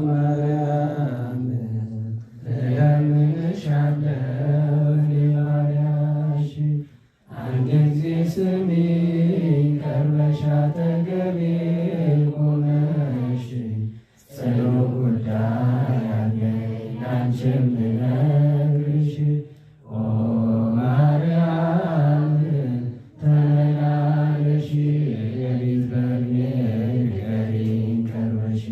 ማርያም እለምንሻለሁ ባሪያሽ አንድ ጊዜ ስሚኝ ቀርበሽ አጠገቤ ቆመሽ ጽኑ ጉዳይ አለኝ ላንቺ የምነግርሽ ኦ ማርያም ተመላለሽ የሊት በርሜ ንገሪኝ ቀርበሽ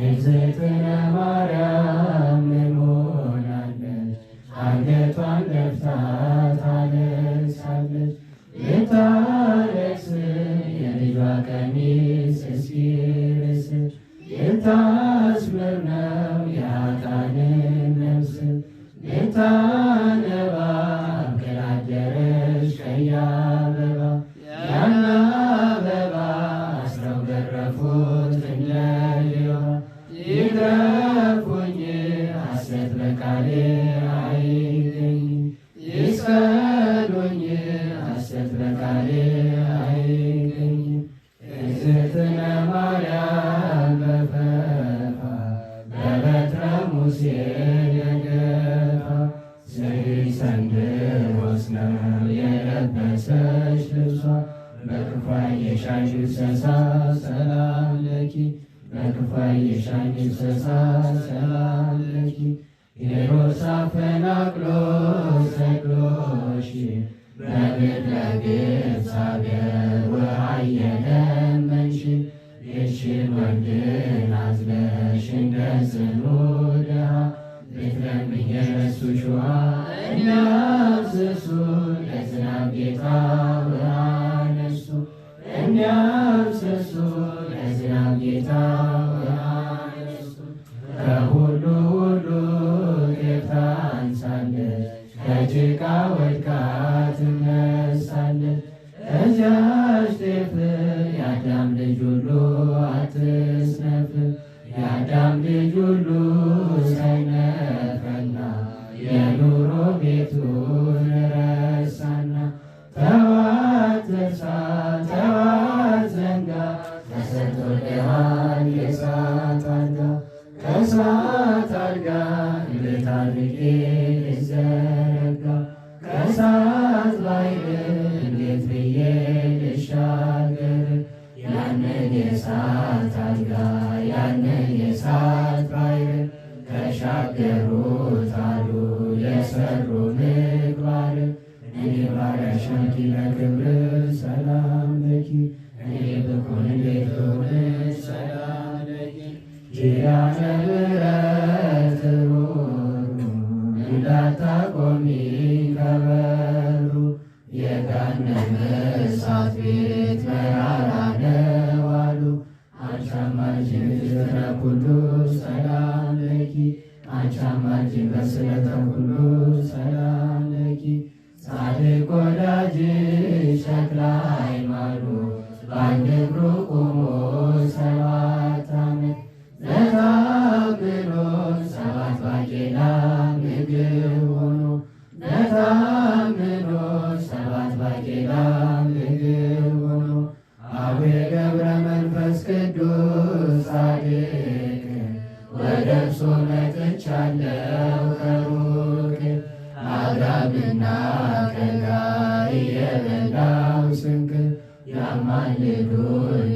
እግዝእትነ ማርያም ምን ሆናለች አንገቷን ደፍታ ታለቅሳለች ልታለቅስ የልጇ ቀሚስ እስኪርስ ልታስምር ነው የኃጥአንን ነፍስ ልታነባ አገላደረች ቀይ አበባ ያን አበባ አስረው ገረፉት እንደ ሌባ ይግረፉኝ ሐሰት በቃሌ አይገኝ ይስቀሉኝ ሐሰት በቃሌ አይገኝ እግዝእትነ ማርያም በፈፋ በበትረ ሙሴ የገፋ ሰንድሮስ ነው የለበሰች ልብሷ በክፉ አየሻኝ እንስሳ ሰላም ለኪ በክፉ አየሻኝ እንስሳ ሰላም ለኪ ሄሮድስ አፈናቅሎ ሰቅሎሽ በምድረ ግብፅ አገር ውሃ እየለመንሽ ይህችን ወንድን አዝለሽ እንደ ጽኑ ድሃ ልትለምኝ የነሱሽ ውሃ እንዲያፍስሱ ለዝናብ ጌታ ውሃ ነሱ እንዲያፍስሱ ለዝናብ ጌታ ውሃ ነሱ ከሁሉ ሁሉ ጤፍ ታንሳለች ከጭቃ ወድቃ ትነሳለች ከዚያች ጤፍ የአዳም ልጅ ሁሉ አትስነፍ የአዳም ልጅ ሁሉ ሳይነፈና የኑሮ ቤቱን ረሳና ተዋት ትርሳ ተዋት ዘንጋ ተሰጥቶልሃል የእሳት አልጋ ከእሳት አልጋ እንዴት አድርጌ ልዘረጋ ከእሳት ባሕር እንዴት ብዬ ልሻገር ያንን የእሳት አልጋ ያንን የእሳት ባሕር ተሻገሩት አሉ የሰሩ ምግባር እኔ ባሪያሽ ነኝ ለክብር ሰላም ለኪ እኔ ብኩን እንዴት ልሁን ሰላም ለኪ ኪዳነ ምሕረት ሩሩ እንዳታቆሚ ከበሩ የገሃነመ እሳት ቤት መራራ ነው አሉ አንቺ አማልጅን በዝክረ ኩሉ ሰላም ለኪ አንቺ አማልጅን በስዕለተ ኩሉ ሰላም ለኪ ጻድቅ ወዳጅሽ ተክለ ሃይማኖት በአንድ እግሩ ቆሞ 7 ዓመት ለታምኖ 7 ባቄላ ምግብ ሆኖ ለታምኖ 7 ባቄላ ምግብ ሆኖ አቡነ ገብረ መንፈስ ቅዱስ ጻድቅ ወደ እርሶ መጥቻለሁ ከሩቅ አብራምና ከጋይ የበላው ስንቅ ያማልዱኝ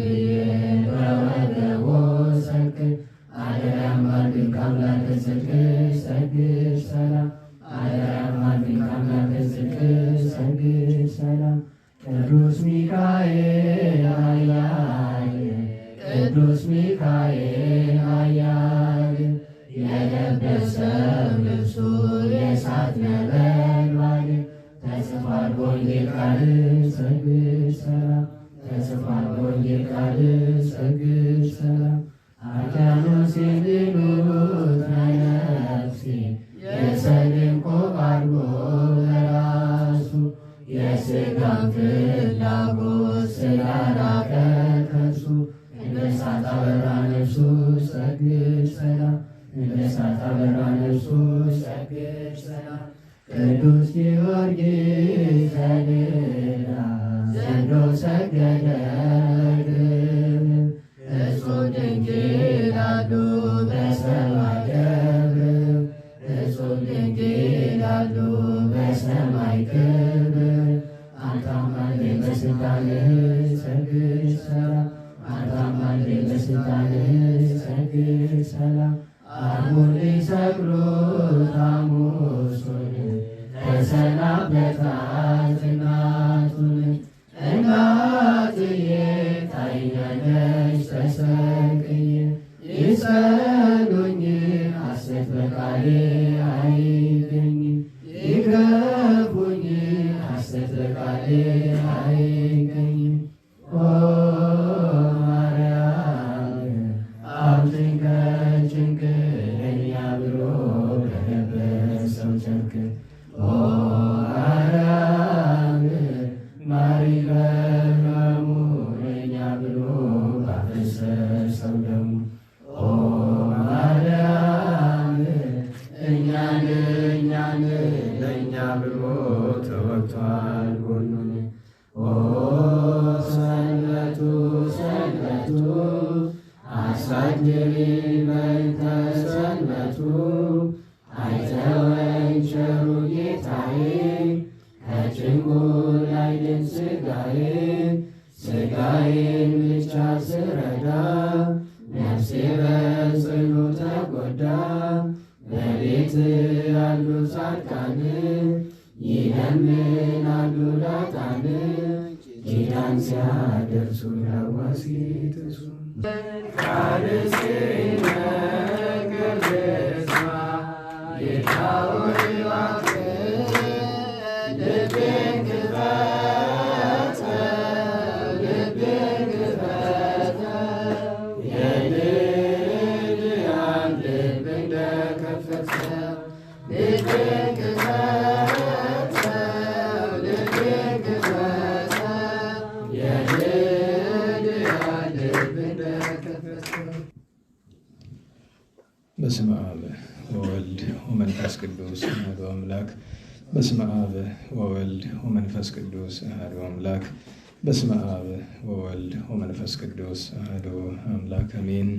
አታማልድ በስልጣንህ ሰግድ ሰላም አርሙን ሊሰቅሉት ሐሙሱን ተሰናበታት እናቱን እናትዬ ታይኛለሽ ተሰቅዬ ይጸኑኝ ሐሰት በቃሌ አይገኝ ይግረፉኝ ሐሰት በቃሌ አይገኝ ኦ ማርያም አውጥኝ ከጭንቅ ለእኛ ብሎ ለለበሰው ጨርቅ ኦ ማርያም ማሪ በሕመሙ ለእኛ ብሎ ባፈሰሰው ደሙ ኦ ማርያም እኛን ለእኛ ብሎ ተወግቷል ጎኑን ኦ ሰንበቱ ሰንበቱ አሳድሪ በእንተ ሰንበቱ አይተወን ቸሩ ጌታዬ ከጭንጉል አይልን ሥጋዬን ብቻ ስረዳ ነፍሴ በጽኑ ተጎዳ በቤት ያሉ ጻድቃን ይለምናሉ ላጣን ኪዳን ሲያደርሱ ለዋሲትሱ ቃልስ ነገር ልስማ ጌታዬ እባክህ ልቤን ክፈተው ልቤን ክፈተው የልልያን ልብ እንደከፈተው ልቤን ክፈተው ልቤን ክፈተው የልልያን ልብ እንደከፈተው። በስመ አብ ወወልድ ወመንፈስ ቅዱስ አሐዱ አምላክ። በስመ አብ ወወልድ ወመንፈስ ቅዱስ አሐዱ አምላክ። በስመ አብ ወወልድ ወመንፈስ ቅዱስ አሐዱ አምላክ አሜን።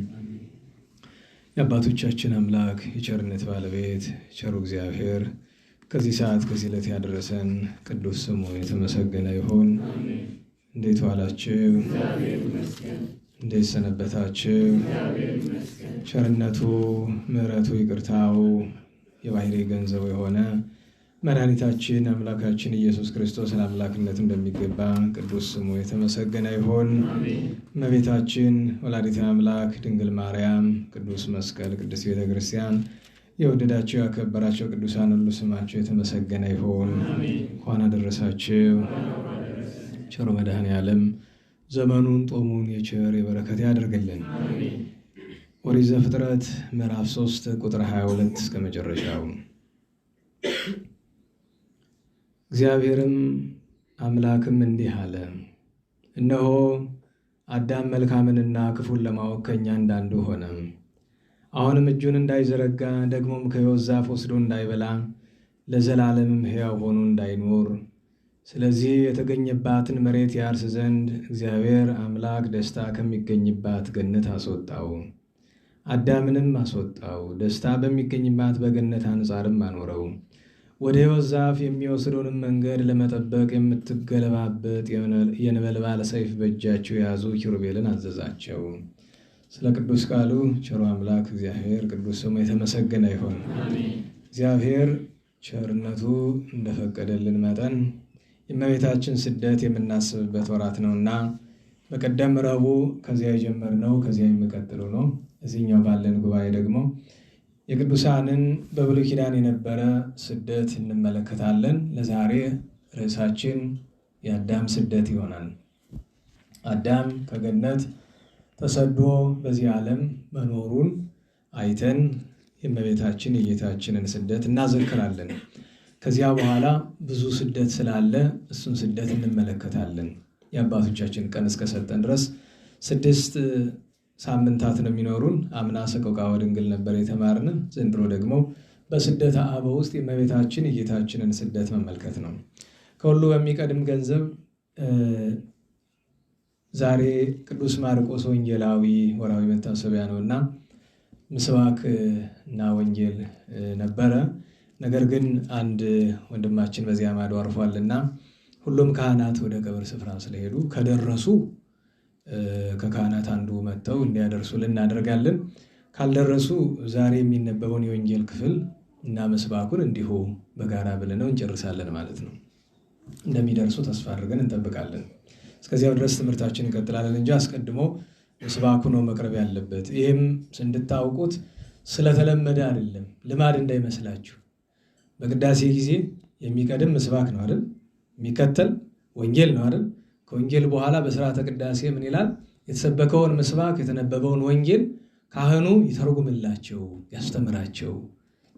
የአባቶቻችን አምላክ የቸርነት ባለቤት ቸሩ እግዚአብሔር ከዚህ ሰዓት ከዚህ ዕለት ያደረሰን ቅዱስ ስሙ የተመሰገነ ይሁን። እንዴት ዋላችሁ? እንዴት ሰነበታችሁ? ቸርነቱ ምሕረቱ ይቅርታው የባሕርይ ገንዘቡ የሆነ መድኃኒታችን አምላካችን ኢየሱስ ክርስቶስ ለአምላክነቱ እንደሚገባ ቅዱስ ስሙ የተመሰገነ ይሁን። እመቤታችን ወላዲተ አምላክ ድንግል ማርያም፣ ቅዱስ መስቀል፣ ቅድስት ቤተ ክርስቲያን የወደዳቸው ያከበራቸው ቅዱሳን ሁሉ ስማቸው የተመሰገነ ይሁን። እንኳን አደረሳችሁ። ቸሩ መድኃኔዓለም ዘመኑን ጦሙን የቸር የበረከት ያደርግልን። ኦሪት ዘፍጥረት ምዕራፍ 3 ቁጥር 22 እስከ መጨረሻው። እግዚአብሔርም አምላክም እንዲህ አለ፣ እነሆ አዳም መልካምንና ክፉን ለማወቅ ከእኛ እንዳንዱ ሆነ። አሁንም እጁን እንዳይዘረጋ ደግሞም ከሕይወት ዛፍ ወስዶ እንዳይበላ ለዘላለምም ሕያው ሆኖ እንዳይኖር ስለዚህ የተገኘባትን መሬት ያርስ ዘንድ እግዚአብሔር አምላክ ደስታ ከሚገኝባት ገነት አስወጣው። አዳምንም አስወጣው፣ ደስታ በሚገኝባት በገነት አንጻርም አኖረው። ወደ ሕይወት ዛፍ የሚወስደውንም መንገድ ለመጠበቅ የምትገለባበጥ የነበልባል ሰይፍ በእጃቸው የያዙ ኪሩቤልን አዘዛቸው። ስለ ቅዱስ ቃሉ ቸሩ አምላክ እግዚአብሔር ቅዱስ ስሙ የተመሰገነ ይሁን። እግዚአብሔር ቸርነቱ እንደፈቀደልን መጠን የእመቤታችን ስደት የምናስብበት ወራት ነውና በቀደም ረቡዕ ከዚያ የጀመርነው ከዚያ የሚቀጥለው ነው። እዚህኛው ባለን ጉባኤ ደግሞ የቅዱሳንን በብሉይ ኪዳን የነበረ ስደት እንመለከታለን። ለዛሬ ርዕሳችን የአዳም ስደት ይሆናል። አዳም ከገነት ተሰዶ በዚህ ዓለም መኖሩን አይተን የእመቤታችን የጌታችንን ስደት እናዘክራለን። ከዚያ በኋላ ብዙ ስደት ስላለ እሱን ስደት እንመለከታለን። የአባቶቻችን ቀን እስከሰጠን ድረስ 6 ሳምንታት ነው የሚኖሩን። አምና ሰቆቃወ ድንግል ነበር የተማርን። ዘንድሮ ደግሞ በስደተ አበው ውስጥ የእመቤታችን የጌታችንን ስደት መመልከት ነው። ከሁሉ በሚቀድም ገንዘብ ዛሬ ቅዱስ ማርቆስ ወንጌላዊ ወርሃዊ መታሰቢያ ነውና ምስባክ እና ወንጌል ነበረ። ነገር ግን አንድ ወንድማችን በዚያ ማዶ አርፏልና ሁሉም ካህናት ወደ ቀብር ስፍራ ስለሄዱ ከደረሱ ከካህናት አንዱ መጥተው እንዲያደርሱልን እናደርጋለን። ካልደረሱ ዛሬ የሚነበበውን የወንጌል ክፍል እና ምስባኩን እንዲሁ በጋራ ብለነው እንጨርሳለን ማለት ነው። እንደሚደርሱ ተስፋ አድርገን እንጠብቃለን። እስከዚያው ድረስ ትምህርታችን እንቀጥላለን እንጂ አስቀድሞ ምስባኩ ነው መቅረብ ያለበት። ይህም እንድታውቁት ስለተለመደ አይደለም፣ ልማድ እንዳይመስላችሁ። በቅዳሴ ጊዜ የሚቀድም ምስባክ ነው አይደል? የሚከተል ወንጌል ነው አይደል? ከወንጌል በኋላ በስርዓተ ቅዳሴ ምን ይላል? የተሰበከውን ምስባክ የተነበበውን ወንጌል ካህኑ ይተርጉምላቸው ያስተምራቸው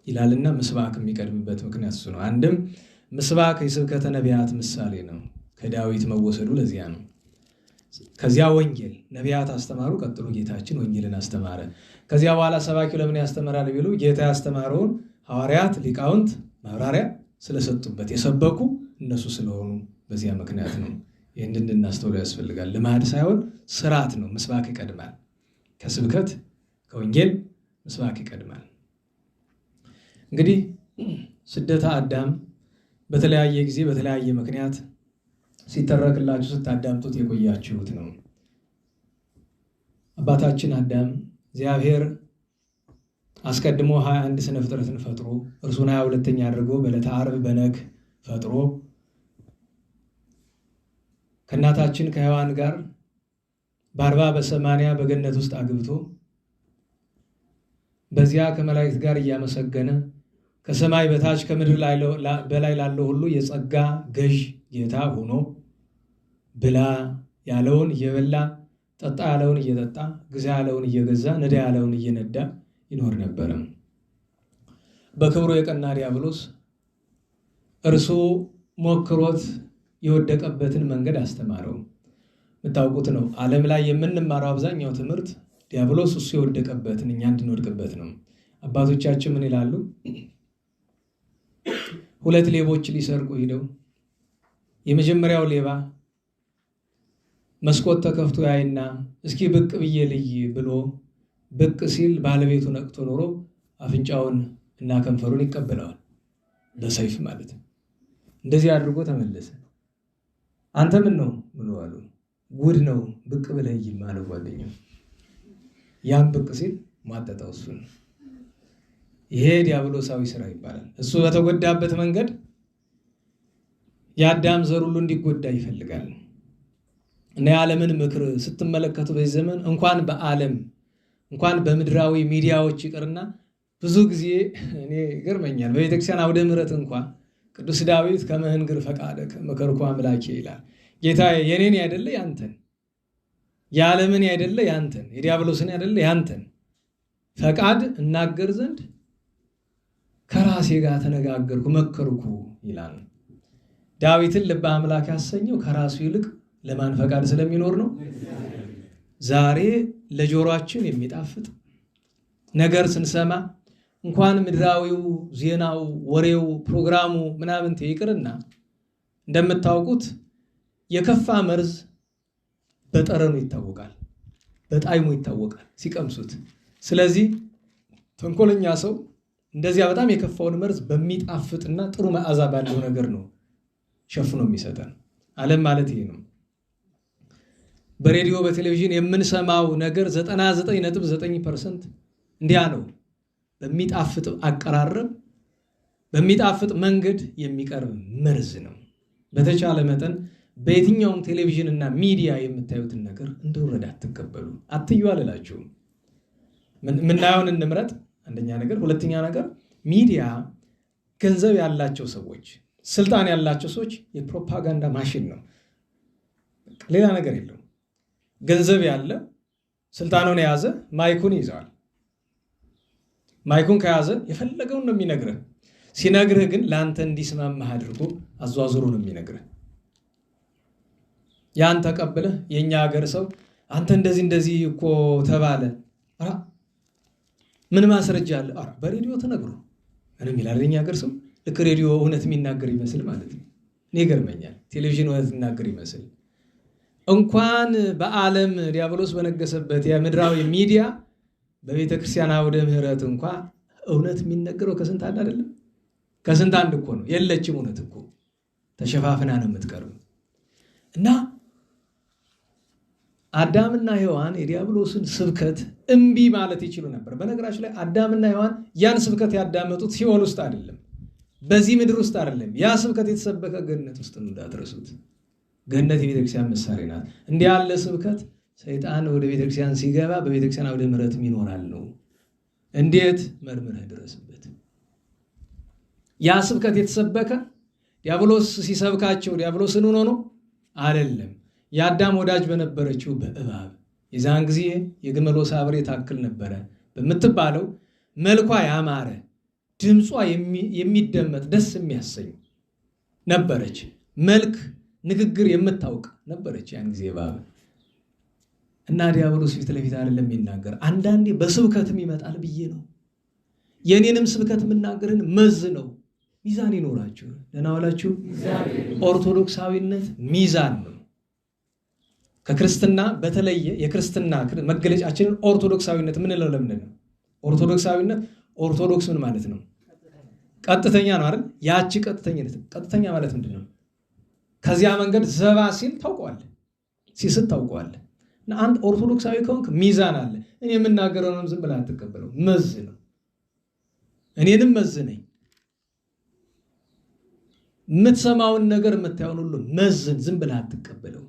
ይላልና ምስባክ የሚቀድምበት ምክንያት እሱ ነው። አንድም ምስባክ የስብከተ ነቢያት ምሳሌ ነው። ከዳዊት መወሰዱ ለዚያ ነው። ከዚያ ወንጌል ነቢያት አስተማሩ፣ ቀጥሎ ጌታችን ወንጌልን አስተማረ። ከዚያ በኋላ ሰባኪው ለምን ያስተምራል ቢሉ ጌታ ያስተማረውን ሐዋርያት ሊቃውንት ማብራሪያ ስለሰጡበት የሰበኩ እነሱ ስለሆኑ በዚያ ምክንያት ነው። ይህን እንድናስተውለው ያስፈልጋል። ልማድ ሳይሆን ስርዓት ነው። ምስባክ ይቀድማል። ከስብከት ከወንጌል ምስባክ ይቀድማል። እንግዲህ ስደተ አዳም በተለያየ ጊዜ በተለያየ ምክንያት ሲተረክላችሁ ስታዳምጡት የቆያችሁት ነው። አባታችን አዳም እግዚአብሔር አስቀድሞ 21 ስነ ፍጥረትን ፈጥሮ እርሱን 22ኛ አድርጎ በዕለተ ዓርብ በነግ ፈጥሮ ከእናታችን ከሔዋን ጋር በ40 በ80 በገነት ውስጥ አግብቶ በዚያ ከመላእክት ጋር እያመሰገነ ከሰማይ በታች ከምድር በላይ ላለው ሁሉ የጸጋ ገዥ ጌታ ሆኖ ብላ ያለውን እየበላ ጠጣ ያለውን እየጠጣ ግዛ ያለውን እየገዛ ነዳ ያለውን እየነዳ ይኖር ነበረ። በክብሩ የቀና ዲያብሎስ እርሱ ሞክሮት የወደቀበትን መንገድ አስተማረው። የምታውቁት ነው። ዓለም ላይ የምንማረው አብዛኛው ትምህርት ዲያብሎስ እሱ የወደቀበትን እኛ እንድንወድቅበት ነው። አባቶቻችን ምን ይላሉ? ሁለት ሌቦች ሊሰርቁ ሂደው የመጀመሪያው ሌባ መስኮት ተከፍቶ ያይና እስኪ ብቅ ብዬ ልይ ብሎ ብቅ ሲል ባለቤቱ ነቅቶ ኖሮ አፍንጫውን እና ከንፈሩን ይቀበለዋል፣ በሰይፍ ማለት ነው። እንደዚህ አድርጎ ተመለሰ። አንተ ምን ነው ብሎ አሉ። ጉድ ነው ብቅ ብለህ ይል ማለት ጓደኛው። ያም ብቅ ሲል ማጠጣው እሱ ነው። ይሄ ዲያብሎሳዊ ስራ ይባላል። እሱ በተጎዳበት መንገድ የአዳም ዘር ሁሉ እንዲጎዳ ይፈልጋል። እና የዓለምን ምክር ስትመለከቱ በዚህ ዘመን እንኳን በምድራዊ ሚዲያዎች ይቅርና ብዙ ጊዜ እኔ ይገርመኛል። በቤተክርስቲያን አውደ ምሕረት እንኳን ቅዱስ ዳዊት ከመህንግር ፈቃደከ መከርኩ አምላኬ ይላል። ጌታ የኔን አይደለ ያንተን፣ የዓለምን አይደለ ያንተን፣ የዲያብሎስን አይደለ ያንተን ፈቃድ እናገር ዘንድ ከራሴ ጋር ተነጋገርኩ መከርኩ ይላል። ዳዊትን ልበ አምላክ ያሰኘው ከራሱ ይልቅ ለማን ፈቃድ ስለሚኖር ነው። ዛሬ ለጆሮአችን የሚጣፍጥ ነገር ስንሰማ እንኳን ምድራዊው ዜናው፣ ወሬው፣ ፕሮግራሙ ምናምን ይቅርና እንደምታውቁት የከፋ መርዝ በጠረኑ ይታወቃል፣ በጣዕሙ ይታወቃል ሲቀምሱት። ስለዚህ ተንኮለኛ ሰው እንደዚያ በጣም የከፋውን መርዝ በሚጣፍጥና ጥሩ መዓዛ ባለው ነገር ነው ሸፍኖ የሚሰጠን። ዓለም ማለት ይሄ ነው። በሬዲዮ በቴሌቪዥን የምንሰማው ነገር 99.9% እንዲያ ነው። በሚጣፍጥ አቀራረብ በሚጣፍጥ መንገድ የሚቀርብ መርዝ ነው። በተቻለ መጠን በየትኛውም ቴሌቪዥን እና ሚዲያ የምታዩትን ነገር እንደወረደ አትቀበሉ፣ አትዩ አልላችሁም። ምናየውን እንምረጥ፣ አንደኛ ነገር። ሁለተኛ ነገር ሚዲያ ገንዘብ ያላቸው ሰዎች፣ ስልጣን ያላቸው ሰዎች የፕሮፓጋንዳ ማሽን ነው። ሌላ ነገር የለውም። ገንዘብ ያለ ስልጣኑን የያዘ ማይኩን ይዘዋል። ማይኩን ከያዘ የፈለገውን ነው የሚነግርህ። ሲነግርህ ግን ለአንተ እንዲስማማህ አድርጎ አዟዙሮ ነው የሚነግርህ። ያን ተቀብለህ የእኛ ሀገር ሰው አንተ እንደዚህ እኮ ተባለ፣ ምን ማስረጃ አለ? በሬዲዮ ተነግሮ ምንም ይላል የእኛ ሀገር ሰው። ልክ ሬዲዮ እውነት የሚናገር ይመስል ማለት ነው። እኔ ይገርመኛል። ቴሌቪዥን እውነት የሚናገር ይመስል እንኳን በዓለም ዲያብሎስ በነገሰበት የምድራዊ ሚዲያ በቤተ ክርስቲያን አውደ ምሕረት እንኳ እውነት የሚነገረው ከስንት አንድ አይደለም? ከስንት አንድ እኮ ነው። የለችም እውነት እኮ ተሸፋፍና ነው የምትቀርብ። እና አዳምና ሔዋን የዲያብሎስን ስብከት እምቢ ማለት ይችሉ ነበር። በነገራችን ላይ አዳምና ሔዋን ያን ስብከት ያዳመጡት ሲኦል ውስጥ አይደለም፣ በዚህ ምድር ውስጥ አይደለም። ያ ስብከት የተሰበከ ገነት ውስጥ ነው። እንዳትረሱት። ገነት የቤተክርስቲያን ምሳሌ ናት። እንዲህ ያለ ስብከት ሰይጣን ወደ ቤተክርስቲያን ሲገባ በቤተክርስቲያን አውደ ምሕረትም ይኖራል ነው። እንዴት? መርምረህ ድረስበት። ያ ስብከት የተሰበከ ዲያብሎስ ሲሰብካቸው ዲያብሎስን ሆኖ ነው አይደለም። የአዳም ወዳጅ በነበረችው በእባብ የዛን ጊዜ የግመሎ ሳብሬ ታክል ነበረ በምትባለው መልኳ ያማረ ድምጿ የሚደመጥ ደስ የሚያሰኝ ነበረች። መልክ ንግግር የምታውቅ ነበረች ያን ጊዜ እባብ። እና ዲያብሎስ ፊት ለፊት አይደለም የሚናገር፣ አንዳንዴ በስብከትም ይመጣል ብዬ ነው። የኔንም ስብከት የምናገርን መዝ ነው። ሚዛን ይኖራችሁ። ደህና ዋላችሁ። ኦርቶዶክሳዊነት ሚዛን ነው። ከክርስትና በተለየ የክርስትና መገለጫችንን ኦርቶዶክሳዊነት ምንለው ለምንድን ነው? ኦርቶዶክሳዊነት ኦርቶዶክስ ምን ማለት ነው? ቀጥተኛ ነው አይደል? ያቺ ቀጥተኛነት። ቀጥተኛ ማለት ምንድን ነው? ከዚያ መንገድ ዘባ ሲል ታውቀዋለህ፣ ሲስት ታውቀዋለህ። እና አንድ ኦርቶዶክሳዊ ከሆንክ ሚዛን አለ። እኔ የምናገረውንም ዝም ብለህ አትቀበለው፣ መዝ ነው። እኔንም መዝ ነኝ። የምትሰማውን ነገር የምታየውን ሁሉ መዝን፣ ዝም ብለህ አትቀበለው።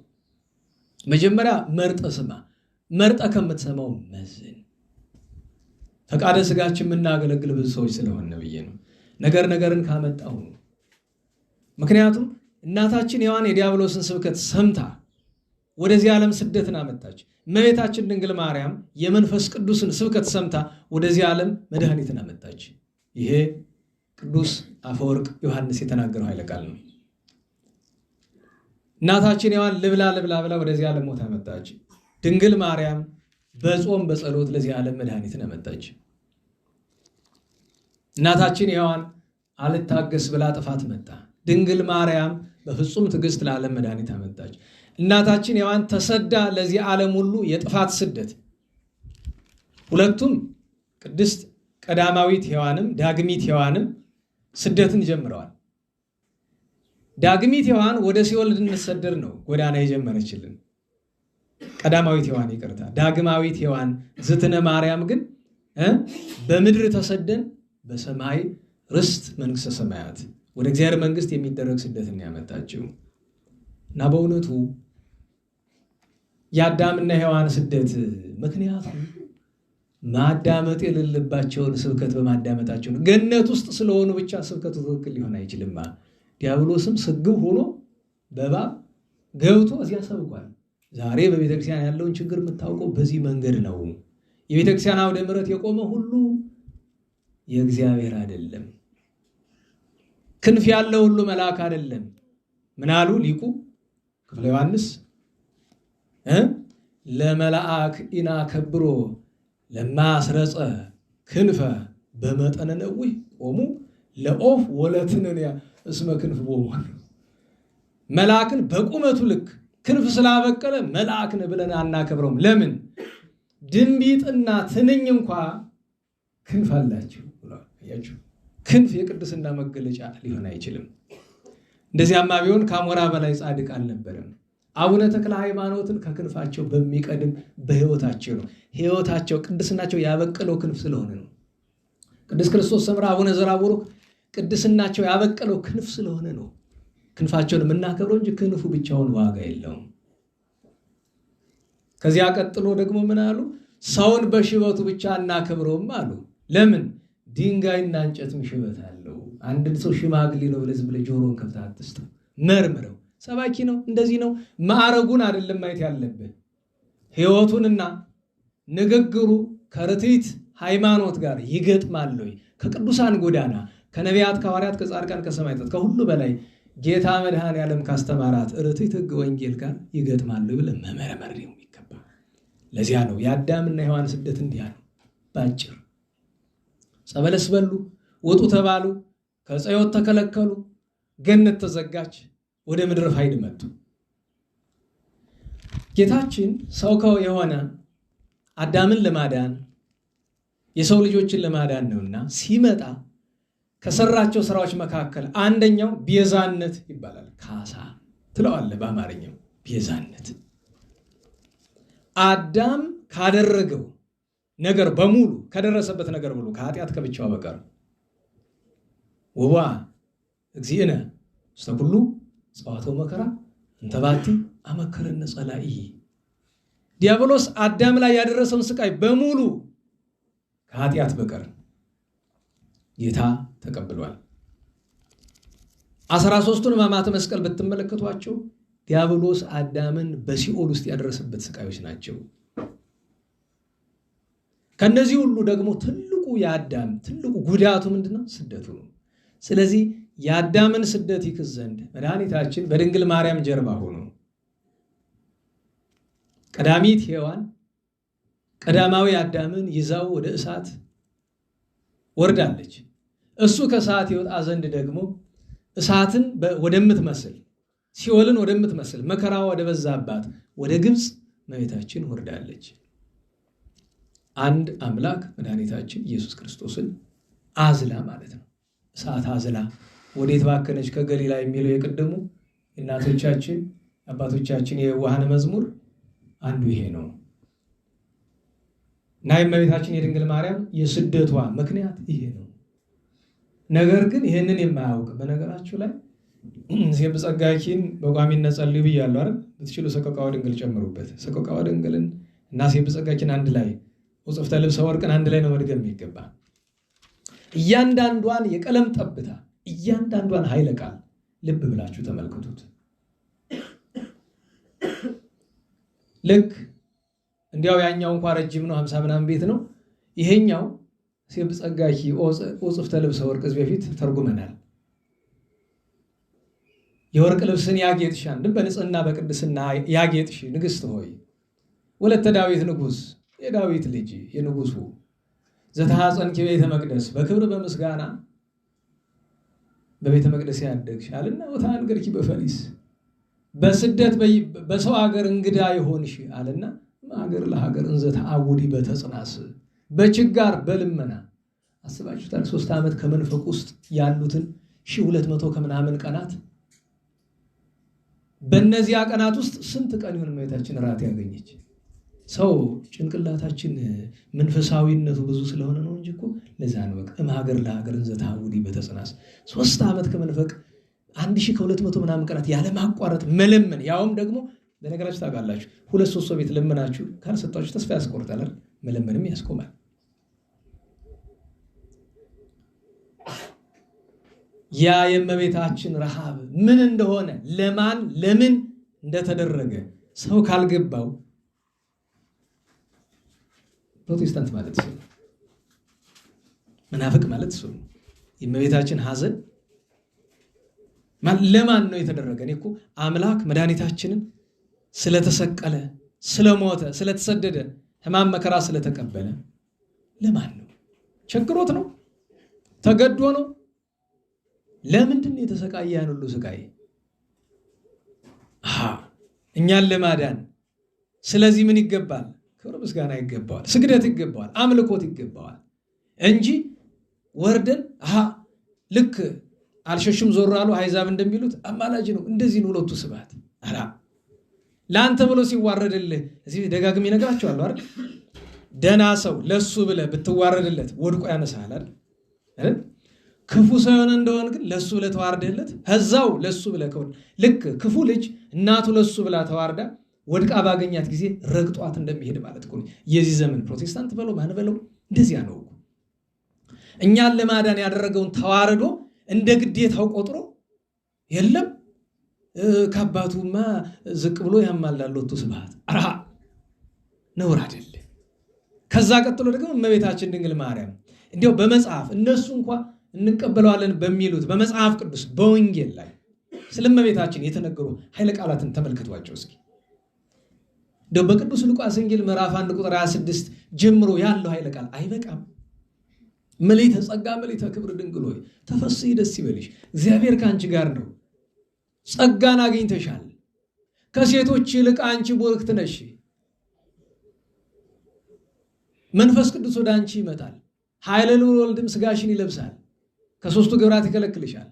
መጀመሪያ መርጠ ስማ፣ መርጠ ከምትሰማው መዝን። ፈቃደ ስጋችን የምናገለግል ብዙ ሰዎች ስለሆነ ብዬ ነው ነገርን ካመጣሁ። ምክንያቱም እናታችን ሔዋን የዲያብሎስን ስብከት ሰምታ ወደዚህ ዓለም ስደትን አመጣች። እመቤታችን ድንግል ማርያም የመንፈስ ቅዱስን ስብከት ሰምታ ወደዚህ ዓለም መድኃኒትን አመጣች። ይሄ ቅዱስ አፈወርቅ ዮሐንስ የተናገረው ኃይለ ቃል ነው። እናታችን ሔዋን ልብላ ብላ ወደዚህ ዓለም ሞት አመጣች። ድንግል ማርያም በጾም በጸሎት ለዚህ ዓለም መድኃኒትን አመጣች። እናታችን ሔዋን አልታገስ ብላ ጥፋት መጣ። ድንግል ማርያም በፍጹም ትዕግስት ለዓለም መድኃኒት አመጣች። እናታችን ሔዋን ተሰዳ ለዚህ ዓለም ሁሉ የጥፋት ስደት፣ ሁለቱም ቅድስት ቀዳማዊት ሔዋንም ዳግሚት ሔዋንም ስደትን ጀምረዋል። ዳግሚት ሔዋን ወደ ሲኦል እንድንሰደድ ነው ጎዳና የጀመረችልን። ቀዳማዊት ሔዋን ይቅርታ፣ ዳግማዊት ሔዋን ዝትነ ማርያም ግን በምድር ተሰደን በሰማይ ርስት መንግሥተ ሰማያት ወደ እግዚአብሔር መንግሥት የሚደረግ ስደትን ያመጣችው እና በእውነቱ የአዳምና ሔዋን ስደት ምክንያቱ ማዳመጥ የሌለባቸውን ስብከት በማዳመጣቸው ነው። ገነት ውስጥ ስለሆኑ ብቻ ስብከቱ ትክክል ሊሆን አይችልም። ዲያብሎስም ስግብ ሆኖ በእባብ ገብቶ እዚያ ሰብኳል። ዛሬ በቤተክርስቲያን ያለውን ችግር የምታውቀው በዚህ መንገድ ነው። የቤተክርስቲያን አውደ ምሕረት የቆመ ሁሉ የእግዚአብሔር አይደለም። ክንፍ ያለው ሁሉ መልአክ አይደለም። ምን አሉ ሊቁ ክፍለ ዮሐንስ? ለመልአክ ኢና ከብሮ ለማስረጸ ክንፈ በመጠነ ነዊህ ቆሙ ለኦፍ ወለትንያ እስመ ክንፍ ቦሙ። መልአክን በቁመቱ ልክ ክንፍ ስላበቀለ መልአክን ብለን አናከብረውም። ለምን? ድንቢጥና ትንኝ እንኳ ክንፍ አላቸው ብሏል። አያችሁ፣ ክንፍ የቅድስና መገለጫ ሊሆን አይችልም። እንደዚያማ ቢሆን ከአሞራ በላይ ጻድቅ አልነበረም። አቡነ ተክለ ሃይማኖትን ከክንፋቸው በሚቀድም በሕይወታቸው ነው። ሕይወታቸው ቅድስናቸው ያበቀለው ክንፍ ስለሆነ ነው። ቅዱስ ክርስቶስ ሰምራ አቡነ ዘራቡሩክ ቅድስናቸው ያበቀለው ክንፍ ስለሆነ ነው ክንፋቸውን የምናከብረው እንጂ ክንፉ ብቻውን ዋጋ የለውም። ከዚያ ቀጥሎ ደግሞ ምን አሉ? ሰውን በሽበቱ ብቻ እናከብረውም አሉ። ለምን? ድንጋይና እንጨትም ሽበት አለው። አንድን ሰው ሽማግሌ ነው ብለህ ዝም ብለህ ጆሮን ከፍተህ አትስጠው። መርምረው። ሰባኪ ነው እንደዚህ ነው ማዕረጉን አይደለም ማየት ያለብህ፣ ሕይወቱንና ንግግሩ ከርትዕት ሃይማኖት ጋር ይገጥማል ወይ? ከቅዱሳን ጎዳና ከነቢያት ከሐዋርያት ከጻድቃን ከሰማዕታት ከሁሉ በላይ ጌታ መድኃኔዓለም ካስተማራት ርትዕት ሕግ ወንጌል ጋር ይገጥማል ብለህ መመርመር ነው የሚገባ። ለዚያ ነው የአዳምና ሔዋን ስደት እንዲህ ነው ባጭር። ጸበለስ በሉ፣ ውጡ ተባሉ፣ ከዕፀ ሕይወት ተከለከሉ፣ ገነት ተዘጋች፣ ወደ ምድረ ፋይድ መጡ። ጌታችን ሰው የሆነ አዳምን ለማዳን የሰው ልጆችን ለማዳን ነውና ሲመጣ ከሰራቸው ስራዎች መካከል አንደኛው ቤዛነት ይባላል። ካሳ ትለዋለህ በአማርኛው ቤዛነት። አዳም ካደረገው ነገር በሙሉ ከደረሰበት ነገር በሙሉ ከኃጢአት ከብቻው በቀር ወባ እግዚእነ ውስተ ኩሉ ጸዋትወ መከራ እንተ ባቲ አመከረነ ጸላኢ ዲያብሎስ አዳም ላይ ያደረሰውን ስቃይ በሙሉ ከኃጢአት በቀር ጌታ ተቀብሏል። 13ቱን ሕማማተ መስቀል ብትመለከቷቸው ዲያብሎስ አዳምን በሲኦል ውስጥ ያደረሰበት ስቃዮች ናቸው። ከነዚህ ሁሉ ደግሞ ትልቁ የአዳም ትልቁ ጉዳቱ ምንድነው? ስደቱ ነው። ስለዚህ የአዳምን ስደት ይክስ ዘንድ መድኃኒታችን በድንግል ማርያም ጀርባ ሆኖ ቀዳሚት ሔዋን ቀዳማዊ አዳምን ይዛው ወደ እሳት ወርዳለች። እሱ ከእሳት ይወጣ ዘንድ ደግሞ እሳትን ወደምትመስል ሲኦልን ወደምትመስል መከራ ወደ በዛባት ወደ ግብፅ እመቤታችን ወርዳለች። አንድ አምላክ መድኃኒታችን ኢየሱስ ክርስቶስን አዝላ ማለት ነው። እሳት አዝላ ወዴት ባከነች ከገሊላ የሚለው የቀደሙ እናቶቻችን አባቶቻችን የዋሃን መዝሙር አንዱ ይሄ ነው እና የእመቤታችን የድንግል ማርያም የስደቷ ምክንያት ይሄ ነው። ነገር ግን ይሄንን የማያውቅ በነገራችሁ ላይ ሴብጸጋኪን በቋሚነት ጸልዩ ብያለሁ አይደል? ብትችሉ ሰቆቃወ ድንግል ጨምሩበት። ሰቆቃወ ድንግልን እና ሴብጸጋኪን አንድ ላይ ወጽፍተ ልብሰ ወርቅን አንድ ላይ ነው መድገም የሚገባ። እያንዳንዷን የቀለም ጠብታ እያንዳንዷን ኃይለ ቃል ልብ ብላችሁ ተመልከቱት። ልክ እንዲያው ያኛው እንኳን ረጅም ነው 50 ምናምን ቤት ነው። ይሄኛው ሴብጸጋኪ ወጽፍተ ልብሰ ወርቅ እዚህ በፊት ተርጉመናል። የወርቅ ልብስን ያጌጥሽ አንድም በንጽህና በቅድስና ያጌጥሽ ንግሥት ሆይ ወለተ ዳዊት ንጉሥ የዳዊት ልጅ የንጉሱ ዘተሐፀንኪ ቤተ መቅደስ በክብር በምስጋና በቤተ መቅደስ ያደግሽ አለና ወተአንገርኪ በፈሊስ በስደት በሰው ሀገር እንግዳ የሆንሽ አለና ሀገር ለሀገር እንዘ ተአውዲ በተጽናስ በችጋር በልመና አስባችሁታል። 3 ዓመት ከመንፈቅ ውስጥ ያሉትን 1200 ከምናምን ቀናት በእነዚያ ቀናት ውስጥ ስንት ቀን ይሆን እመቤታችን ራት ያገኘች? ሰው ጭንቅላታችን መንፈሳዊነቱ ብዙ ስለሆነ ነው እንጂ እኮ ለዛ ነው በቃ ሀገር ለሀገር እንዘ ተአውዲ በተጽናስ 3 ዓመት ከመንፈቅ 1200 ምናምን ቀናት ያለ ማቋረጥ መለመን። ያውም ደግሞ በነገራችሁ ታውቃላችሁ 2-3 ሰው ቤት ለምናችሁ ካልሰጣችሁ ተስፋ ያስቆርጣል፣ መለመንም ያስቆማል። ያ የእመቤታችን ረሃብ ምን እንደሆነ ለማን ለምን እንደተደረገ ሰው ካልገባው ፕሮቴስታንት ማለት ነው፣ መናፍቅ ማለት ነው። የእመቤታችን ሐዘን ለማን ነው የተደረገ? እኔ እኮ አምላክ መድኃኒታችንን ስለተሰቀለ ስለሞተ ስለተሰደደ ሕማም መከራ ስለተቀበለ ለማን ነው? ቸግሮት ነው? ተገዶ ነው? ለምንድን ነው የተሰቃየ? ያን ሁሉ ስቃይ እኛን ለማዳን። ስለዚህ ምን ይገባል? ክብር ምስጋና ይገባዋል፣ ስግደት ይገባዋል፣ አምልኮት ይገባዋል እንጂ ወርደን ልክ አልሸሹም ዞር አሉ አሕዛብ እንደሚሉት አማላጅ ነው እንደዚህ ነው ሁለቱ ስብሐት ለአንተ ብሎ ሲዋረድልህ እዚህ ደጋግሜ እነግራቸዋለሁ አይደል? ደህና ሰው ለሱ ብለህ ብትዋረድለት ወድቆ ያነሳል አይደል? ክፉ ሰው የሆነ እንደሆን ግን ለሱ ብለህ ተዋርደህለት ከዛው ለሱ ብለህ ከሆነ ልክ ክፉ ልጅ እናቱ ለሱ ብላ ተዋርዳ ወድቃ ባገኛት ጊዜ ረግጧት እንደሚሄድ ማለት ነው። የዚህ ዘመን ፕሮቴስታንት በለው ማን በለው እንደዚያ ነው። እኛን ለማዳን ያደረገውን ተዋርዶ እንደ ግዴታው ቆጥሮ የለም ከአባቱማ ዝቅ ብሎ ያማላል ወጥቶ ስብሐት ነውር አይደለ። ከዛ ቀጥሎ ደግሞ እመቤታችን ድንግል ማርያም እንዲያው በመጽሐፍ እነሱ እንኳን እንቀበለዋለን በሚሉት በመጽሐፍ ቅዱስ በወንጌል ላይ ስለ እመቤታችን የተነገሩ ኃይለ ቃላትን ተመልከቷቸው እስኪ። እንደው በቅዱስ ሉቃስ ወንጌል ምዕራፍ 1 ቁጥር 26 ጀምሮ ያለው ኃይለ ቃል አይበቃም? ምልዕተ ጸጋ ምልዕተ ክብር ድንግል ሆይ ተፈሥሒ ደስ ይበልሽ፣ እግዚአብሔር ከአንቺ ጋር ነው፣ ጸጋን አግኝተሻል፣ ከሴቶች ይልቅ አንቺ ቡርክት ነሽ፣ መንፈስ ቅዱስ ወደ አንቺ ይመጣል፣ ኃይለ ልዑል ወልድም ሥጋሽን ይለብሳል፣ ከሦስቱ ግብራት ይከለክልሻል፣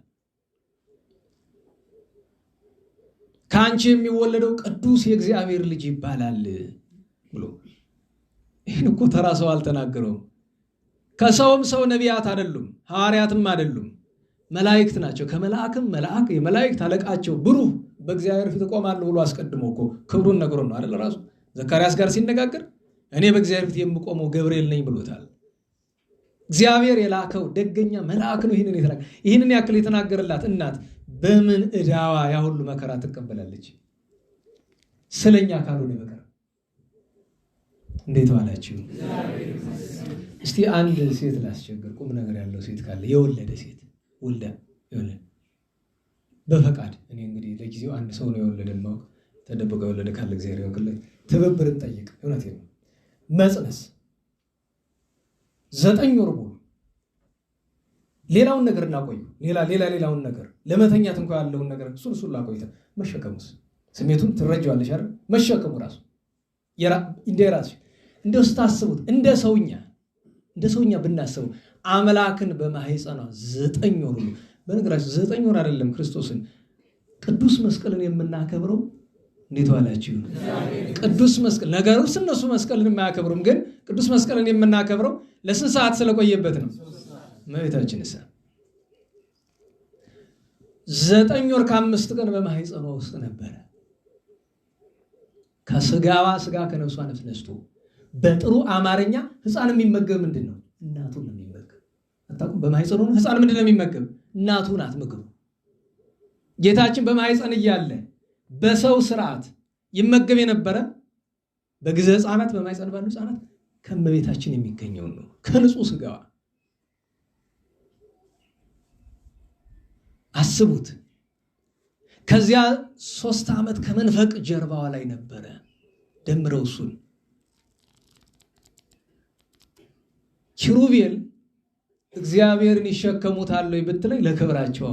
ከአንቺ የሚወለደው ቅዱስ የእግዚአብሔር ልጅ ይባላል ብሎ ይህን እኮ ተራ ሰው አልተናገረውም። ከሰውም ሰው ነቢያት አይደሉም፣ ሐዋርያትም አይደሉም፣ መላእክት ናቸው። ከመላእክም መልአክ የመላእክት አለቃቸው ብሩህ በእግዚአብሔር ፊት እቆማለሁ ብሎ አስቀድሞ እኮ ክብሩን ነግሮን ነው አይደል? ራሱ ዘካርያስ ጋር ሲነጋገር እኔ በእግዚአብሔር ፊት የምቆመው ገብርኤል ነኝ ብሎታል። እግዚአብሔር የላከው ደገኛ መልአክ ነው። ይህንን ያክል የተናገረላት እናት በምን ዕዳዋ ያ ሁሉ መከራ ትቀበላለች? ስለኛ ካልሆነ በቀር። እንዴት ዋላችሁ? እስቲ አንድ ሴት ላስቸግር፣ ቁም ነገር ያለው ሴት ካለ የወለደ ሴት ወልዳ የወለደ በፈቃድ እኔ እንግዲህ ለጊዜው አንድ ሰው ነው የወለደን ማወቅ ተደብቆ የወለደ ካለ እግዚአብሔር ያውቅልኝ፣ ትብብርን ጠይቅ። እውነቴን ነው። መጽነስ 9 ወር ሙሉ ሌላውን ነገር እናቆዩ፣ ሌላውን ነገር ለመተኛት እንኳን ያለውን ነገር እሱን ላቆይተ መሸከሙስ ስሜቱን ትረጃዋለሽ አይደል? መሸከሙ ራሱ እንደራስሽ እንደው ስታስቡት እንደ ሰውኛ ብናስበው አምላክን በማህፀኗ 9 ወር ሁሉ በነገራችን 9 ወር አይደለም ክርስቶስን ቅዱስ መስቀልን የምናከብረው። እንዴት ዋላችሁ? ቅዱስ መስቀል ነገሩስ እነሱ መስቀልን የማያከብሩም፣ ግን ቅዱስ መስቀልን የምናከብረው ለስንት ሰዓት ስለቆየበት ነው። እመቤታችንስ 9 ወር ከ5 ቀን በማህፀኗ ውስጥ ነበረ። ከስጋዋ ስጋ ከነፍሷ ነፍስ ነስቶ በጥሩ አማርኛ ህፃን የሚመገብ ምንድን ነው? እናቱን ነው የሚመገብ። አታውቁም? በማህፀኑ ህፃን ምንድን ነው የሚመገብ? እናቱ ናት ምግቡ። ጌታችን በማህፀን እያለ በሰው ስርዓት ይመገብ የነበረ በጊዜ ህፃናት በማህፀን ባሉ ህፃናት ከእመቤታችን የሚገኘውን ነው፣ ከንጹህ ስጋዋ። አስቡት። ከዚያ 3 ዓመት ከመንፈቅ ጀርባዋ ላይ ነበረ። ደምረው እሱን ኪሩቤል እግዚአብሔርን ይሸከሙታል ወይ ብትለኝ ለክብራቸው፣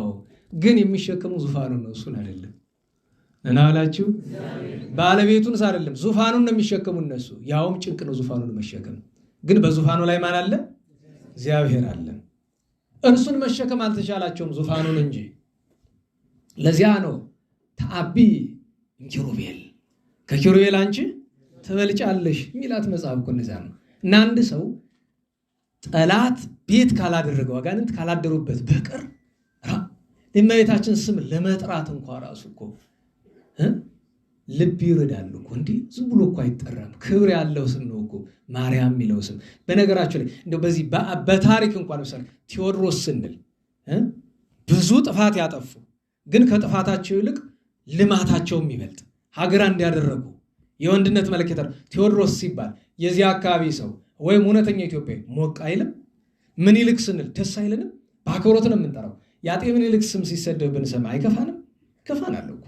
ግን የሚሸከሙ ዙፋኑን ነው፣ እሱን አይደለም። እናላችሁ ባለቤቱንስ አይደለም፣ ዙፋኑን ነው የሚሸከሙ እነሱ። ያውም ጭንቅ ነው ዙፋኑን መሸከም። ግን በዙፋኑ ላይ ማን አለ? እግዚአብሔር አለ። እርሱን መሸከም አልተቻላቸውም፣ ዙፋኑን እንጂ። ለዚያ ነው ተአቢ ኪሩቤል፣ ከኪሩቤል አንቺ ትበልጫለሽ የሚላት መጽሐፍ እኮ እንደዚያ ነው። እና አንድ ሰው ጠላት ቤት ካላደረገው አጋንንት ካላደሩበት በቀር የእመቤታችን ስም ለመጥራት እንኳ ራሱ እኮ ልብ ይረዳሉ እኮ። እንዲህ ዝም ብሎ እኮ አይጠራም። ክብር ያለው ስም ነው እኮ ማርያም የሚለው ስም። በነገራቸው ላይ እንደው በዚህ በታሪክ እንኳን ምሳሌ ቴዎድሮስ ስንል ብዙ ጥፋት ያጠፉ፣ ግን ከጥፋታቸው ይልቅ ልማታቸው የሚበልጥ ሀገር እንዲያደረጉ የወንድነት መለከት ቴዎድሮስ ሲባል የዚህ አካባቢ ሰው ወይም እውነተኛ ኢትዮጵያዊ ሞቅ አይልም? ምኒልክ ስንል ደስ አይልንም? በአክብሮት ነው የምንጠራው። የአጤ ምኒልክ ስም ሲሰደብ ብንሰማ አይከፋንም? ከፋናል እኮ።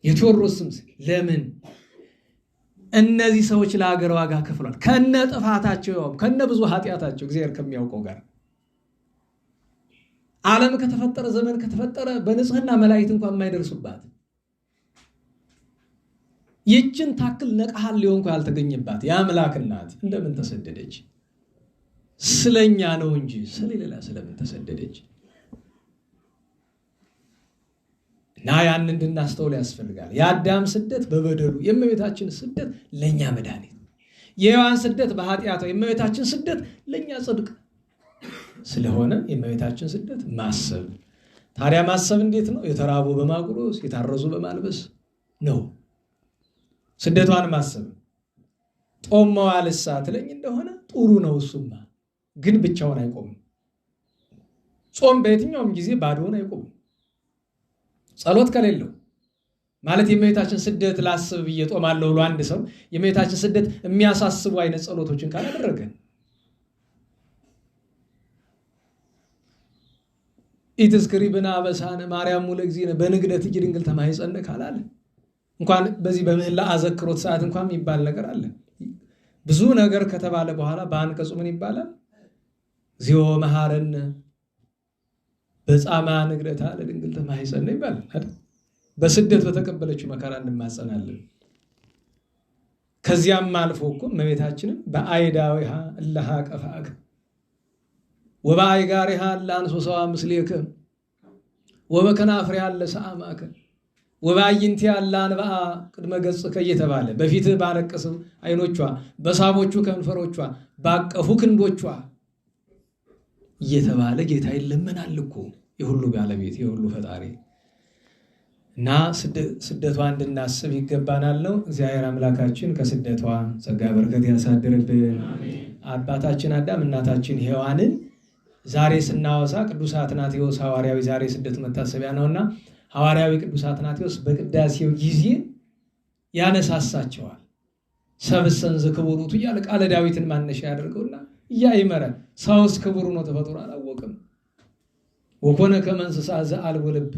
የቴዎድሮስ ስም ለምን? እነዚህ ሰዎች ለሀገር ዋጋ ከፍሏል፣ ከነ ጥፋታቸው ከነ ብዙ ኃጢአታቸው እግዚአብሔር ከሚያውቀው ጋር። ዓለም ከተፈጠረ ዘመን ከተፈጠረ በንጽህና መላእክት እንኳን የማይደርሱባት ይችን ታክል ነቃሃል ሊሆን እንኳን ያልተገኘባት የአምላክ እናት እንደምን ተሰደደች? ስለኛ ነው እንጂ ስለሌላ ስለምን ተሰደደች? እና ያን እንድናስተውል ያስፈልጋል። የአዳም ስደት በበደሉ፣ የእመቤታችን ስደት ለኛ መድኃኒት፣ የሔዋን ስደት በኃጢአቷ፣ የእመቤታችን ስደት ለኛ ጽድቅ ስለሆነ የእመቤታችን ስደት ማሰብ። ታዲያ ማሰብ እንዴት ነው? የተራቡ በማጉረስ የታረዙ በማልበስ ነው። ስደቷን ማሰብ። ጦም መዋልሳ ትለኝ እንደሆነ ጥሩ ነው። እሱማ ግን ብቻውን አይቆምም። ጾም በየትኛውም ጊዜ ባዶውን አይቆምም። ጸሎት ከሌለው ማለት የእመቤታችን ስደት ላስብ ብዬ ጦማለሁ ብሎ አንድ ሰው የእመቤታችን ስደት የሚያሳስቡ አይነት ጸሎቶችን ካላደረገ ኢትዝክሪ ብና አበሳነ ማርያም ሙለ ጊዜ በንግደት እጅ ድንግል ተማይጸነ ካላለ እንኳን በዚህ በምህላ አዘክሮት ሰዓት እንኳን የሚባል ነገር አለ። ብዙ ነገር ከተባለ በኋላ በአንቀጹ ምን ይባላል? እግዚኦ መሐረነ በጻማ ንግደታ ለድንግል ተማይጸነ ይባላል አይደል? በስደት በተቀበለችው መከራ እንማጸናለን። ከዚያም አልፎ እኮ እመቤታችንን በአይዳዊሃ እለሃ ቀፋከ ወበአይጋሪሃ ለአንሶሰዋ ምስሌከ ወበከናፍሪሃ ለሰአማከ ወባይንቲ ያለ አንብአ ቅድመ ገጽከ እየተባለ በፊትህ ባለቀሱ ዓይኖቿ፣ በሳቦቹ ከንፈሮቿ፣ ባቀፉ ክንዶቿ እየተባለ ጌታ ይለመናል እኮ የሁሉ ባለቤት የሁሉ ፈጣሪ እና ስደቷ እንድናስብ ይገባናል ነው። እግዚአብሔር አምላካችን ከስደቷ ጸጋ በረከት ያሳድርብን። አባታችን አዳም እናታችን ሔዋንን ዛሬ ስናወሳ ቅዱስ አትናቴዎስ ሐዋርያዊ ዛሬ ስደት መታሰቢያ ነውና ሐዋርያዊ ቅዱስ አትናቴዎስ በቅዳሴው ጊዜ ያነሳሳቸዋል። ሰብእሰን ዘክቡር ውእቱ እያለ ቃለ ዳዊትን ማነሻ ያደርገውና እያይመረ ሰውስ ክቡር ነው ተፈጥሮ አላወቅም። ወኮነ ከመ እንስሳ ዘአልቦ ልብ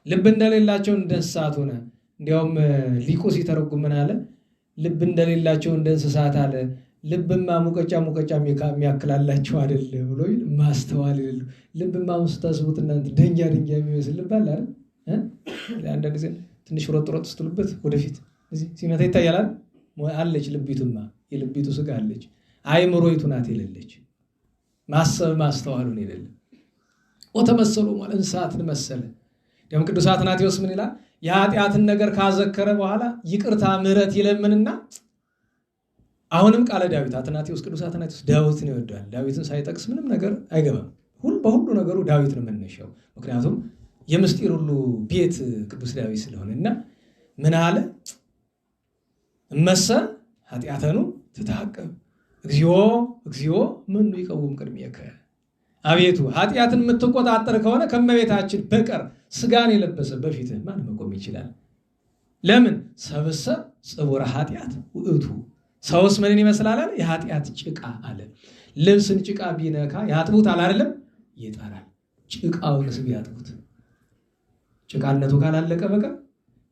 ልብ እንደሌላቸው እንደ እንስሳት ሆነ። እንዲያውም ሊቁ ሲተረጉም ምን አለ? ልብ እንደሌላቸው እንደ እንስሳት አለ። ልብማ ሙቀጫ የሚያክላላቸው አይደለም ብሎ ማስተዋል የሌሉ ልብማ ስታስቡት እናንተ ደንጊያ የሚመስል ልብ አለ አይደል? አንዳንድ ጊዜ ትንሽ ሮጥ ስትሉበት ወደፊት እዚህ ሲመታ ይታያል አለች። ልቢቱማ የልቢቱ ስጋ አለች። አይምሮይቱ ናት የሌለች ማሰብ ማስተዋሉን የሌለ ወተመሰሉ ማለት እንስሳትን መሰለ። ደም ቅዱስ አትናቴዎስ ምን ይላል? የኃጢአትን ነገር ካዘከረ በኋላ ይቅርታ ምሕረት ይለምንና አሁንም ቃለ ዳዊት አትናቴዎስ ቅዱስ አትናቴዎስ ዳዊትን ይወዳል። ዳዊትን ሳይጠቅስ ምንም ነገር አይገባም። በሁሉ ነገሩ ዳዊት ነው መነሻው። ምክንያቱም የምስጢር ሁሉ ቤት ቅዱስ ዳዊት ስለሆነና ምን አለ? እመሰ ኃጢአተኑ ትታቀብ እግዚኦ ምኑ ይቀውም ቅድሜከ። አቤቱ ኃጢአትን የምትቆጣጠር ከሆነ ከመቤታችን በቀር ስጋን የለበሰ በፊትህ ማን መቆም ይችላል? ለምን? ሰብእሰ ጽቡረ ኃጢአት ውእቱ። ሰውስ ምንን ይመስላል? የኃጢአት ጭቃ አለ። ልብስን ጭቃ ቢነካ ያጥቡታል አይደለም? ይጠራል። ጭቃውንስ ቢያጥቡት ጭቃነቱ ካላለቀ በቀር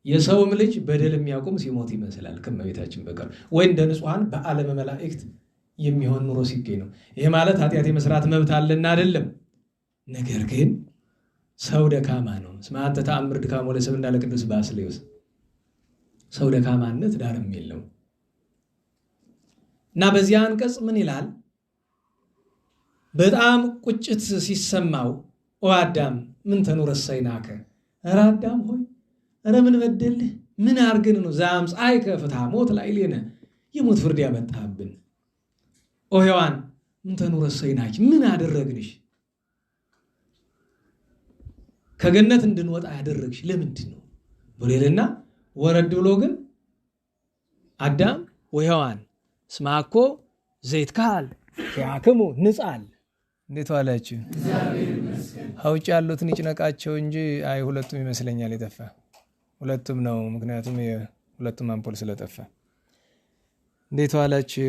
የሰውም ልጅ በደል የሚያቆም ሲሞት ይመስላል ከመቤታችን በቀር ወይ እንደ ንጹሐን በዓለመ መላእክት የሚሆን ኑሮ ሲገኝ ነው። ይሄ ማለት ኃጢአት የመስራት መብት አለና አይደለም። ነገር ግን ሰው ደካማ ነው። እስመ አንተ ተአምር ድካሞ ለሰብእ እንዳለ ቅዱስ ባስልዮስ ሰው ደካማነት ዳርም የለው እና በዚህ አንቀጽ ምን ይላል? በጣም ቁጭት ሲሰማው ኦ አዳም ምን ተኑረሰይናከ፣ ኧረ አዳም ሆይ ኧረ ምን በደልህ ምን አርገን ነው ዘአምጻእከ ፍትሐ ሞት ላዕሌነ የሞት ፍርድ ያመጣብን። ኦ ሔዋን ምን ተኑረሰይናኪ ምን አደረግንሽ? ከገነት እንድንወጣ ያደረግሽ ለምንድን ነው ብሎልና ወረድ ብሎ ግን አዳም ወሔዋን እስመ አኮ ዘይትካል ያክሙ ንጻል። እንዴት ዋላችሁ? ውጭ ያሉትን ይጭነቃቸው እንጂ አይ ሁለቱም ይመስለኛል የጠፋ ሁለቱም ነው። ምክንያቱም ሁለቱም አምፖል ስለጠፋ። እንዴት ዋላችሁ?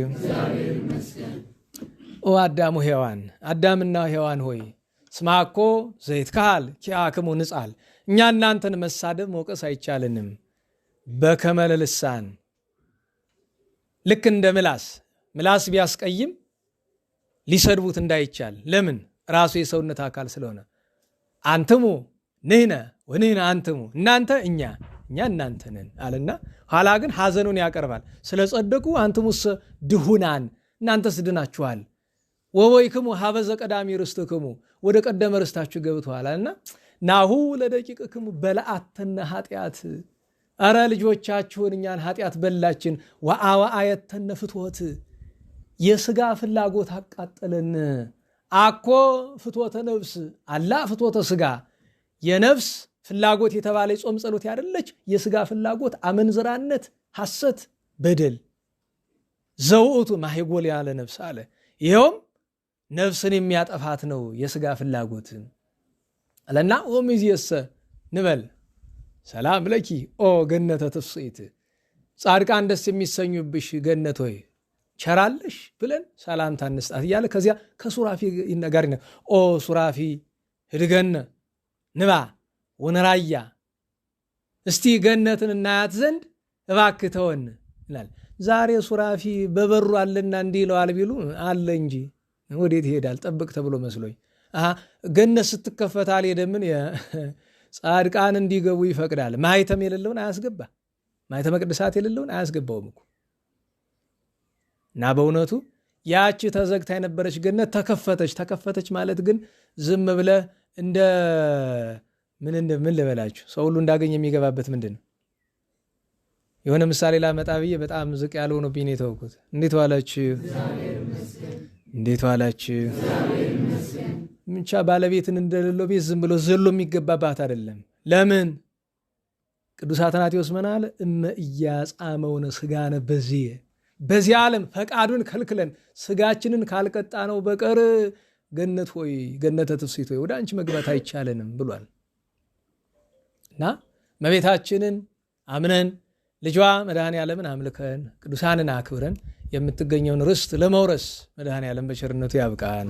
ኦ አዳሙ ሔዋን አዳምና ሔዋን ሆይ እስመ አኮ ዘይትካል ያክሙ ንጻል። እኛ እናንተን መሳደብ መውቀስ አይቻልንም። በከመ ለልሳን ልክ እንደ ምላስ ቢያስቀይም ሊሰድቡት እንዳይቻል። ለምን? ራሱ የሰውነት አካል ስለሆነ። አንትሙ ንሕነ ወንሕነ አንትሙ፣ እናንተ እኛ እናንተ ነን አለና ኋላ ግን ሐዘኑን ያቀርባል። ስለ ጸደቁ አንትሙስ ድሁናን፣ እናንተስ ድናችኋል። ወወይክሙ ሀበ ዘቀዳሚ ርስትክሙ፣ ወደ ቀደመ ርስታችሁ ገብተዋል አለና ናሁ ለደቂቅክሙ በልዓተነ ኃጢአት፣ አረ ልጆቻችሁን እኛን ኃጢአት በላችን። ወአወአየተነ ፍትወት፣ የስጋ ፍላጎት አቃጠለን። አኮ ፍትወተ ነፍስ አላ ፍትወተ ስጋ፣ የነፍስ ፍላጎት የተባለ ጾም ጸሎት ያደለች የስጋ ፍላጎት አመንዝራነት፣ ሐሰት፣ በደል። ዘውእቱ ማሄጎል ያለ ነፍስ አለ። ይኸውም ነፍስን የሚያጠፋት ነው የስጋ ፍላጎት አለና ወሚዝየሰ ንበል ሰላም ለኪ ኦ ገነተ ትፍስኢት፣ ጻድቃን ደስ የሚሰኙብሽ ገነት ሆይ ቸራለሽ ብለን ሰላምታ እንስጣት እያለ ከዚያ ከሱራፊ ይነጋር ነው። ኦ ሱራፊ ህድገነ ንባ ወነራያ፣ እስቲ ገነትን እናያት ዘንድ እባክህ ተወን ይላል። ዛሬ ሱራፊ በበሩ አለና እንዲህ ይለዋል ቢሉ አለ እንጂ ወዴት ይሄዳል? ጠብቅ ተብሎ መስሎኝ። ገነት ስትከፈት አልሄደምን? ጻድቃን እንዲገቡ ይፈቅዳል። ማኅተም የሌለውን አያስገባ፣ ማኅተመ ቅድሳት የሌለውን አያስገባውም እኮ። እና በእውነቱ ያቺ ተዘግታ የነበረች ገነት ተከፈተች። ተከፈተች ማለት ግን ዝም ብለህ እንደ ምን ልበላችሁ፣ ሰው ሁሉ እንዳገኝ የሚገባበት ምንድን ነው? የሆነ ምሳሌ ላመጣ ብዬ በጣም ዝቅ ያለው ነው ቢኔ ተውኩት። እንዴት ዋላችሁ? እንዴት ዋላችሁ? ብቻ ባለቤትን እንደሌለው ቤት ዝም ብሎ ዘሎ የሚገባባት አይደለም። ለምን? ቅዱስ አትናቴዎስ ምን አለ? እመ ኢያጻመውነ ሥጋነ በዚህ ዓለም ፈቃዱን ከልክለን ስጋችንን ካልቀጣ ነው በቀር ገነት ሆይ ገነተ ትፍሥሕት ሆይ ወደ አንቺ መግባት አይቻለንም ብሏል። እና እመቤታችንን አምነን ልጇ መድኃኔ ዓለምን አምልከን ቅዱሳንን አክብረን የምትገኘውን ርስት ለመውረስ መድኃኔ ዓለም በቸርነቱ ያብቃን።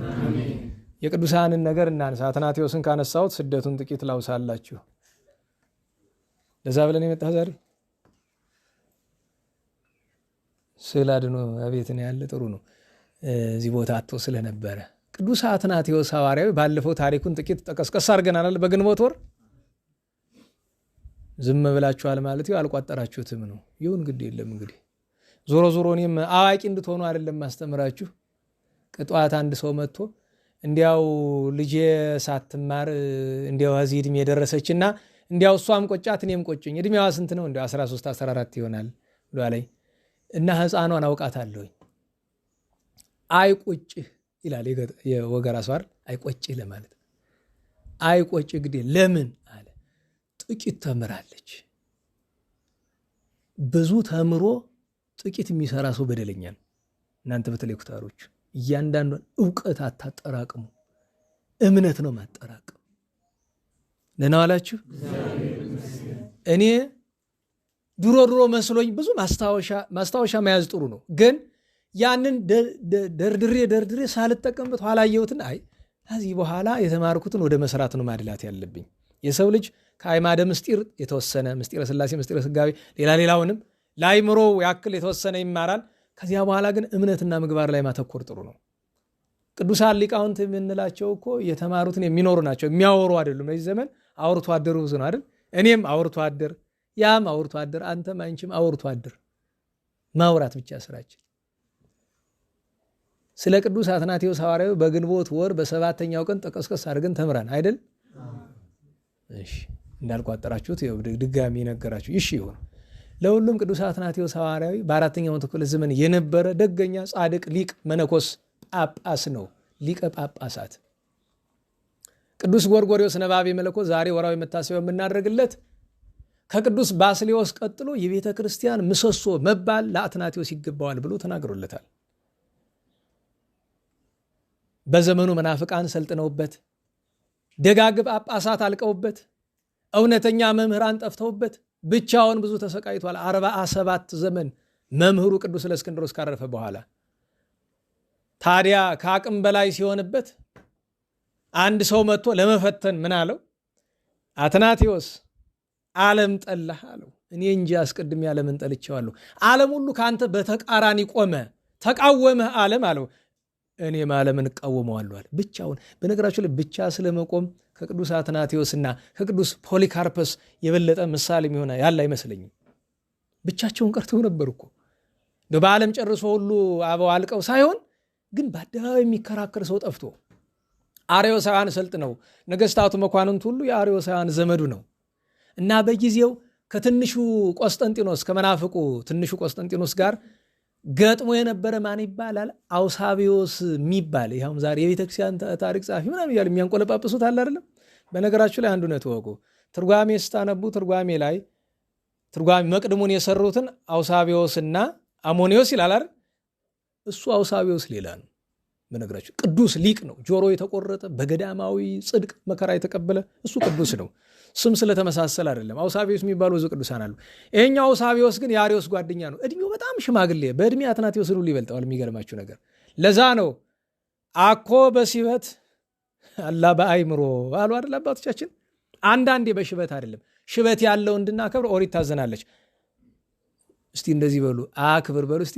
የቅዱሳንን ነገር እናንሳ። አትናቴዎስን ካነሳሁት ስደቱን ጥቂት ላውሳላችሁ። ለዛ ብለን የመጣ ዛሬ ስዕል አድኖ አቤትን ያለ ጥሩ ነው። እዚህ ቦታ አቶ ስለነበረ ቅዱስ አትናቴዎስ ሐዋርያዊ ባለፈው ታሪኩን ጥቂት ጠቀስቀስ አድርገናል። በግንቦት ወር ዝም ብላችኋል ማለት አልቋጠራችሁትም ነው። ይሁን ግድ የለም እንግዲህ ዞሮ ዞሮ እኔም አዋቂ እንድትሆኑ አይደለም ማስተምራችሁ። ቅጧት አንድ ሰው መጥቶ እንዲያው ልጄ ሳትማር እንዲያው እዚህ ዕድሜ የደረሰችና እንዲያው እሷም ቆጫት እኔም ቆጭኝ፣ ዕድሜዋ ስንት ነው? እንዲያው 13 14 ይሆናል ብሎ አለኝ እና ሕፃኗን አውቃታለሁኝ። አይቆጭህ ይላል የወገራ ሰዋር። አይቆጭህ ለማለት አይቆጭህ ግዴ ለምን አለ። ጥቂት ተምራለች። ብዙ ተምሮ ጥቂት የሚሰራ ሰው በደለኛ ነው። እናንተ በተለይ ኩታሮች እያንዳንዷን እውቀት አታጠራቅሙ። እምነት ነው ማጠራቅም። ደህና ዋላችሁ? እኔ ድሮ መስሎኝ ብዙ ማስታወሻ መያዝ ጥሩ ነው፣ ግን ያንን ደርድሬ ሳልጠቀምበት ኋላ አየሁትን። አይ ከዚህ በኋላ የተማርኩትን ወደ መስራት ነው ማድላት ያለብኝ። የሰው ልጅ ከአዕማደ ምስጢር የተወሰነ ምስጢረ ሥላሴ፣ ምስጢረ ሥጋዌ ሌላውንም ለአእምሮ ያክል የተወሰነ ይማራል። ከዚያ በኋላ ግን እምነትና ምግባር ላይ ማተኮር ጥሩ ነው። ቅዱሳን ሊቃውንት የምንላቸው እኮ የተማሩትን የሚኖሩ ናቸው፣ የሚያወሩ አይደሉም። በዚህ ዘመን አውርቶ አደሩ ብዙ ነው አይደል? እኔም አውርቶ አደር፣ ያም አውርቶ አደር፣ አንተም አንቺም አውርቶ አደር፣ ማውራት ብቻ ስራችን። ስለ ቅዱስ አትናቴዎስ ሐዋርያዊ በግንቦት ወር በሰባተኛው ቀን ጠቀስቀስ አድርገን ተምራን አይደል? እሺ እንዳልቋጠራችሁት ድጋሚ ነገራችሁ። እሺ ይሁን። ለሁሉም ቅዱስ አትናቴዎስ ሐዋርያዊ በአራተኛው ክፍለ ዘመን የነበረ ደገኛ ጻድቅ ሊቅ መነኮስ ጳጳስ ነው። ሊቀ ጳጳሳት ቅዱስ ጎርጎርዮስ ነባቤ መለኮት ዛሬ ወራዊ መታሰቢያው የምናደርግለት ከቅዱስ ባስልዮስ ቀጥሎ የቤተ ክርስቲያን ምሰሶ መባል ለአትናቴዎስ ይገባዋል ብሎ ተናግሮለታል። በዘመኑ መናፍቃን ሰልጥነውበት፣ ደጋግ ጳጳሳት አልቀውበት፣ እውነተኛ መምህራን ጠፍተውበት ብቻውን ብዙ ተሰቃይቷል። 47 ዘመን መምህሩ ቅዱስ እለእስክንድሮስ ካረፈ በኋላ ታዲያ ከአቅም በላይ ሲሆንበት አንድ ሰው መጥቶ ለመፈተን ምን አለው? አትናቴዎስ ዓለም ጠላህ አለው። እኔ እንጂ አስቀድሜ ዓለምን ጠልቼዋለሁ። ዓለም ሁሉ ከአንተ በተቃራኒ ቆመ፣ ተቃወመህ ዓለም አለው። እኔም ዓለምን እቃወመዋለሁ አለ። ብቻውን። በነገራችሁ ላይ ብቻ ስለመቆም ከቅዱስ አትናቴዎስና ከቅዱስ ፖሊካርፐስ የበለጠ ምሳሌ የሚሆን ያለ አይመስለኝም። ብቻቸውን ቀርተው ነበር እኮ በዓለም ጨርሶ ሁሉ አበው አልቀው ሳይሆን ግን በአደባባይ የሚከራከር ሰው ጠፍቶ አርዮሳውያን ሰልጥነው ነገስታቱ መኳንንት ሁሉ የአርዮሳውያን ዘመዱ ነው እና በጊዜው ከትንሹ ቆስጠንጢኖስ ከመናፍቁ ትንሹ ቆስጠንጢኖስ ጋር ገጥሞ የነበረ ማን ይባላል? አውሳቢዮስ የሚባል ይኸውም ዛሬ የቤተክርስቲያን ታሪክ ጸሐፊ ምናምን እያሉ የሚያንቆለጳጵሱት አለ አይደለም። በነገራችሁ ላይ አንዱ ነው ወቁ ትርጓሜ ስታነቡ ትርጓሜ ላይ ትርጓሜ መቅድሙን የሰሩትን አውሳቢዮስና አሞኒዮስ ይላል አይደል? እሱ አውሳቢዮስ ሌላ ነው። በነገራችሁ ቅዱስ ሊቅ ነው። ጆሮ የተቆረጠ በገዳማዊ ጽድቅ መከራ የተቀበለ እሱ ቅዱስ ነው። ስም ስለተመሳሰል አይደለም። አውሳቢዮስ የሚባሉ ብዙ ቅዱሳን አሉ። ይሄኛው አውሳቢዮስ ግን የአርዮስ ጓደኛ ነው። እድሜው በጣም ሽማግሌ፣ በእድሜ አትናቴዎስን ሁሉ ይበልጠዋል። የሚገርማችሁ ነገር ለዛ ነው አኮ በሲበት አላ በአይምሮ አሉ አይደል አባቶቻችን። አንዳንዴ በሽበት አይደለም ሽበት ያለው እንድናከብር ኦሪት ታዘናለች። እስቲ እንደዚህ በሉ፣ አክብር በሉ እስቲ።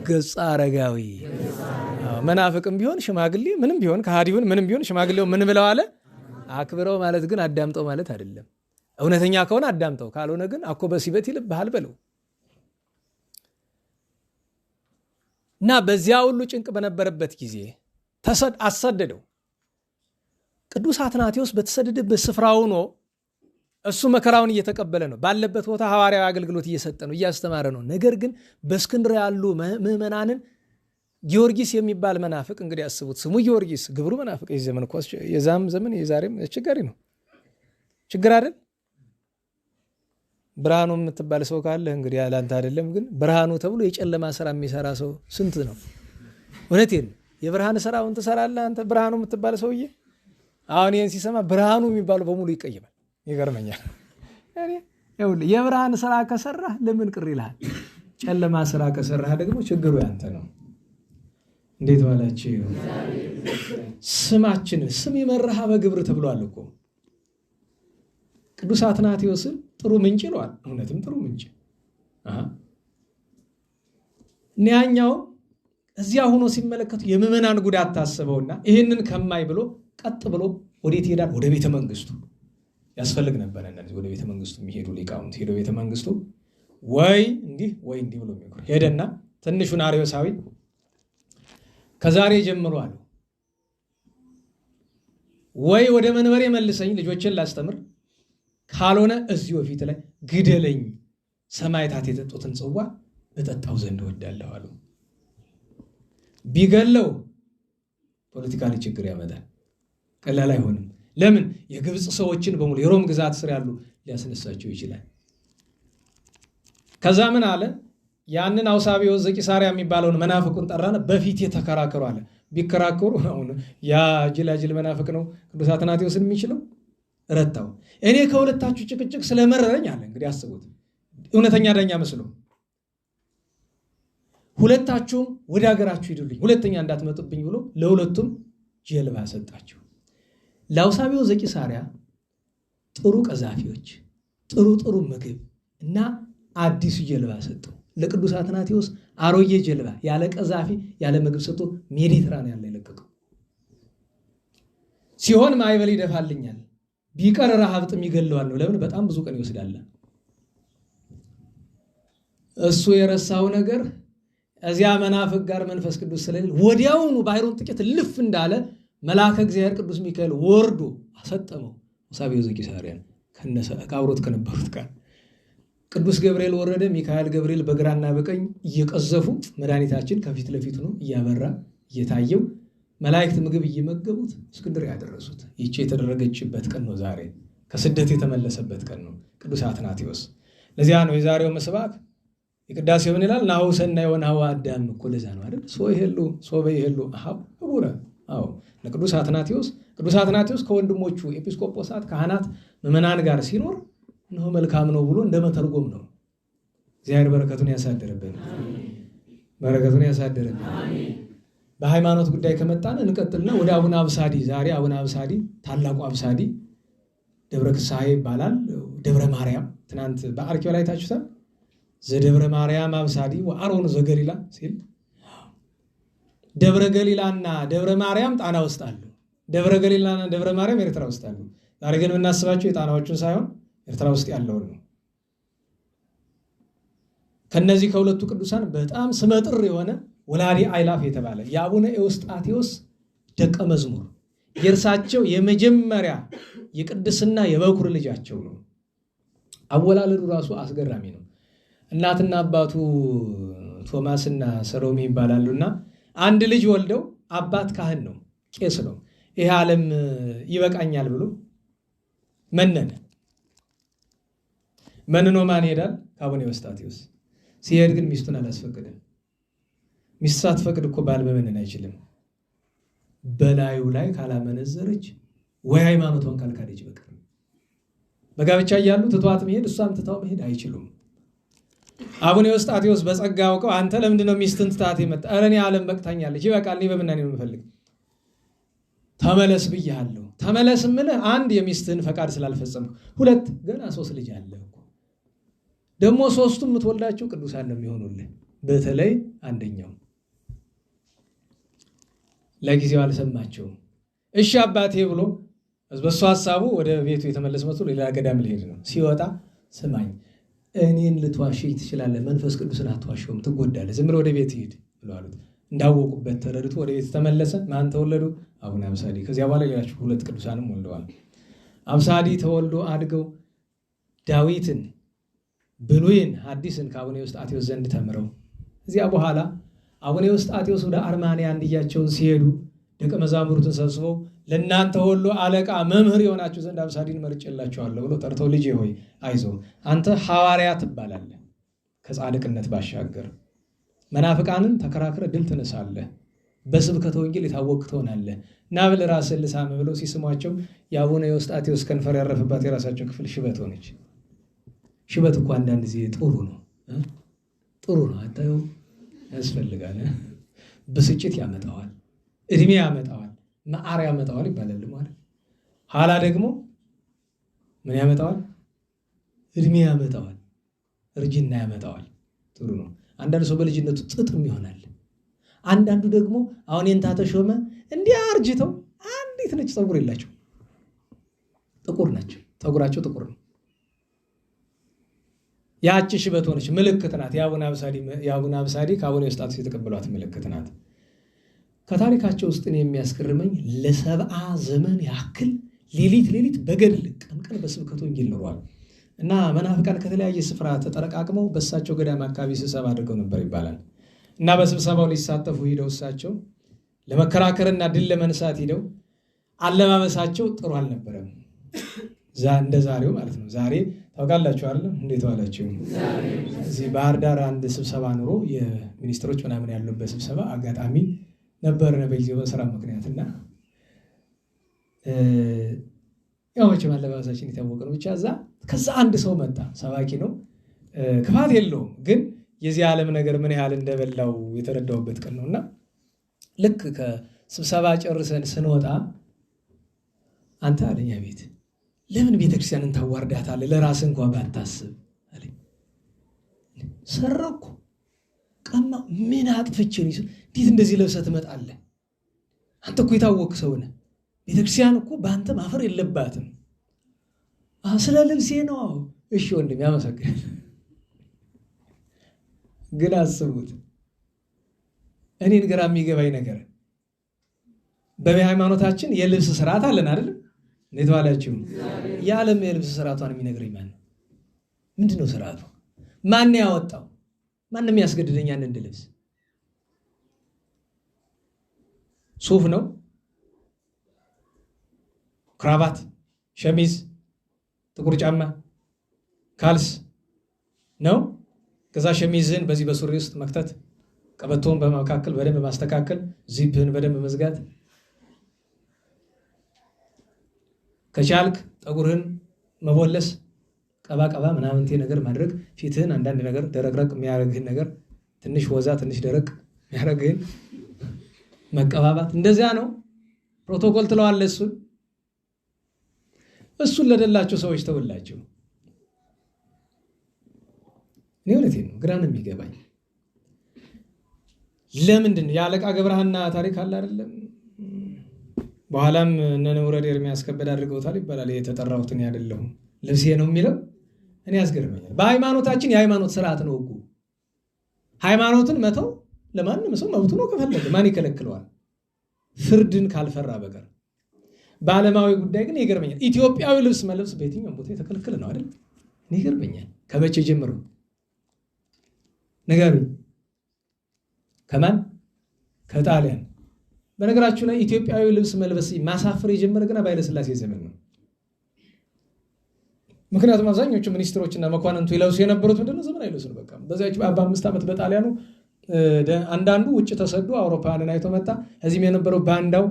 ገጸ አረጋዊ መናፍቅም ቢሆን ሽማግሌ ምንም ቢሆን ከሃዲውን ምንም ቢሆን ሽማግሌው ምን ብለው አለ? አክብረው ማለት ግን አዳምጠው ማለት አይደለም። እውነተኛ ከሆነ አዳምጠው፣ ካልሆነ ግን አኮ በሲበት ይልብሃል በለው እና በዚያ ሁሉ ጭንቅ በነበረበት ጊዜ አሰደደው። ቅዱስ አትናቴዎስ በተሰደደበት ስፍራ ሆኖ እሱ መከራውን እየተቀበለ ነው። ባለበት ቦታ ሐዋርያዊ አገልግሎት እየሰጠ ነው፣ እያስተማረ ነው። ነገር ግን በእስክንድርያ ያሉ ምዕመናንን ጊዮርጊስ የሚባል መናፍቅ፣ እንግዲህ አስቡት፣ ስሙ ጊዮርጊስ፣ ግብሩ መናፍቅ። የዚህ ዘመን እኮ የዛም ዘመን የዛሬም አስቸጋሪ ነው። ችግር አይደል? ብርሃኑ የምትባል ሰው ካለ እንግዲህ ያላንተ አይደለም፣ ግን ብርሃኑ ተብሎ የጨለማ ስራ የሚሰራ ሰው ስንት ነው? እውነቴን የብርሃን ስራውን ትሰራለህ አንተ ብርሃኑ የምትባል ሰውዬ። አሁን ይህን ሲሰማ ብርሃኑ የሚባሉ በሙሉ ይቀይማል። ይገርመኛል። የብርሃን ስራ ከሰራህ ለምን ቅር ይልሃል? ጨለማ ስራ ከሰራህ ደግሞ ችግሩ ያንተ ነው። እንዴት ዋላችሁ? ስማችንን ስም ይመርሃ በግብር ተብሏል እኮ። ቅዱስ አትናቴዎስን ጥሩ ምንጭ ይለዋል። እውነትም ጥሩ ምንጭ ያኛው እዚያ ሆኖ ሲመለከቱ የምዕመናን ጉዳት ታስበውና ይህንን ከማይ ብሎ ቀጥ ብሎ ወዴት ይሄዳል? ወደ ቤተ መንግስቱ። ያስፈልግ ነበር እነዚህ ወደ ቤተ መንግስቱ የሚሄዱ ሊቃውንት ሄደው ቤተ መንግስቱ ወይ እንዲህ ወይ እንዲህ ብሎ የሚቆር ሄደና ትንሹን አርዮሳዊ ከዛሬ ጀምሮ አሉ ወይ ወደ መንበሬ መልሰኝ ልጆችን ላስተምር፣ ካልሆነ እዚሁ በፊት ላይ ግደለኝ፣ ሰማዕታት የጠጡትን ጽዋ እጠጣው ዘንድ እወዳለሁ አሉ። ቢገለው ፖለቲካሊ ችግር ያመጣል፣ ቀላል አይሆንም። ለምን? የግብፅ ሰዎችን በሙሉ የሮም ግዛት ስር ያሉ ሊያስነሳቸው ይችላል። ከዛ ምን አለ? ያንን አውሳብዮስ ዘቂሳርያ የሚባለውን መናፍቁን ጠራና በፊት የተከራከሩ አለ። ቢከራከሩ አሁን ያ ጅላጅል መናፍቅ ነው ቅዱስ አትናቴዎስን የሚችለው? ረታው። እኔ ከሁለታችሁ ጭቅጭቅ ስለመረረኝ አለ። እንግዲህ አስቡት፣ እውነተኛ ዳኛ መስሎ ሁለታችሁም ወደ ሀገራችሁ ሂዱልኝ፣ ሁለተኛ እንዳትመጡብኝ ብሎ ለሁለቱም ጀልባ ሰጣቸው። ለአውሳብዮስ ዘቂሳርያ ጥሩ ቀዛፊዎች፣ ጥሩ ምግብ እና አዲሱ ጀልባ ሰጠው። ለቅዱስ አትናቴዎስ አሮጌ ጀልባ ያለ ቀዛፊ ያለ ምግብ ሰጥቶ ሜዲትራንያን ላይ ለቀቀው። ሲሆን ማዕበል ይደፋልኛል፣ ቢቀር ረሃብ ጥም ይገለዋል ነው። ለምን? በጣም ብዙ ቀን ይወስዳል። እሱ የረሳው ነገር እዚያ መናፍቅ ጋር መንፈስ ቅዱስ ስለሌለ ወዲያውኑ ባህሩን ጥቂት ልፍ እንዳለ መልአከ እግዚአብሔር ቅዱስ ሚካኤል ወርዶ አሰጠመው አውሳብዮስ ዘቂሳርያን ከአብሮት ከነበሩት ጋር። ቅዱስ ገብርኤል ወረደ፣ ሚካኤል ገብርኤል በግራና በቀኝ እየቀዘፉ መድኃኒታችን ከፊት ለፊቱ ነው እያበራ እየታየው መላእክት ምግብ እየመገቡት እስክንድርያ ያደረሱት። ይቺ የተደረገችበት ቀን ነው ዛሬ፣ ከስደት የተመለሰበት ቀን ነው ቅዱስ አትናቴዎስ። ለዚያ ነው የዛሬው ምስባክ የቅዳሴው ምን ይላል? ናሁ ሰናይ ወናሁ አዳም እኮ ለዛ ነው አይደል? ሶ ይሄሉ ሶ በይሄሉ አሃው ህቡረ። አዎ ለቅዱስ አትናቴዎስ ቅዱስ አትናቴዎስ ከወንድሞቹ ኤጲስቆጶሳት፣ ካህናት፣ ምዕመናን ጋር ሲኖር ነው መልካም ነው ብሎ እንደመተርጎም ነው። እግዚአብሔር በረከቱን ያሳደረብን፣ በረከቱን ያሳደረብን። በሃይማኖት ጉዳይ ከመጣን እንቀጥልና ወደ አቡነ አብሳዲ። ዛሬ አቡነ አብሳዲ ታላቁ አብሳዲ ደብረ ክሳሄ ይባላል። ደብረ ማርያም ትናንት በአርኪው ላይ ታችሁታል። ዘደብረ ማርያም አብሳዲ ወአሮን ዘገሊላ ሲል ደብረ ገሊላና ደብረ ማርያም ጣና ውስጥ አሉ። ደብረ ገሊላና ደብረ ማርያም ኤርትራ ውስጥ አሉ። ዛሬ ግን የምናስባቸው የጣናዎቹን ሳይሆን ኤርትራ ውስጥ ያለውን ነው። ከነዚህ ከሁለቱ ቅዱሳን በጣም ስመጥር የሆነ ወላዲ አይላፍ የተባለ የአቡነ ኤዎስጣቴዎስ ደቀ መዝሙር የእርሳቸው የመጀመሪያ የቅድስና የበኩር ልጃቸው ነው። አወላለዱ ራሱ አስገራሚ ነው። እናትና አባቱ ቶማስና ሰሎሜ ይባላሉና አንድ ልጅ ወልደው አባት ካህን ነው፣ ቄስ ነው። ይሄ ዓለም ይበቃኛል ብሎ መነነ። መንኖ ማን ሄዳል? ከአቡነ ኤዎስጣቴዎስ ሲሄድ ግን ሚስቱን አላስፈቅድም። ሚስት ሳትፈቅድ እኮ ባል መመነን አይችልም። በላዩ ላይ ካላመነዘረች ወይ ሃይማኖቷን ካልካደች በቀር በጋብቻ እያሉ ትቷት መሄድ እሷም ትታው መሄድ አይችሉም። አቡነ ኤዎስጣቴዎስ በጸጋ አውቀው አንተ ለምንድነው ሚስትን ትታት የመጣ? ኧረ እኔ ዓለም በቅታኛለች፣ ይበቃል፣ እኔ በምናኔ ነው የምፈልግ። ተመለስ ብያለሁ። ተመለስ እምልህ አንድ የሚስትህን ፈቃድ ስላልፈጸምኩ፣ ሁለት ገና 3 ልጅ አለ እኮ ደግሞ 3ቱም የምትወልዳቸው ቅዱሳን ነው የሚሆኑልህ። በተለይ አንደኛው ለጊዜው አልሰማቸውም። እሺ አባቴ ብሎ በሱ ሐሳቡ ወደ ቤቱ የተመለሰ መስሎ ሌላ ገዳም ሊሄድ ነው። ሲወጣ ስማኝ፣ እኔን ልትዋሸኝ ትችላለህ፣ መንፈስ ቅዱስን አትዋሸውም፣ ትጎዳለህ። ዝም ብለህ ወደ ቤት ሂድ ብለው አሉት። እንዳወቁበት ተረድቶ ወደ ቤት ተመለሰ። ማን ተወለዱ? አቡነ አብሳዲ። ከዚያ በኋላ ሌላቸው 2 ቅዱሳንም ወልደዋል። አብሳዲ ተወልዶ አድገው ዳዊትን፣ ብሉይን፣ ሐዲስን ከአቡነ ኤዎስጣቴዎስ ዘንድ ተምረው እዚያ በኋላ አቡነ ኤዎስጣቴዎስ ወደ አርማንያ አንድያቸውን ሲሄዱ ደቀ መዛሙርቱን ሰብስበው ለእናንተ ሁሉ አለቃ መምህር የሆናችሁ ዘንድ አብሳዲን መርጬላችኋለሁ ብሎ ጠርተው ልጄ ሆይ አይዞ አንተ ሐዋርያ ትባላለህ፣ ከጻድቅነት ባሻገር መናፍቃንን ተከራክረ ድል ትነሳለህ፣ በስብከተ ወንጌል የታወቅህ ትሆናለህ፣ ና ብል ራስህን ልሳም ብለው ሲስሟቸው የአቡነ ኤዎስጣቴዎስ ከንፈር ያረፈባት የራሳቸው ክፍል ሽበት ሆነች። ሽበት እኮ አንዳንድ ጊዜ ጥሩ ነው፣ ጥሩ ነው። አታየው? ያስፈልጋል። ብስጭት ያመጣዋል፣ እድሜ ያመጣዋል፣ መዓር ያመጣዋል ይባላል ማለት። ኋላ ደግሞ ምን ያመጣዋል? እድሜ ያመጣዋል፣ እርጅና ያመጣዋል። ጥሩ ነው። አንዳንድ ሰው በልጅነቱ ጥጥም ይሆናል። አንዳንዱ ደግሞ አሁን የንታ ተሾመ እንዲህ አርጅተው አንዲት ነጭ ፀጉር የላቸው፣ ጥቁር ናቸው። ፀጉራቸው ጥቁር ነው። ያቺ ሽበት ሆነች፣ ምልክት ናት። የአቡነ አብሳዲ ከአቡነ ኤዎስጣቴዎስ የተቀበሏት ምልክት ናት። ከታሪካቸው ውስጥ የሚያስገርመኝ ለ70 ዘመን ያክል ሌሊት በገድል ቀን በስብከተ ወንጌል ኖረዋል። እና መናፍቃን ከተለያየ ስፍራ ተጠረቃቅመው በእሳቸው ገዳም አካባቢ ስብሰባ አድርገው ነበር ይባላል። እና በስብሰባው ሊሳተፉ ሂደው እሳቸው ለመከራከርና ድል ለመንሳት ሂደው አለባበሳቸው ጥሩ አልነበረም። እንደ ዛሬው ማለት ነው። ዛሬ ታውቃላችሁ አይደል? እንዴት ዋላችሁ? እዚህ ባህር ዳር አንድ ስብሰባ ኑሮ የሚኒስትሮች ምናምን ያሉበት ስብሰባ አጋጣሚ ነበር በጊዜው በስራ ምክንያትና ያው መቼም አለባበሳችን የታወቀ ነው። ብቻ ከዛ አንድ ሰው መጣ። ሰባኪ ነው፣ ክፋት የለውም፣ ግን የዚህ ዓለም ነገር ምን ያህል እንደበላው የተረዳውበት ቀን ነውና ልክ ከስብሰባ ጨርሰን ስንወጣ አንተ አለኛ ቤት ለምን ቤተክርስቲያንን ታዋርዳታለህ? ለራስህ እንኳን ባታስብ አለኝ። ሰረኩ፣ ቀማ፣ ምን አጥፍቼ ነው? እንዴት እንደዚህ ለብሰህ ትመጣለህ? አንተ እኮ የታወቅህ ሰው ነህ። ቤተክርስቲያን እኮ በአንተ ማፈር የለባትም። ስለ ልብሴ ነው። እሺ ወንድም ያመሰግናል። ግን አስቡት፣ እኔን ግራ የሚገባኝ ነገር በሃይማኖታችን የልብስ ስርዓት አለን አይደለም? እንዴት ዋላችሁ? የዓለም የልብስ ስርዓቷን የሚነግረኝ ማን ነው? ምንድን ነው ስርዓቱ? ማን ያወጣው? ማንም ያስገድደኝ ያን እንድለብስ? ሱፍ ነው? ክራባት፣ ሸሚዝ፣ ጥቁር ጫማ፣ ካልስ ነው? ከዛ ሸሚዝን በዚህ በሱሪ ውስጥ መክተት፣ ቀበቶን በመካከል በደንብ ማስተካከል፣ ዚፕህን በደንብ መዝጋት፣ ከቻልክ ጠጉርህን መቦለስ፣ ቀባ ምናምንቴ ነገር ማድረግ፣ ፊትህን አንዳንድ ነገር ደረቅረቅ የሚያደርግህን ነገር ትንሽ ወዛ ትንሽ ደረቅ የሚያደርግህን መቀባባት፣ እንደዚያ ነው ፕሮቶኮል ትለዋለህ። እሱን ለደላቸው ሰዎች ተውላቸው። እኔ እውነቴን ነው፣ ግራ ነው የሚገባኝ። ለምንድን ነው የአለቃ ገብረሐና ታሪክ አለ አይደለም? በኋላም እነ ንውረድ ኤርምያስ ከበደ አድርገውታል ይባላል። የተጠራሁት እኔ አይደለሁም ልብሴ ነው የሚለው እኔ ያስገርመኛል። በሃይማኖታችን የሃይማኖት ስርዓት ነው እኮ። ሃይማኖትን መተው ለማንም ሰው መብቱ ነው ከፈለገ፣ ማን ይከለክለዋል? ፍርድን ካልፈራ በቀር። በዓለማዊ ጉዳይ ግን ይገርመኛል። ኢትዮጵያዊ ልብስ መልበስ በየትኛውም ቦታ የተከለከለ ነው አይደል? እኔ ይገርመኛል። ከመቼ ጀምሮ ንገሩኝ? ከማን? ከጣሊያን። በነገራችሁ ላይ ኢትዮጵያዊ ልብስ መልበስ ማሳፈር የጀመረ ገና በኃይለ ሥላሴ ዘመን ነው። ምክንያቱም አብዛኞቹ ሚኒስትሮችና መኳንንቱ ይለብሱ የነበሩት ምንድነው? ዘመናዊ ልብስ ነው። በቃ በዚያች በ5 ዓመት በጣሊያኑ አንዳንዱ ውጭ ተሰዶ አውሮፓውያንን አይቶ መጣ። እዚህም የነበረው ባንዳው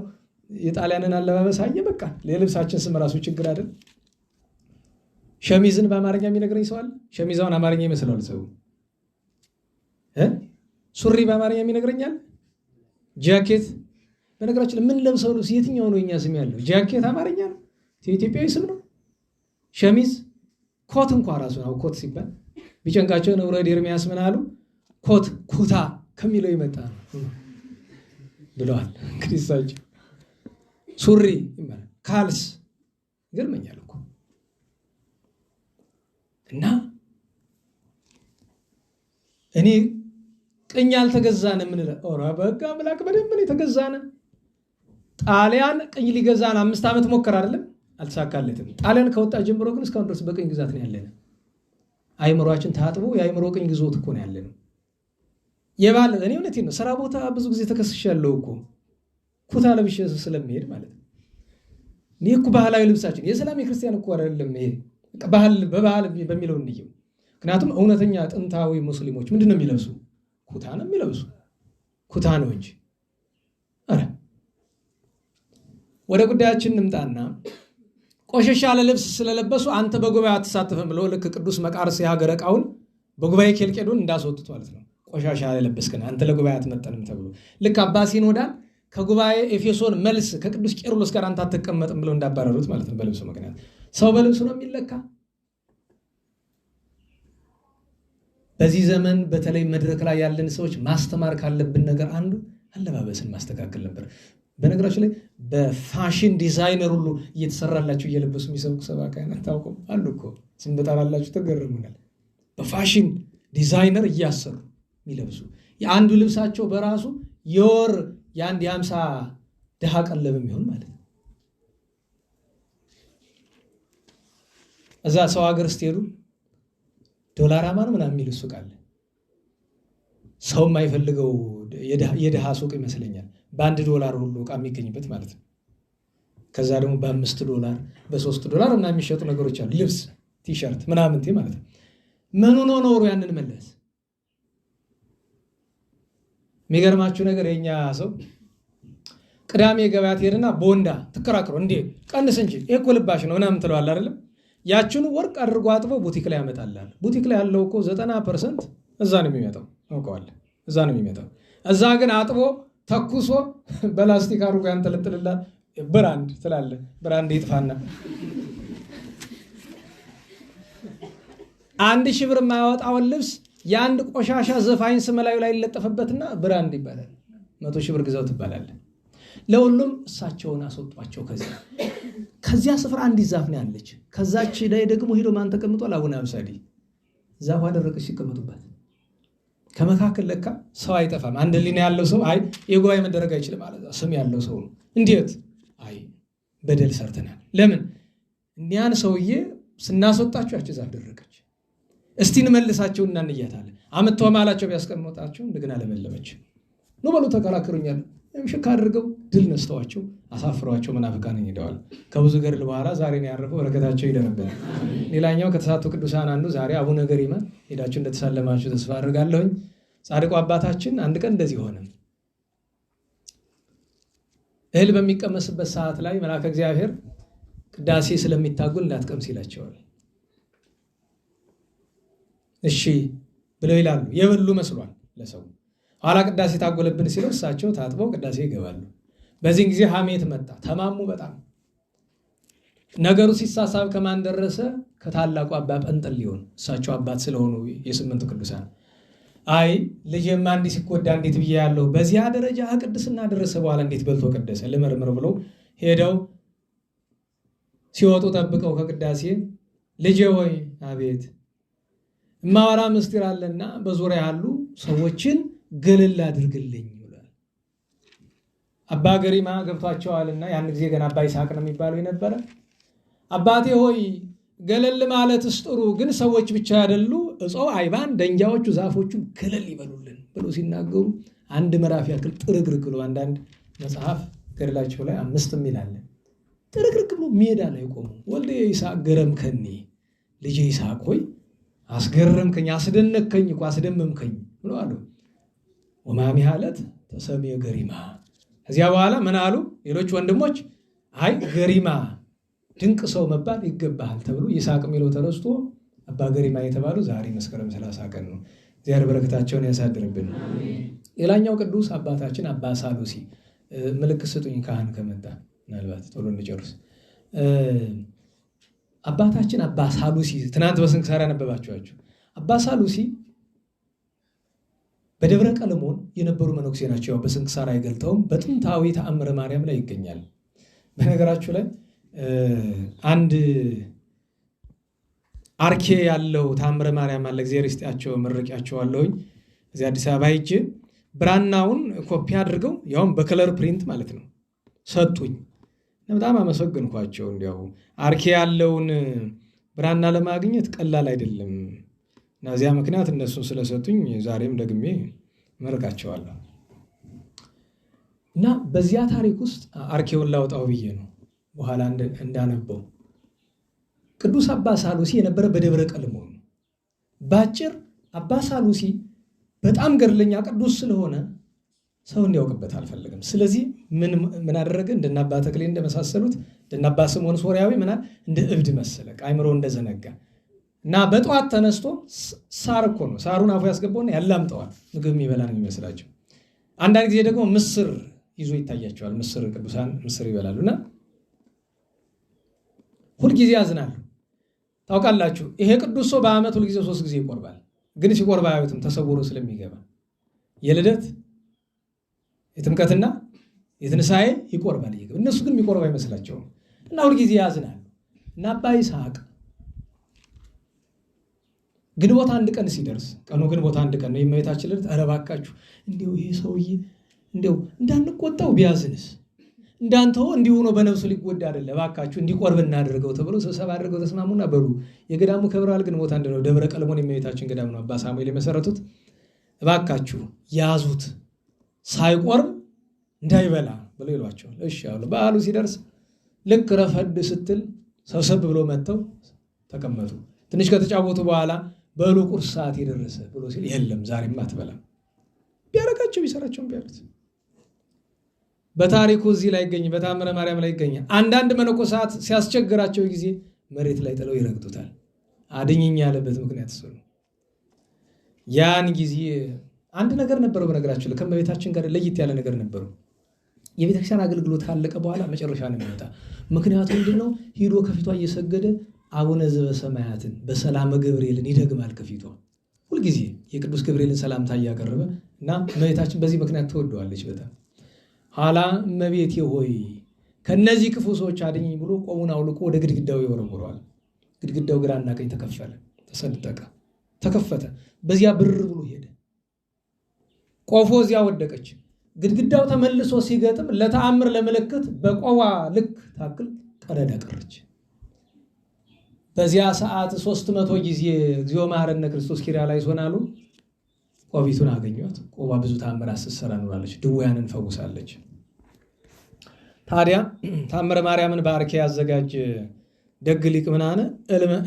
የጣሊያንን አለባበስ አየ። በቃ የልብሳችን ስም ራሱ ችግር አይደል? ሸሚዝን በአማርኛ የሚነግረኝ ሰው አለ? ሸሚዛውን አማርኛ ይመስላል ሰው። ሱሪ በአማርኛ የሚነግረኛል? ጃኬት። በነገራችን ምን ለብሰው ልብስ የትኛው ነው የኛ ስም ያለው? ጃኬት አማርኛ ነው፣ የኢትዮጵያዊ ስም ነው። ሸሚዝ፣ ኮት እንኳ ራሱ ነው። ኮት ሲባል ቢጨንቃቸው ንውረድ ኤርምያስ ምን አሉ? ኮት ኩታ ከሚለው ይመጣ ነው ብለዋል። እንግዲህ እሳቸው ሱሪ ይባላል፣ ካልስ ይገርመኛል እኮ። እና እኔ ቅኝ አልተገዛን ምን ኦራ በቃ አምላክ በደንብ ነው የተገዛነ። ጣሊያን ቅኝ ሊገዛን 5 ዓመት ሞከረ አይደለም፣ አልተሳካለትም። ጣሊያን ከወጣ ጀምሮ ግን እስካሁን ድረስ በቅኝ ግዛት ነው ያለነው። አይምሮአችን ታጥቦ የአይምሮ ቅኝ ግዞት እኮ ነው ያለነው። የባለ እኔ እውነቴን ነው። ስራ ቦታ ብዙ ጊዜ ተከስሻለሁ እኮ ኩታ ለብሼ ስለሚሄድ ማለት ነው። እኔ እኮ ባህላዊ ልብሳችን የእስላም የክርስቲያን እኮ አይደለም ይሄ ባህል በባህል በሚለው እንየው። ምክንያቱም እውነተኛ ጥንታዊ ሙስሊሞች ምንድነው የሚለብሱ? ኩታ ነው የሚለብሱ። ኩታ ነው እንጂ። አረ ወደ ጉዳያችን እንምጣና ቆሸሽ ያለ ልብስ ስለለበሱ አንተ በጉባኤ አትሳተፍም ብሎ ልክ ቅዱስ መቃርስ የሀገረ ዕቃውን በጉባኤ ኬልቄዶን እንዳስወጡት ማለት ነው። ቆሻሻ ያለ ለበስከና አንተ ለጉባኤ አትመጠንም ተብሎ ልክ አባ ሲኖዳን ከጉባኤ ኤፌሶን መልስ ከቅዱስ ቄርሎስ ጋር አንተ አትቀመጥም ብለው እንዳባረሩት ማለት ነው። በልብሱ ምክንያት ሰው በልብሱ ነው የሚለካ። በዚህ ዘመን በተለይ መድረክ ላይ ያለን ሰዎች ማስተማር ካለብን ነገር አንዱ አለባበስን ማስተካከል ነበር። በነገራችን ላይ በፋሽን ዲዛይነር ሁሉ እየተሰራላችሁ እየለበሱ የሚሰብኩ ሰባካያን ታውቁም አሉ እኮ። ስም በጣላላችሁ ተገረሙናል። በፋሽን ዲዛይነር እያሰሩ የሚለብሱ የአንዱ ልብሳቸው በራሱ የወር የአንድ የ50 ድሃ ቀለብ የሚሆን ማለት ነው። እዛ ሰው ሀገር ስትሄዱ ዶላር አማን ምናምን የሚል ሱቅ አለ። ሰው የማይፈልገው የድሃ ሱቅ ይመስለኛል። $1 ሁሉ ዕቃ የሚገኝበት ማለት ነው። ከዛ ደግሞ $5 $3 ምናምን የሚሸጡ ነገሮች አሉ። ልብስ፣ ቲሸርት ምናምን ማለት ነው። ምን ሆኖ ኖሩ ያንን መለስ። የሚገርማችሁ ነገር የኛ ሰው ቅዳሜ ገበያ ትሄድና ቦንዳ ትከራክሮ እንዴ ቀንስ እንጂ ይሄ እኮ ልባሽ ነው ምናምን ትለዋል አይደለም። ያችኑ ወርቅ አድርጎ አጥቦ ቡቲክ ላይ ያመጣልሃል። ቡቲክ ላይ ያለው እኮ 90% እዛ ነው የሚመጣው። አውቀዋለሁ፣ እዛ ነው የሚመጣው። እዛ ግን አጥቦ ተኩሶ በላስቲክ አድርጎ ያንጠለጥልላል። ብራንድ ትላለህ። ብራንድ ይጥፋና 1000 ብር የማያወጣውን ልብስ የአንድ ቆሻሻ ዘፋኝ ስም ላዩ ላይ ይለጠፈበትና ብራንድ ይባላል። 100 ሺህ ብር ግዛው ትባላለህ። ለሁሉም እሳቸውን አስወጧቸው። ከዚያ ስፍራ አንዲት ዛፍ ነው ያለች። ከዛች ላይ ደግሞ ሄዶ ማን ተቀምጧል? አቡነ አብሳዲ ዛፏ ደረቀች ሲቀመጡበት። ከመካከል ለካ ሰው አይጠፋም። አንድ ሊና ያለው ሰው አይ የጉባኤ መደረግ አይችልም ማለት ስም ያለው ሰው ነው። እንዴት? አይ በደል ሰርተናል። ለምን እኒያን ሰውዬ ስናስወጣቸው ያች ዛፍ ደረቀች። እስቲ እንመልሳቸው እና እንያታለን። አመጣው ማላቸው ቢያስቀምጣቸው እንደገና ለመለመች ነው በሉ ተከራክሩኛል። ሽካ አድርገው ድል ነስተዋቸው አሳፍሯቸው መናፍቃን ሄደዋል። ከብዙ ገድል በኋላ ዛሬ ነው ያረፈው። በረከታቸው ይደረብን። ሌላኛው ከተሳቱ ቅዱሳን አንዱ ዛሬ አቡነ ገሪማ ሄዳችሁ እንደተሳለማችሁ ተስፋ አድርጋለሁኝ። ጻድቁ አባታችን አንድ ቀን እንደዚህ ሆነ። እህል በሚቀመስበት ሰዓት ላይ መልአከ እግዚአብሔር ቅዳሴ ስለሚታጉል እንዳትቀምስ ይላቸዋል። እሺ ብለው ይላሉ። የበሉ መስሏል ለሰው። ኋላ ቅዳሴ ታጎለብን ሲለው እሳቸው ታጥበው ቅዳሴ ይገባሉ። በዚህ ጊዜ ሐሜት መጣ። ተማሙ በጣም ነገሩ ሲሳሳብ ከማን ደረሰ? ከታላቁ አባ ጰንጠሌዎን እሳቸው አባት ስለሆኑ የ8 ቅዱሳን። አይ ልጄማ እንዲህ ሲጎዳ እንዴት ብዬ ያለው በዚያ ደረጃ ቅድስና ደረሰ በኋላ እንዴት በልቶ ቀደሰ ልመርምር ብለው ሄደው ሲወጡ ጠብቀው ከቅዳሴ ልጄ ሆይ አቤት እማወራ ምስጢር አለና በዙሪያ ያሉ ሰዎችን ገለል አድርግልኝ ብሏል። አባ ገሪማ ገብቷቸዋልና ያን ጊዜ ገና አባ ይስሐቅ ነው የሚባለው የነበረ። አባቴ ሆይ ገለል ማለትስ ጥሩ፣ ግን ሰዎች ብቻ አይደሉ እጾ አይባን ደንጃዎቹ ዛፎቹ ገለል ይበሉልን ብሎ ሲናገሩ አንድ ምዕራፍ ያክል ጥርግርግ ብሎ አንዳንድ መጽሐፍ ገድላቸው ላይ 5 ይላል። ጥርግርግ ብሎ ሜዳ ላይ ቆሙ። ወልደ ይስሐቅ ገረምከኒ፣ ልጄ ይስሐቅ ሆይ አስገረምከኝ፣ አስደነከኝ እኮ አስደመምከኝ ብሎ አሉ። ወማሚ ሐለት ተሰምየ ገሪማ። ከዚያ በኋላ ምን አሉ ሌሎች ወንድሞች? አይ ገሪማ ድንቅ ሰው መባል ይገባሃል ተብሎ ይስሐቅ የሚለው ተረስቶ አባ ገሪማ የተባሉ ዛሬ መስከረም 30 ቀን ነው። እግዚአብሔር በረከታቸውን ያሳድርብን። ሌላኛው ቅዱስ አባታችን አባ ሳሉሲ። ምልክት ስጡኝ ካህን ከመጣ ምናልባት ቶሎ እንጨርስ። አባታችን አባ ሳሉሲ ትናንት በስንክሳር ያነበባችኋቸው አባ ሳሉሲ በደብረ ቀለሞን የነበሩ መነኩሴ ናቸው። በስንክሳር አይገልጠውም። በጥንታዊ ተአምረ ማርያም ላይ ይገኛል። በነገራችሁ ላይ አንድ አርኬ ያለው ተአምረ ማርያም አለ። እግዚአብሔር ይስጣቸው መርቂያቸው አለውኝ። እዚህ አዲስ አበባ ሂጄ ብራናውን ኮፒ አድርገው ያውም በከለር ፕሪንት ማለት ነው ሰጡኝ። በጣም አመሰግንኳቸው። እንዲያው አርኬ ያለውን ብራና ለማግኘት ቀላል አይደለም እና እዚያ ምክንያት እነሱን ስለሰጡኝ ዛሬም ደግሜ መርቃቸዋለሁ። እና በዚያ ታሪክ ውስጥ አርኬውን ላውጣው ብዬ ነው በኋላ እንዳነበው። ቅዱስ አባ ሳሉሲ የነበረ በደብረ ቀልሞን ነው። ባጭር አባ ሳሉሲ በጣም ገድለኛ ቅዱስ ስለሆነ ሰው እንዲያውቅበት አልፈለገም። ስለዚህ ምን አደረገ? እንደነ አባ ተክሌ እንደመሳሰሉት እንደነ አባ ስምዖን ሶርያዊ ምናል እንደ እብድ መሰለቅ አይምሮ እንደዘነጋ እና በጠዋት ተነስቶ ሳር እኮ ነው ሳሩን አፉ ያስገባውና ያላምጠዋል። ምግብ የሚበላ ነው የሚመስላቸው። አንዳንድ ጊዜ ደግሞ ምስር ይዞ ይታያቸዋል። ምስር ቅዱሳን ምስር ይበላሉና ሁልጊዜ ያዝናሉ። ታውቃላችሁ ይሄ ቅዱስ ሰው በዓመት ሁልጊዜ 3 ጊዜ ይቆርባል። ግን ሲቆርባ አያዩትም ተሰውሮ ስለሚገባ የልደት የጥምቀትና የትንሣኤ ይቆርባል ይገባ። እነሱ ግን የሚቆርባ አይመስላቸውም እና ሁልጊዜ ያዝናሉ። እና አባ ይስሐቅ ግንቦት 1 ቀን ሲደርስ ቀኑ ግንቦት 1 ቀን ነው የእመቤታችን ልደት። ኧረ እባካችሁ እንዲያው ይሄ ሰውዬ እንዲያው እንዳንቆጣው ቢያዝንስ እንዳንተው እንዲሁ ነው በነፍሱ ሊጎዳ አይደለ እባካችሁ እንዲቆርብ እናደርገው ተብሎ ስብሰባ አድርገው ተስማሙና በሉ የገዳሙ ክብረ በዓል ግንቦት 1 ነው። ደብረ ቀልሞን የእመቤታችን ገዳም ነው። አባ ሳሙኤል የመሰረቱት። እባካችሁ ያዙት ሳይቆርብ እንዳይበላ ብሎ ይሏቸዋል። እሺ አሉ። በዓሉ ሲደርስ ልክ ረፈድ ስትል ሰብሰብ ብሎ መጥተው ተቀመጡ። ትንሽ ከተጫወቱ በኋላ በሉ ቁርስ ሰዓት የደረሰ ብሎ ሲል የለም ዛሬማ አትበላም። ቢያረጋቸው ቢሰራቸውም ቢያሉት በታሪኩ እዚህ ላይ ይገኝ፣ በታምረ ማርያም ላይ ይገኝ። አንዳንድ መነኮሳት ሲያስቸግራቸው ጊዜ መሬት ላይ ጥለው ይረግጡታል። አድኝኝ ያለበት ምክንያት እሱ ነው። ያን ጊዜ አንድ ነገር ነበረው። በነገራችን ላይ ከእመቤታችን ጋር ለየት ያለ ነገር ነበረው። የቤተክርስቲያን አገልግሎት ካለቀ በኋላ መጨረሻ ነው የሚመጣ። ምክንያቱም ምንድነው? ሂዶ ከፊቷ እየሰገደ አቡነ ዘበሰማያትን በሰላመ ገብርኤልን ይደግማል ከፊቷ ሁልጊዜ የቅዱስ ገብርኤልን ሰላምታ እያቀረበ እና እመቤታችን በዚህ ምክንያት ትወደዋለች በጣም። ኋላ እመቤቴ ሆይ ከነዚህ ክፉ ሰዎች አድኝኝ ብሎ ቆሙን አውልቆ ወደ ግድግዳው ይወረውረዋል። ግድግዳው ግራና ቀኝ ተከፈለ፣ ተሰንጠቀ፣ ተከፈተ። በዚያ ብር ብሎ ሄደ። ቆፎ እዚያ ወደቀች። ግድግዳው ተመልሶ ሲገጥም ለተአምር ለምልክት በቆዋ ልክ ታክል ቀዳዳ ቀረች። በዚያ ሰዓት 300 ጊዜ እግዚኦ መሐረነ ክርስቶስ ኪርያላይሶን አሉ። ቆቢቱን አገኟት። ቆባ ብዙ ተአምራት ስትሰራ ኖራለች። ድውያንን ፈውሳለች። ታዲያ ታምረ ማርያምን በአርኬ ያዘጋጅ ደግ ሊቅ ምን አለ?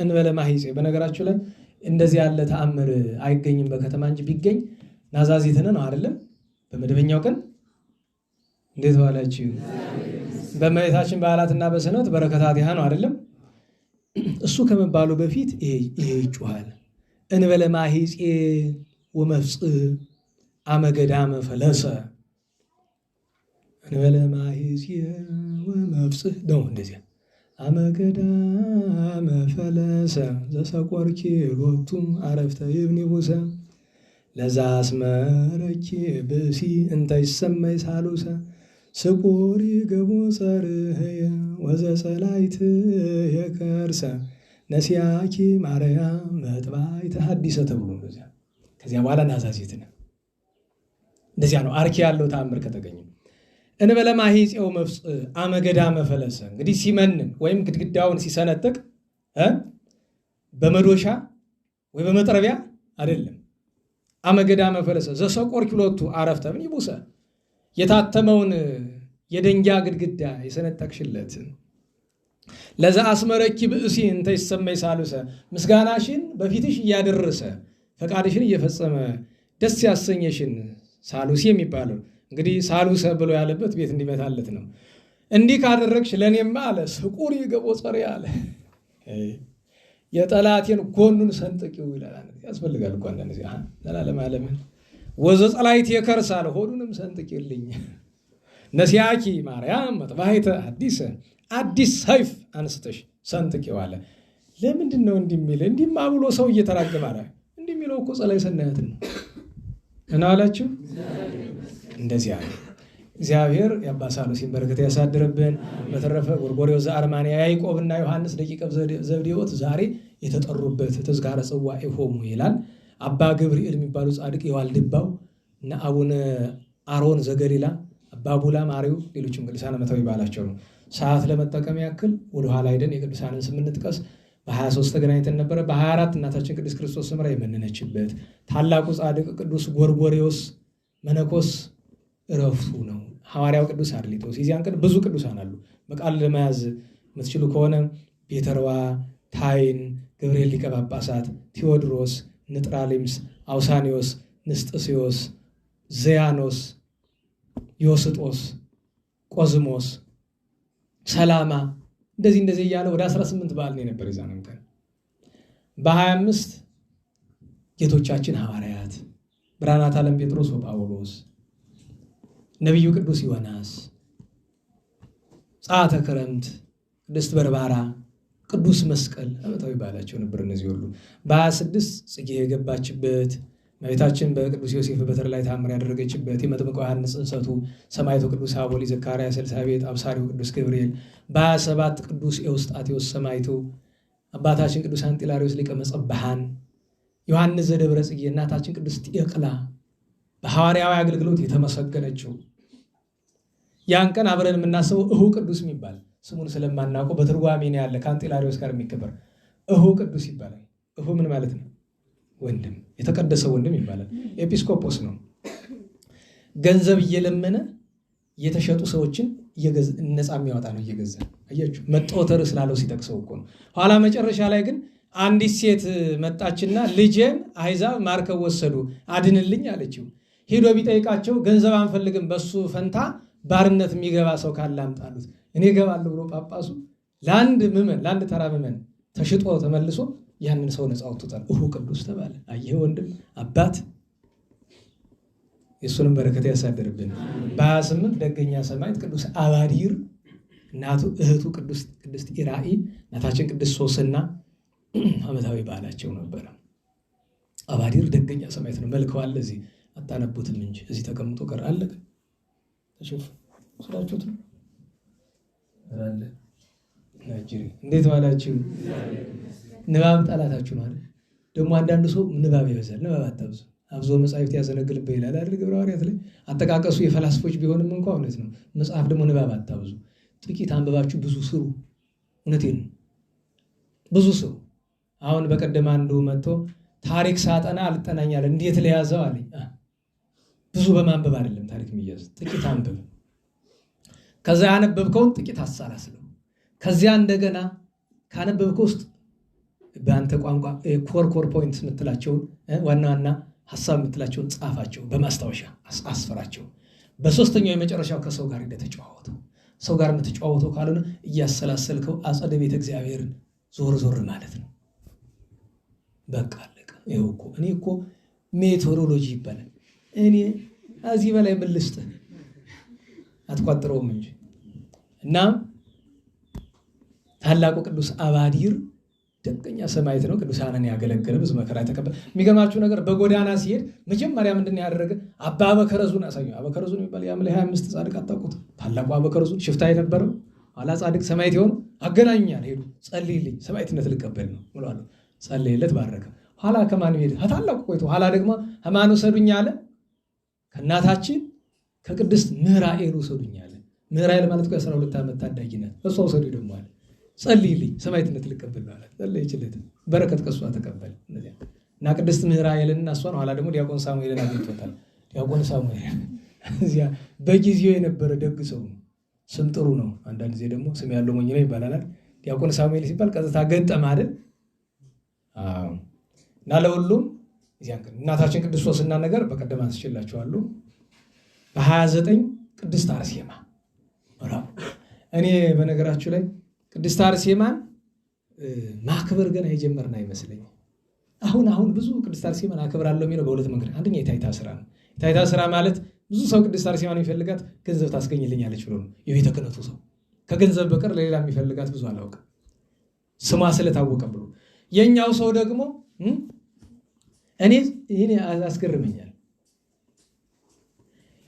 እንበለ ማሂፄ። በነገራችሁ ላይ እንደዚህ ያለ ተአምር አይገኝም በከተማ እንጂ ቢገኝ ናዛዚትን ነው አይደለም? በመደበኛው ቀን እንዴት ዋላችሁ? በእመቤታችን በዓላትና በሰንበት በረከታት ያህ ነው አይደለም? እሱ ከመባሉ በፊት ይሄ ይጮሃል። እንበለ ማሂፄ ወመፍጽእ አመገዳመ ፈለሰ። እንበለ ማሂፄ ወመፍጽእ ነው እንደዚያ። አመገዳመ ፈለሰ ዘሰቆርኪ ሎቱ አረፍተ ይብኒ ቡሰ ለዛ አስመረኪ ብእሲ እንተ ይሰመይ ሳሉሰ ስቁሪ ገቦ ጸርህየ ወዘጸላይት የከርሰ ነሲያኪ ማርያም መጥባይተ ሐዲሰ ተብሎ እንደዚያ። ከዚያ በኋላ ናዛዚት ነው። እንደዚያ ነው አርኬ ያለው ተአምር ከተገኘ። እንበለ ማሂፄው መፍጽእ አመገዳመ ፈለሰ። እንግዲህ ሲመንን ወይም ግድግዳውን ሲሰነጥቅ በመዶሻ ወይ በመጥረቢያ አይደለም። አመገዳመ ፈለሰ ዘሰቆርኪ ሎቱ አረፍተ ይብኒ ቡሰ። የታተመውን የደንጊያ ግድግዳ የሰነጠቅሽለት ለዛ አስመረኪ ብእሲ እንተ ይሰመይ ሳሉሰ። ምስጋናሽን በፊትሽ እያደረሰ ፈቃድሽን እየፈጸመ ደስ ያሰኘሽን ሳሉሲ የሚባለው እንግዲህ ሳሉሰ ብሎ ያለበት ቤት እንዲመታለት ነው። እንዲህ ካደረግሽ ለእኔማ አለ ስቁሪ ገቦ ጸሪ አለ የጠላቴን ጎኑን ሰንጥቂው ይላል። ያስፈልጋል እኮ አንዳንድ ጊዜ ዘላለም ዓለምን ወዘጸላይት የከርስ አለ ሆዱንም ሰንጥቂልኝ። ነሲያኪ ማርያም መጥባይተ ሐዲሰ አዲስ ሰይፍ አንስተሽ ሰንጥቂው አለ። ለምንድን ነው እንዲህ የሚል? እንዲህማ ብሎ ሰው እየተራገመ አለ። እንዲህ የሚለው እኮ ጸላይ ሰናያትን ነው እና አላችሁ። እንደዚያ ነው። እግዚአብሔር የአባ ሳሉሲን በረከት ያሳድርብን። በተረፈ ጎርጎርዮስ ዘአርማንያ ያዕቆብና ዮሐንስ ደቂቀ ዘብዴዎት ዛሬ የተጠሩበት ተዝካረ ጽዋዔሆሙ ይላል። አባ ገብርኤል የሚባሉ ጻድቅ የዋልድባው እና አቡነ አሮን ዘገሊላ፣ አባ ቡላ ማሪው፣ ሌሎችም ቅዱሳን ዓመታዊ በዓላቸው ነው። ሰዓት ለመጠቀም ያክል ወደኋላ ሄደን የቅዱሳንን ስም እንጥቀስ። በ23 ተገናኝተን ነበረ። በ24 እናታችን ቅድስት ክርስቶስ ሰምራ የመነነችበት ታላቁ ጻድቅ ቅዱስ ጎርጎርዮስ መነኮስ እረፍቱ ነው። ሐዋርያው ቅዱስ አርሊጦስ። የዚያን ቀን ብዙ ቅዱሳን አሉ። በቃል ለመያዝ የምትችሉ ከሆነ ቤተርዋ፣ ታይን፣ ገብርኤል ሊቀ ጳጳሳት፣ ቴዎድሮስ፣ ንጥራሊምስ፣ አውሳኒዮስ፣ ንስጥስዮስ፣ ዘያኖስ፣ ዮስጦስ፣ ቆዝሞስ፣ ሰላማ እንደዚህ እያለ ወደ 18 በዓል ነው የነበር የዛንም ቀን። በ25 ጌቶቻችን ሐዋርያት ብርሃናት ዓለም ጴጥሮስ ወጳውሎስ፣ ነቢዩ ቅዱስ ዮናስ፣ ጸአተ ክረምት፣ ቅድስት በርባራ፣ ቅዱስ መስቀል ዓመታዊ በዓላቸው ነበር። እነዚህ ሁሉ በ26 ጽጌ የገባችበት እመቤታችን በቅዱስ ዮሴፍ በትር ላይ ተአምር ያደረገችበት የመጥምቁ ዮሐንስ ጽንሰቱ፣ ሰማዕቱ ቅዱስ አቦሊ ዘካርያስ፣ ኤልሳቤጥ፣ አብሳሪው ቅዱስ ገብርኤል፣ በ27 ቅዱስ ኤዎስጣቴዎስ ሰማዕቱ፣ አባታችን ቅዱስ አንጢላሪዎስ ሊቀ መጸባሃን፣ ዮሐንስ ዘደብረ ጽጌ፣ እናታችን ቅድስት ጤቅላ በሐዋርያዊ አገልግሎት የተመሰገነችው። ያን ቀን አብረን የምናስበው እሁ ቅዱስ የሚባል ስሙን ስለማናውቀው በትርጓሜ ነው ያለ ከአንጢላሪዎስ ጋር የሚከበር እሁ ቅዱስ ይባላል። እሁ ምን ማለት ነው? ወንድም፣ የተቀደሰ ወንድም ይባላል። ኤጲስቆጶስ ነው። ገንዘብ እየለመነ የተሸጡ ሰዎችን ነፃ የሚያወጣ ነው እየገዛ። አያችሁ፣ መጦተር ስላለው ሲጠቅሰው እኮ ነው። ኋላ መጨረሻ ላይ ግን አንዲት ሴት መጣችና ልጄን አሕዛብ ማርከው ወሰዱ አድንልኝ አለችው። ሄዶ ቢጠይቃቸው ገንዘብ አንፈልግም፣ በሱ ፈንታ ባርነት የሚገባ ሰው ካለ አምጣሉት። እኔ እገባለሁ ብሎ ጳጳሱ ለአንድ ተራ ምዕመን ተሽጦ ተመልሶ ያንን ሰው ነፃ አውጥቶታል። እሁ ቅዱስ ተባለ። አየህ ወንድም አባት፣ የእሱንም በረከት ያሳደርብን። በ28 ደገኛ ሰማዕት ቅዱስ አባዲር፣ እናቱ እህቱ ቅድስት ኢራኢ፣ እናታችን ቅድስት ሶስና ዓመታዊ በዓላቸው ነበረ። አባዲር ደገኛ ሰማዕት ነው። መልከዋል። እዚህ አታነቡትም እንጂ እዚህ ተቀምጦ ቀር አለቀ። ተሽፍ ስላችሁት ነው አለ ናጅሪ። እንዴት ዋላችሁ? ንባብ ጠላታችሁ ነው አይደል? ደግሞ አንዳንድ ሰው ንባብ ይበዛል። ንባብ አታብዙ፣ አብዞ መጻሕፍት ያዘነግልብህ ይላል አይደል? ግብረ ሐዋርያት ላይ አጠቃቀሱ የፈላስፎች ቢሆንም እንኳ እውነት ነው። መጽሐፍ ደግሞ ንባብ አታብዙ፣ ጥቂት አንብባችሁ ብዙ ስሩ። እውነቴን ነው፣ ብዙ ስሩ። አሁን በቀደም አንዱ መጥቶ ታሪክ ሳጠና አልጠናኛል እንዴት ለያዘው አለኝ። ብዙ በማንበብ አይደለም ታሪክ የሚያዝ፣ ጥቂት አንብብ። ከዛ ያነበብከውን ጥቂት አሳላስለው። ከዚያ እንደገና ካነበብከው ውስጥ በአንተ ቋንቋ ኮር ፖይንት የምትላቸውን ዋና ዋና ሀሳብ የምትላቸውን ጻፋቸው፣ በማስታወሻ አስፈራቸው። በሶስተኛው የመጨረሻው ከሰው ጋር እንደተጨዋወተው። ሰው ጋር የምትጨዋወተው ካልሆነ እያሰላሰልከው አጸደ ቤተ እግዚአብሔርን ዞር ማለት ነው። በቃ አለቀ። ይኸው እኮ እኔ እኮ ሜቶሮሎጂ ይባላል። እኔ ከዚህ በላይ ምን ልስጥህ? አትቋጥረውም እንጂ። እና ታላቁ ቅዱስ አባዲር ደገኛ ሰማዕት ነው። ቅዱሳንን ያገለገለ ብዙ መከራ የተቀበለ። የሚገርማችሁ ነገር በጎዳና ሲሄድ መጀመሪያ ምንድን ያደረገ? አባ አበከረዙን አሳዩ። አበከረዙን የሚባል የአምሌ 25 ጻድቅ አታውቁት? ታላቁ አበከረዙን ሽፍታ የነበረው ኋላ ጻድቅ ሰማዕት የሆኑ አገናኙኛል። ሄዱ ጸልይልኝ ሰማዕትነት ልቀበል ነው ብሏል። ጸልይለት ባረከ። ኋላ ከማን ሄደ? ታላቁ ቆይቶ ኋላ ደግሞ ሃይማኖ ሰዱኝ አለ። ከእናታችን ከቅድስት ምህራኤል ውሰዱኝ አለ። ምህራኤል ማለት 12 ዓመት ታዳጊነት። እሷ ውሰዱኝ ደግሞ አለ። ጸልይልኝ ሰማዕትነት ልቀበል ማለት ጸልይችለት በረከት ከሷ ተቀበል። እና ቅድስት ምህራኤልን እና እሷን ኋላ ደግሞ ዲያቆን ሳሙኤልን አግኝቶታል። ዲያቆን ሳሙኤል እዚያ በጊዜው የነበረ ደግ ሰው ነው። ስም ጥሩ ነው። አንዳንድ ጊዜ ደግሞ ስም ያለው ሞኝ ነው ይባላል። ዲያቆን ሳሙኤል ሲባል ቀጥታ ገጠም አይደል? አዎ። እና ለሁሉም እዚያን ቀን እናታችን ቅድስት ሶስና ነገር በቀደም አንስቼላችኋለሁ። በ29 ቅድስት አርሴማ እኔ በነገራችሁ ላይ ቅድስት አርሴማን ማክበር ገና የጀመርን አይመስለኝም። አሁን ብዙ ቅድስት አርሴማን አከብራለሁ የሚለው በሁለት መንገድ። አንደኛ የታይታ ስራ ነው። የታይታ ስራ ማለት ብዙ ሰው ቅድስት አርሴማን የሚፈልጋት ገንዘብ ታስገኝልኛለች ብሎ ነው። የቤተ ክህነቱ ሰው ከገንዘብ በቀር ለሌላ የሚፈልጋት ብዙ አላውቅም፣ ስሟ ስለታወቀ ብሎ። የኛው ሰው ደግሞ እኔ አስገርመኛል።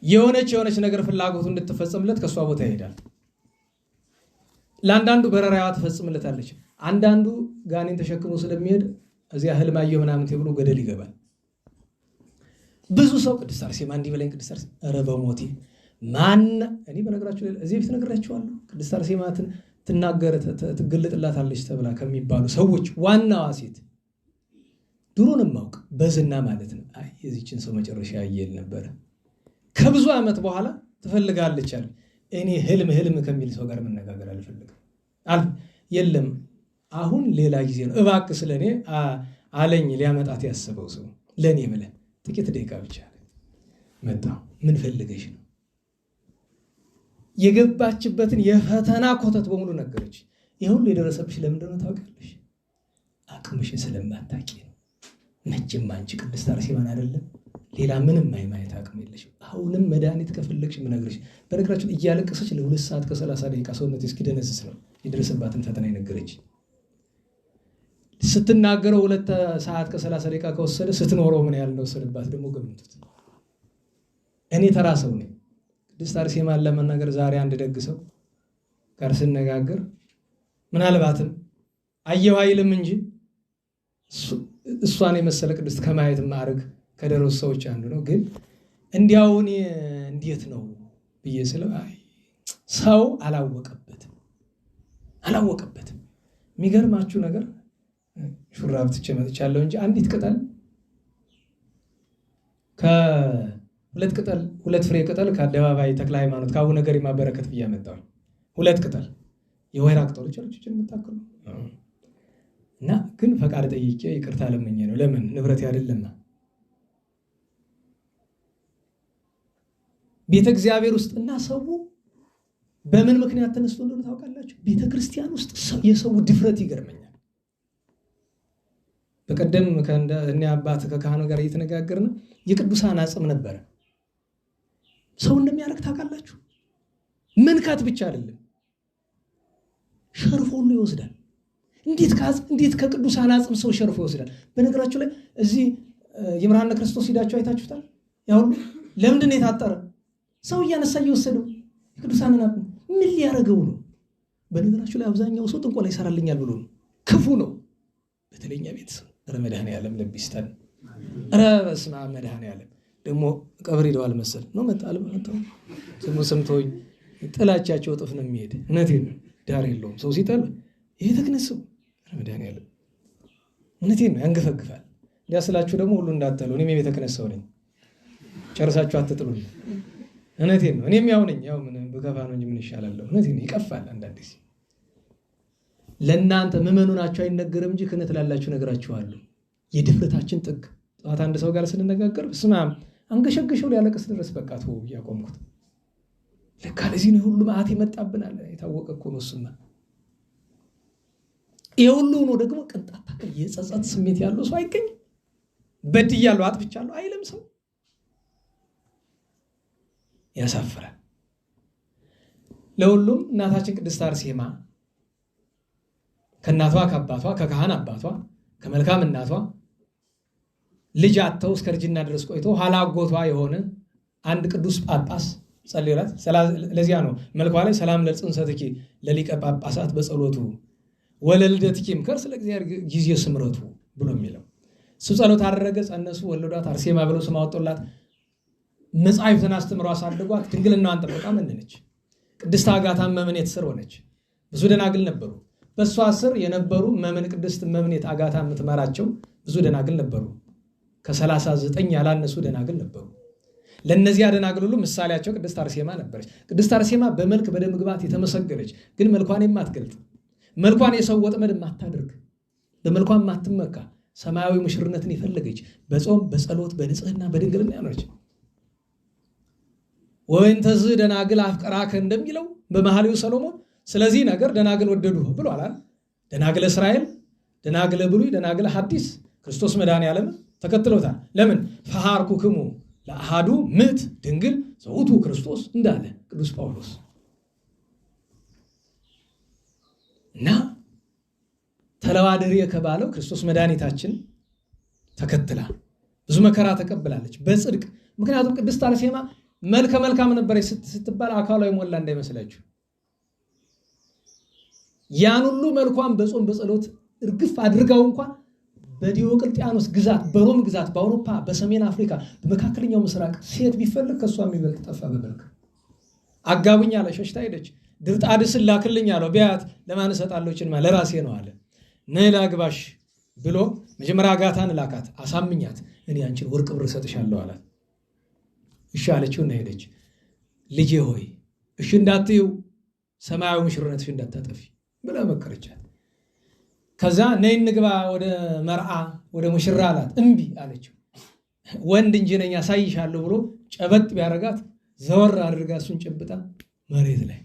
የሆነች ነገር ፍላጎቱ እንድትፈጸምለት ከእሷ ቦታ ይሄዳል። ለአንዳንዱ በረራዋ ትፈጽምለታለች። አንዳንዱ ጋኔን ተሸክሞ ስለሚሄድ እዚያ ህልማየሁ ምናምን ተብሎ ገደል ይገባል። ብዙ ሰው ቅድስት አርሴማ እንዲህ በለኝ፣ ቅድስት አርሴማ ኧረ በሞቴ ማን እኔ በነገራችሁ እዚህ በፊት ነግራችኋለሁ። ቅድስት አርሴማ ትናገር ትገለጥላታለች ተብላ ከሚባሉ ሰዎች ዋናዋ ሴት ድሮን ማውቅ በዝና ማለት ነው። አይ የዚችን ሰው መጨረሻ ያየል ነበረ። ከብዙ ዓመት በኋላ ትፈልጋለች አለ። እኔ ህልም ከሚል ሰው ጋር መነጋገር አልፈልግም። የለም አሁን ሌላ ጊዜ ነው እባክህ ስለኔ አለኝ ሊያመጣት ያሰበው ሰው ለኔ ብለህ ጥቂት ደቂቃ ብቻ መጣ። ምን ፈልገሽ ነው? የገባችበትን የፈተና ኮተት በሙሉ ነገረች። ይሁን የደረሰብሽ ለምንድን ነው ታውቂያለሽ? አቅምሽን ስለማታውቂ ነው። መቼም አንቺ ቅድስት አርሴማን አይደለም ሌላ ምንም ማየት አቅም የለሽም። አሁንም መድኃኒት ከፈለግሽ የምነግርሽ በነገራችን እያለቀሰች ለ2 ሰዓት ከ30 ደቂቃ ሰውነት እስኪደነዝዝ ነው የደረሰባትን ፈተና የነገረች። ስትናገረው 2 ሰዓት ከ30 ደቂቃ ከወሰደ ስትኖረው ምን ያህል እንደወሰደባት ደግሞ ገምቱት። እኔ ተራ ሰው ነኝ። ቅድስት አርሴማን ለመናገር ዛሬ አንድ ደግ ሰው ጋር ስነጋገር ምናልባትም አየሁ አይልም እንጂ እሷን የመሰለ ቅድስት ከማየት ማዕረግ ከደረሱ ሰዎች አንዱ ነው። ግን እንዲያው እኔ እንዴት ነው ብዬ ስለው አይ ሰው አላወቀበትም። የሚገርማችሁ ነገር ሹራብ ትቼ መጥቻለሁ እንጂ አንዲት ቅጠል ሁለት ፍሬ ቅጠል ከአደባባይ ተክለ ሃይማኖት ከአቡነ ገሪማ በረከት ብዬ መጣሁ። 2 ቅጠል የወይራ ቅጠሎች አልችልም የምታክሉ እና ግን ፈቃድ ጠይቄ ይቅርታ ለምኜ ነው። ለምን ንብረት አይደለም። ቤተ እግዚአብሔር ውስጥና ሰው በምን ምክንያት ተነስቶ እንደሆነ ታውቃላችሁ? ቤተ ክርስቲያን ውስጥ የሰው ድፍረት ይገርመኛል። በቀደም ከእኔ አባት ከካህኑ ጋር እየተነጋገርን የቅዱሳን አጽም ነበረ። ሰው እንደሚያደርግ ታውቃላችሁ? መንካት ብቻ አይደለም ሸርፎ ሁሉ ይወስዳል። እንዴት ከቅዱሳን አጽም ሰው ሸርፎ ይወስዳል? በነገራችሁ ላይ እዚህ የምርሃነ ክርስቶስ ሂዳችሁ አይታችሁታል? ያው ለምንድን ነው የታጠረ? ሰው እያነሳ እየወሰደው የቅዱሳንን አጽም ምን ሊያደርገው ነው? በነገራችሁ ላይ አብዛኛው ሰው ጥንቆላ ይሰራልኛል ብሎ ነው። ክፉ ነው። በተለኛ ቤተሰብ መድኃኔዓለም ልብ ይስጠን። በስመ አብ መድኃኔዓለም ደግሞ ቀብር ሄደዋል መሰል ነው መጣል ስሙ ሰምቶኝ ጥላቻቸው እጥፍ ነው የሚሄድ። እውነቴን ነው። ዳር የለውም ሰው ሲጠል ይሄ ተክነሰው መድኃኔዓለም እውነቴን ነው ያንገፈግፋል። እንዲያስላችሁ ደግሞ ሁሉ እንዳትጠሉ እኔም የቤተ ክህነት ሰው ነኝ። ጨርሳችሁ አትጥሉኝ። እውነቴን ነው። እኔም ያው ነኝ። ያው ምን በከፋ ነው እንጂ ምን ይሻላለሁ። እውነቴን ነው። ይቀፋል አንዳንድ ጊዜ ለእናንተ ምዕመኑ ናቸው አይነገርም እንጂ ክህነት ላላችሁ ነገራችኋለሁ። የድፍረታችን ጥግ ጠዋት አንድ ሰው ጋር ስንነጋገር ስማም አንገሸገሸው ሊያለቅስ ድረስ በቃ ተው እያቆምኩት ለካ ለዚህ ነው ሁሉ መዓት ይመጣብናል። የታወቀ እኮ ነው እሱማ። ይሄ ሁሉ ነው ደግሞ ቅንጣት ታክል የጸጸት ስሜት ያለው ሰው አይገኝም። በድያለሁ አጥፍቻለሁ አይልም ሰው። ያሳፍራል። ለሁሉም እናታችን ቅድስት አርሴማ ከእናቷ ከአባቷ ከካህን አባቷ ከመልካም እናቷ ልጅ አጥተው እስከ እርጅና ድረስ ቆይተው ኋላ አጎቷ የሆነ አንድ ቅዱስ ጳጳስ ጸልዮላት። ለዚያ ነው መልኳ ላይ ሰላም ለጽንሰትኪ ለሊቀ ጳጳሳት በጸሎቱ ወለልደትኪ ምከር ስለ እግዚአብሔር ጊዜ ስምረቱ ብሎ የሚለው እሱ ጸሎት አደረገ። ጸነሱ፣ ወለዷት። አርሴማ ብለው ስም አወጡላት። መጻሕፍትን አስተምረው አሳደጓት። ድንግልናዋን ጠብቃ መነነች። ቅድስት አጋታ መምኔት ስር ሆነች። ብዙ ደናግል ነበሩ። በእሷ ስር የነበሩ መምን ቅድስት መምኔት አጋታ የምትመራቸው ብዙ ደናግል ነበሩ። ከ39 ያላነሱ ደናግል ነበሩ። ለእነዚያ ደናግል ሁሉ ምሳሌያቸው ቅድስት አርሴማ ነበረች። ቅድስት አርሴማ በመልክ በደም ግባት የተመሰገነች ግን መልኳን የማትገልጥ መልኳን የሰው ወጥመድ የማታደርግ በመልኳን የማትመካ ሰማያዊ ሙሽርነትን የፈለገች በጾም በጸሎት በንጽህና በድንግልና ያኖረች ወእንተዝ ደናግል አፍቀራከ እንደሚለው በመኃልየ ሰሎሞን ስለዚህ ነገር ደናግል ወደዱ ብሏል። ደናግል እስራኤል፣ ደናግል ብሉይ፣ ደናግል ሐዲስ ክርስቶስ መድኃኔዓለም ተከትሎታል። ለምን ፈሃርኩክሙ ለአሐዱ ምዕት ድንግል ዘውቱ ክርስቶስ እንዳለ ቅዱስ ጳውሎስ እና ተለዋደሪ ከባለው ክርስቶስ መድኃኒታችን ተከትላ ብዙ መከራ ተቀብላለች በጽድቅ። ምክንያቱም ቅድስት አርሴማ መልከ መልካም ነበረች ስትባል አካሏ የሞላ እንዳይመስላችሁ። ያን ሁሉ መልኳን በጾም በጸሎት እርግፍ አድርጋው እንኳን በዲዮቅልጥያኖስ ግዛት፣ በሮም ግዛት፣ በአውሮፓ፣ በሰሜን አፍሪካ፣ በመካከለኛው ምስራቅ ሴት ቢፈልግ ከእሷ የሚበልጥ ጠፋ በመልክ። አጋቡኝ አለ፣ ሸሽታ ሄደች። ድርጣድስን ላክልኝ አለው። ቢያት ለማን እሰጣለችን? ለራሴ ነው አለ። ነይ ላግባሽ ብሎ መጀመሪያ አጋታን ላካት፣ አሳምኛት፣ እኔ አንቺን ወርቅ ብር እሰጥሻለሁ አላት። እሺ አለችውና ሄደች። ልጄ ሆይ እሺ እንዳትዪው፣ ሰማያዊ ሙሽርነትሽ እንዳታጠፊ ብላ መከረቻት። ከዛ ነይ እንግባ ወደ መርዓ ወደ ሙሽራ አላት። እምቢ አለችው። ወንድ እንጂ ነኝ አሳይሻለሁ ብሎ ጨበጥ ቢያረጋት ዘወር አድርጋ እሱን ጨብጣ መሬት ላይ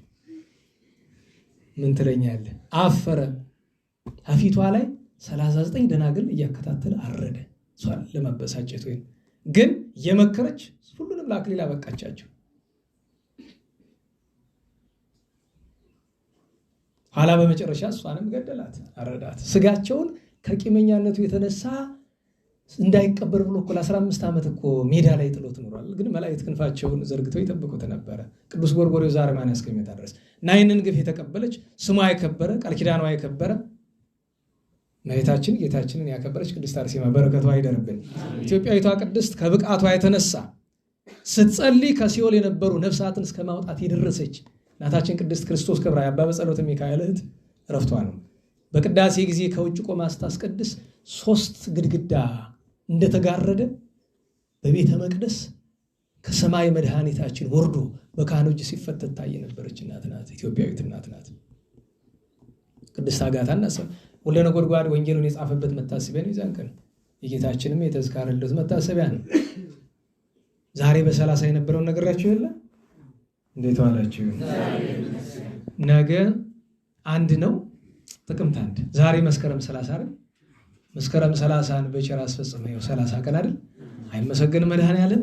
ምን ትለኛለህ? አፈረ። ከፊቷ ላይ 39 ደናግል እያከታተለ አረደ። እሷን ለማበሳጨት ወይም ግን የመከረች ሁሉንም ለአክሊል አበቃቻቸው። ኋላ በመጨረሻ እሷንም ገደላት፣ አረዳት። ስጋቸውን ከቂመኛነቱ የተነሳ እንዳይቀበር ብሎ እኮ ለ15 ዓመት እኮ ሜዳ ላይ ጥሎት ኖሯል። ግን መላእክት ክንፋቸውን ዘርግተው ይጠብቁት ነበረ። ቅዱስ ጎርጎርዮስ ዘአርማንያ እስከሚመጣ ድረስ እና ይህንን ግፍ የተቀበለች ስሟ የከበረ ቃል ኪዳኗ የከበረ እመቤታችን ጌታችንን ያከበረች ቅድስት አርሴማ በረከቷ አይደርብን። ኢትዮጵያዊቷ ቅድስት ከብቃቷ የተነሳ ስትጸልይ ከሲኦል የነበሩ ነፍሳትን እስከ ማውጣት የደረሰች እናታችን ቅድስት ክርስቶስ ክብራ የአባ በጸሎተ ሚካኤል እህት ዕረፍቷ ነው። በቅዳሴ ጊዜ ከውጭ ቆማ ስታስቀድስ 3 ግድግዳ እንደተጋረደ በቤተ መቅደስ ከሰማይ መድኃኒታችን ወርዶ በካህኑ እጅ ሲፈተት ታይ የነበረች እናት ናት። ኢትዮጵያዊት እናት ናት። ቅድስት አጋታ እናሰብ ወልደ ነጎድጓድ ወንጌሉን የጻፈበት መታሰቢያ ነው። ይዛን ቀን የጌታችንም የተዝካረ ልደቱ መታሰቢያ ነው። ዛሬ በ30 የነበረውን ነገራችሁ የለ እንዴት ዋላችሁ? ነገ 1 ነው ጥቅምት 1። ዛሬ መስከረም 30 አይደል? መስከረም 30ን በቸር አስፈጽመ ይኸው 30 ቀን አይደል? አይመሰገን መድኃኔዓለም?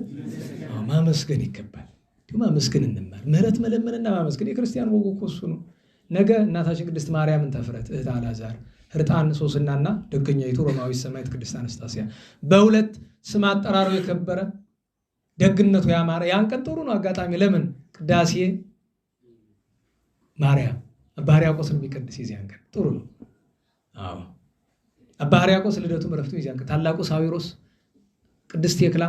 አዎ ማመስገን ይገባል። ማመስገን እንማር። ምህረት መለመንና ማመስገን የክርስቲያን ወጉ እኮ እሱ ነው። ነገ እናታችን ቅድስት ማርያምን ተፍረት እህት አልዓዛር፣ ሕርጣን ሶስናና ደገኛይቱ ሮማዊት ሰማዕት ቅድስት አነስታስያ በሁለት ስም አጠራሩ የከበረ ደግነቱ ያማረ ያን ቀን ጥሩ ነው። አጋጣሚ ለምን ቅዳሴ ማርያም አባ ሕርያቆስን ቢቀድስ ይዚያን ቀን ጥሩ ነው። አዎ አባ ሕርያቆስ ልደቱም ዕረፍቱ ይዚያን ቀን፣ ታላቁ ሳዊሮስ፣ ቅድስት ቴክላ፣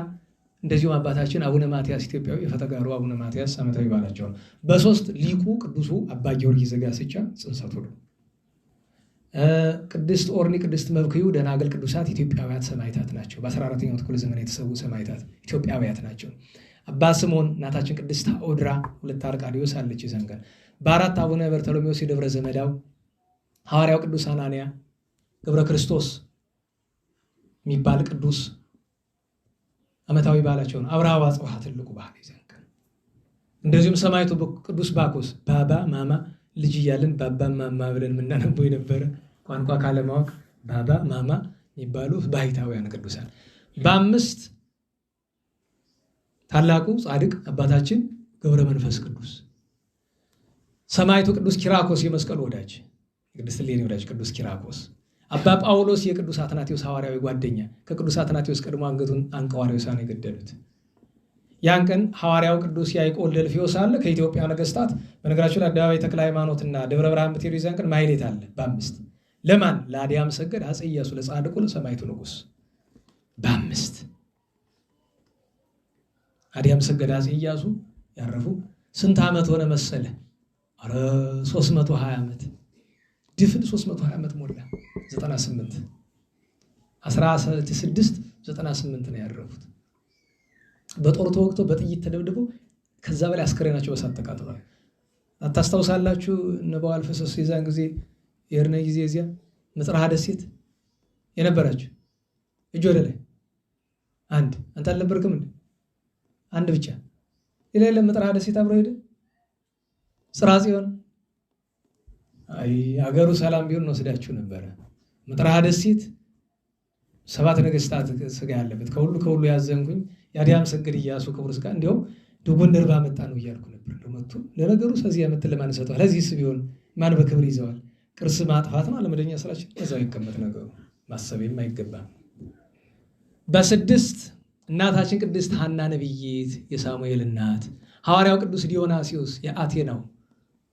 እንደዚሁም አባታችን አቡነ ማትያስ ኢትዮጵያዊ የፈተጋሩ አቡነ ማትያስ ዓመታዊ በዓላቸው ነው። በ3 ሊቁ ቅዱሱ አባ ጊዮርጊስ ዘጋስጫ ጽንሰቱ ነው። ቅድስት ኦርኒ፣ ቅድስት መብክዩ ደናግል ቅዱሳት ኢትዮጵያውያት ሰማዕታት ናቸው። በ14ኛው ክፍለ ዘመን የተሰዉ ሰማዕታት ኢትዮጵያውያት ናቸው። አባ ስምዖን፣ እናታችን ቅድስት ኦድራ፣ 2 አርቃዲዮስ አለች ይዘንጋል። በ4 አቡነ በርተሎሜዎስ የደብረ ዘመዳው፣ ሐዋርያው ቅዱስ አናንያ ገብረ ክርስቶስ የሚባል ቅዱስ ዓመታዊ በዓላቸው ነው። አብርሃ ወአጽብሃ ትልቁ በዓል ይዘንጋል። እንደዚሁም ሰማዕቱ ቅዱስ ባኮስ ባባ ማማ ልጅ እያለን ባባ ማማ ብለን የምናነበው የነበረ ቋንቋ ካለማወቅ ባባ ማማ የሚባሉ ባሕታውያን ቅዱሳን። በ5 ታላቁ ጻድቅ አባታችን ገብረ መንፈስ ቅዱስ፣ ሰማዕቱ ቅዱስ ኪራኮስ የመስቀል ወዳጅ ቅድስት እሌኒ ወዳጅ ቅዱስ ኪራኮስ፣ አባ ጳውሎስ የቅዱስ አትናቴዎስ ሐዋርያዊ ጓደኛ ከቅዱስ አትናቴዎስ ቀድሞ አንገቱን አንቀው አርዮሳን የገደሉት። ያን ቀን ሐዋርያው ቅዱስ ያዕቆብ ለልፊዮስ አለ። ከኢትዮጵያ ነገስታት በነገራችን አደባባይ ተክለ ሃይማኖትና ደብረ ብርሃን ብትሄዱ ይዛን ቀን ማሕሌት አለ። በ5 ለማን? ለአዲያም ሰገድ አፄ ኢያሱ ለጻድቁ ለሰማዕቱ ንጉስ። በ5 አዲያም ሰገድ አፄ ኢያሱ ያረፉ ስንት ዓመት ሆነ መሰለ? አረ 320 ዓመት ድፍን 320 ዓመት ሞላ። 98 1698 ነው ያረፉት። በጦር ተወቅቶ በጥይት ተደብድበው ከዛ በላይ አስከሬናቸው በሳት ተቃጥሏል። አታስታውሳላችሁ? እነ በዓል ፈሰስ የዛን ጊዜ የርነ ጊዜ እዚያ ምጽራህ ደሴት የነበራችሁ እጅ ወደ ላይ አንድ አንተ አልነበርክም እንዴ? አንድ ብቻ ሌላ የለም። ምጽራህ ደሴት አብሮ ሄደ። ጽርሐ ጽዮን አይ አገሩ ሰላም ቢሆን ነው ወስዳችሁ ነበረ። ምጽራህ ደሴት 7 ነገስታት ስጋ ያለበት ከሁሉ ያዘንኩኝ የአዲያም ሰገድ ኢያሱ ክቡር ስጋ እንዲያውም ጎንደር ባመጣ ነው እያልኩ ነበር። እንደመጡ ለነገሩ ስለዚህ ያመት ለማን ሰጠው? ለዚህስ ቢሆን ማን በክብር ይዘዋል? ቅርስ ማጥፋት ነው አለመደኛ ስራችን። እዛው ይቀመጥ ነገሩ ማሰብም አይገባም። በ6 እናታችን ቅድስት ሐና ነቢይት የሳሙኤል እናት፣ ሐዋርያው ቅዱስ ዲዮናስዮስ የአቴናው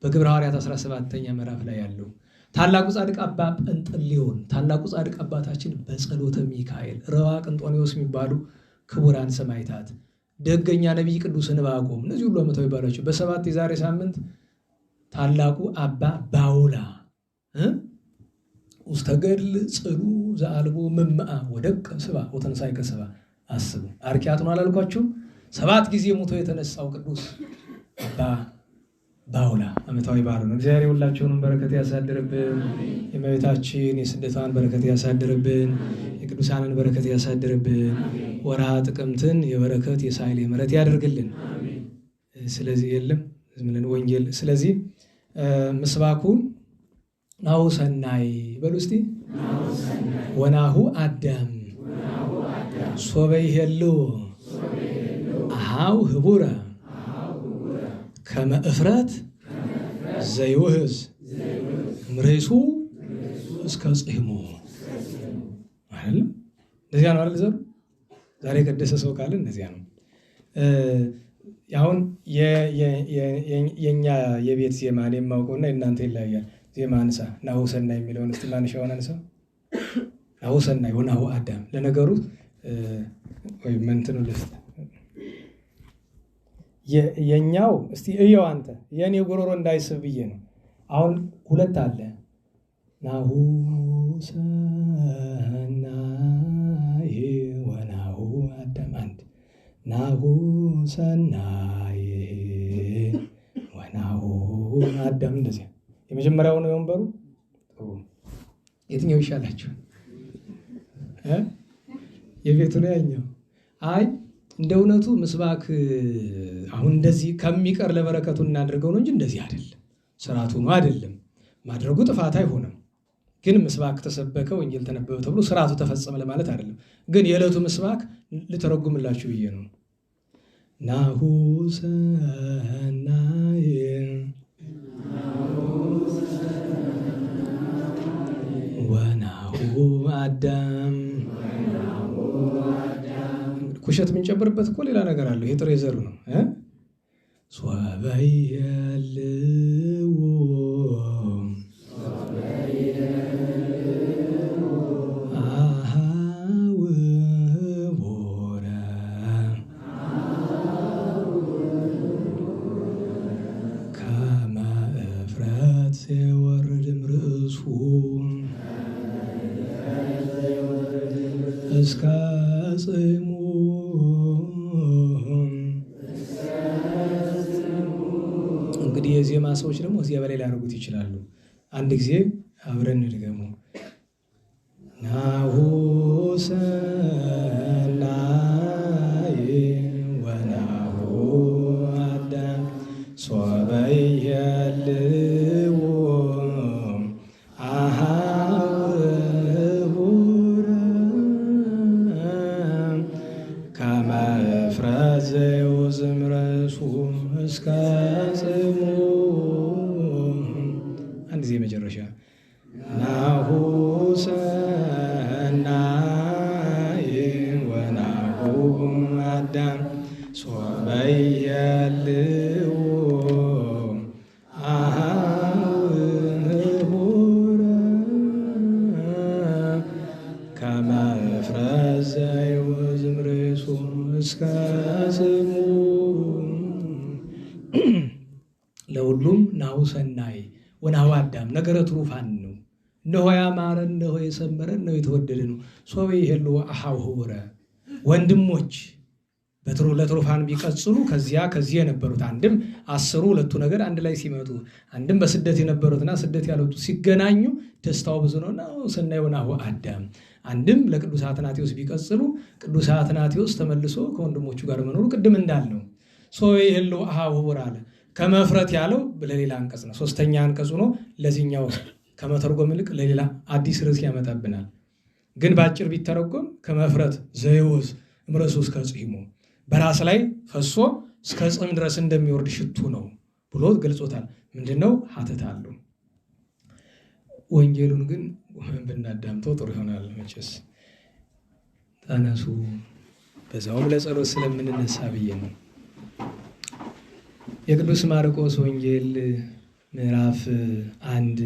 በግብረ ሐዋርያት 17ኛ ምዕራፍ ላይ ያለው ታላቁ ጻድቅ አባ ጰንጠሌዎን፣ ታላቁ ጻድቅ አባታችን በጸሎተ ሚካኤል፣ ረዋ ቅንጦኔዎስ የሚባሉ ክቡራን ሰማዕታት፣ ደገኛ ነቢይ ቅዱስ ዕንባቆም፣ እነዚህ ሁሉ ዓመታዊ ባሏቸው በሰባት የዛሬ ሳምንት ታላቁ አባ ባውላ ውስተ ገድል ጽሉ ዘአልቦ መምአ ወደቀ ስባ ወተንሣእከ ሰባ አስቡ። አርኪያቱን አላልኳችሁ? 7 ጊዜ ሞቶ የተነሳው ቅዱስ አባ ባውላ ዓመታዊ በዓሉ ነው። እግዚአብሔር የሁላችሁንም በረከት ያሳድርብን። የእመቤታችን የስደቷን በረከት ያሳድርብን። የቅዱሳንን በረከት ያሳድርብን። ወርሃ ጥቅምትን የበረከት የሳይል የምሕረት ያደርግልን። ስለዚህ የለም ምን ወንጌል ስለዚህ ምስባኩን ናሁ ሰናይ በሉ እስቲ። ወናሁ አዳም ሶበ ይሄልዎ አሃው ህቡረ ከመ እፍረት ዘይውህዝ እምርእሱ እስከ ጽሕሙ አይደል? እንደዚያ ነው አይደል? ዛሬ የቀደሰ ሰው ካለ እንደዚያ ነው። አሁን የኛ የቤት ዜማ እኔ የማውቀውና የእናንተ ይለያያል። ዜማ አንሳ ናሁ ሰናይ የሚለውን እስቲ ማንሻውን አንሳ። ናሁ ሰናይ ወናሁ አዳም። ለነገሩ ወይ መንትኑ ልስት የኛው እስቲ እየው አንተ የኔ ጉሮሮ እንዳይስብ ብዬ ነው። አሁን 2 አለ። ናሁ ሰናይ ወናሁ አዳም 1 ናሁ ሰናይ ወናሁ አዳም እንደዚህ። የመጀመሪያው ነው የወንበሩ። የትኛው ይሻላችሁ? የቤቱ ነው ያኛው? አይ እንደ እውነቱ ምስባክ አሁን እንደዚህ ከሚቀር ለበረከቱ እናድርገው ነው እንጂ እንደዚህ አይደለም። ስርዓቱ ነው አይደለም። ማድረጉ ጥፋት አይሆንም። ግን ምስባክ ተሰበከ ወንጌል ተነበበ ተብሎ ስርዓቱ ተፈጸመ ለማለት አይደለም። ግን የዕለቱ ምስባክ ልተረጉምላችሁ ብዬ ነው። ናሁ ሰናይ ወናሁ አዳም። ኩሸት የምንጨምርበት እኮ ሌላ ነገር አለው። የጥሬ ዘሩ ነው። ሶበ ይሄልዎ አሃው ህቡረ ከመ እፍረት ዘይወርድ እምርእሱ እስከ ጽሕሙ። እንግዲህ የዜማ ሰዎች ደግሞ እዚያ በላይ ሊያደርጉት ይችላሉ። አንድ ጊዜ አብረን እንድገሙ። ናሁ ሰናይ ወናሁ አዳም ሶበ ይሄልዎ አሃው ህቡረ ከመ እፍረት ዘይውህዝ እምርእሱ እስከ ጽሕሙ። አንድ ጊዜ መጨረሻ ናሁ ሰናይ ወናሁ አዳም ሶበ ይሄልዎ አሃው ህቡረ ከመ እፍረት ዘይውህዝ እምርእሱ እስከ ጽሕሙ። ለሁሉም ናሁ ሰናይ ወናሁ አዳም ነገረ ትሩፋን ነው። እነሆ ያማረ እነሆ የሰመረ እነሆ የተወደደ ነው። ሶበ ይሄልዎ አሃው ህቡረ ወንድሞች ለትሩፋን ቢቀጽሉ ከዚህ የነበሩት አንድም 10 2ቱ ነገድ አንድ ላይ ሲመጡ አንድም በስደት የነበሩትና ስደት ያልወጡ ሲገናኙ ደስታው ብዙ ነውና ሰናይ ወናሁ አዳም። አንድም ለቅዱስ አትናቴዎስ ቢቀጽሉ ቅዱስ አትናቴዎስ ተመልሶ ከወንድሞቹ ጋር መኖሩ ቅድም እንዳልነው ሶበ ይሄልዎ አሃው ህቡረ አለ። ከመፍረት ያለው ለሌላ አንቀጽ ነው። 3ኛ አንቀጽ ሆኖ ለዚህኛው ከመተርጎም ይልቅ ለሌላ አዲስ ርዕስ ያመጣብናል። ግን በአጭር ቢተረጎም ከመፍረት ዘይውህዝ እምርእሱ እስከ ጽሕሙ በራስ ላይ ፈሶ እስከ ጽሕም ድረስ እንደሚወርድ ሽቱ ነው ብሎ ገልጾታል። ምንድነው? ሀተት አለው። ወንጌሉን ግን ብናዳምጠው ጥሩ ይሆናል። መቼስ ተነሱ፣ በዛውም ለጸሎት ስለምንነሳ ብዬ ነው። የቅዱስ ማርቆስ ወንጌል ምዕራፍ 1